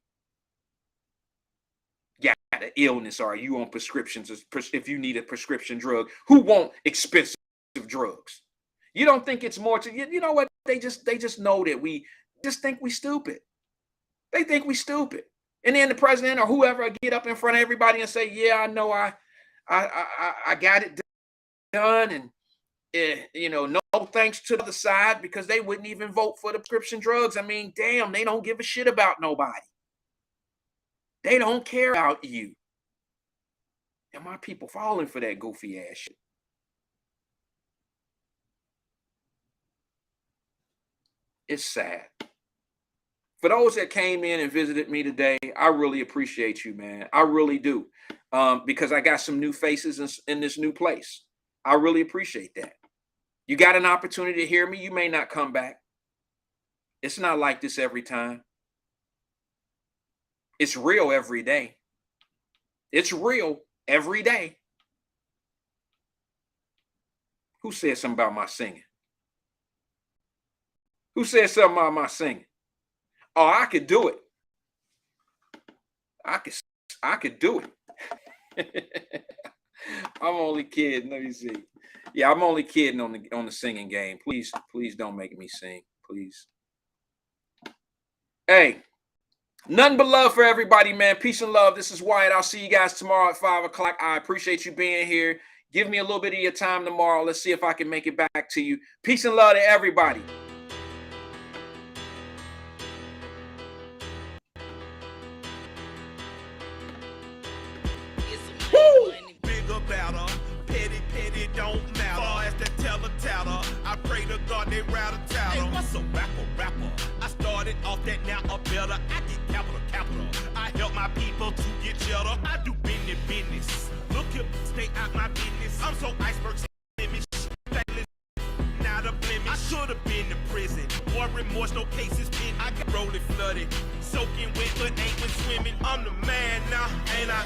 got an illness or you on prescriptions, if you need a prescription drug, who want expensive drugs? You don't think it's more to you know what? They just know that we just think we stupid. They think we stupid. And then the president or whoever get up in front of everybody and say, yeah, I know I got it done. And, no thanks to the other side, because they wouldn't even vote for the prescription drugs. I mean, damn, they don't give a shit about nobody. They don't care about you. And my people falling for that goofy ass shit. It's sad. For those that came in and visited me today, I really appreciate you, man. I really do. Because I got some new faces in this new place. I really appreciate that. You got an opportunity to hear me. You may not come back. It's not like this every time. It's real every day. It's real every day. Who said something about my singing? Who said something about my singing? Oh, I could do it. I could do it. I'm only kidding. Let me see. Yeah, I'm only kidding on the singing game. Please don't make me sing. Please. Hey, nothing but love for everybody, man. Peace and love. This is Wyatt. I'll see you guys tomorrow at 5 o'clock. I appreciate you being here. Give me a little bit of your time tomorrow. Let's see if I can make it back to you. Peace and love to everybody. Petty don't matter. Far as the teller, I pray to God they rattle tattle. Hey, what's a rapper? I started off that, now I'm better. I get capital. I help my people to get cheddar. I do business. Look here, stay out my business. I'm so iceberg, not a blemish. I should have been to prison. More remorse, no cases pinned. I got rolling flooded, soaking wet, but ain't been swimming. I'm the man now, ain't I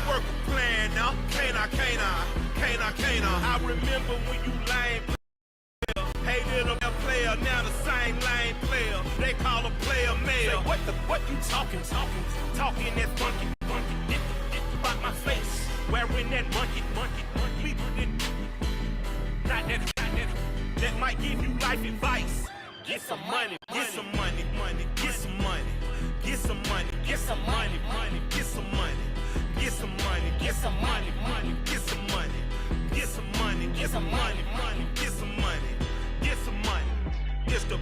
work a plan now. Can't I? I remember when you lame hated a player. player, now the same lame player. They call a player mayor. What you talking that funky, get about my face. Wearing that monkey, we not that, that might give you life advice. Get some money, get some money, get some money, get some money, get some money, get some money, get some money, get some money, get some money, get some money, get some money, get some money, get some money. It's the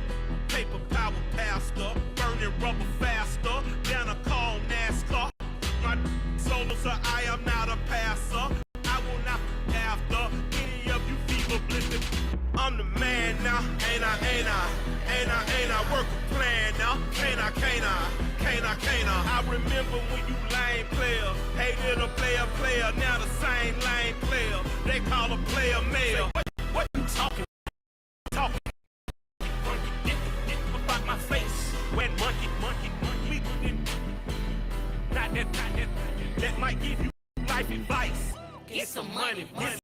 paper power pastor, burning rubber faster than a call NASCAR. My solo, so I am not a passer. I will not after any of you fever blistered. I'm the man now, ain't I? Work a plan now, can't I? I remember when you lame player, hated a player, now the same lame player. They call a player mayor. What you talking? Get about my face. When monkey, we not that, that might give you life advice. Get some money, get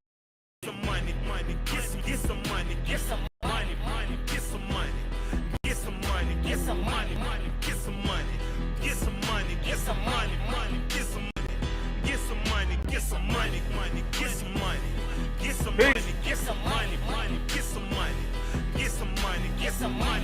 some money, get some money, get some money, get some money, get some money, get some money, get some money, get some money, get some money, get some money, get some money, get some money, get some money, get some money, get some money, get some money, get some money, get some money.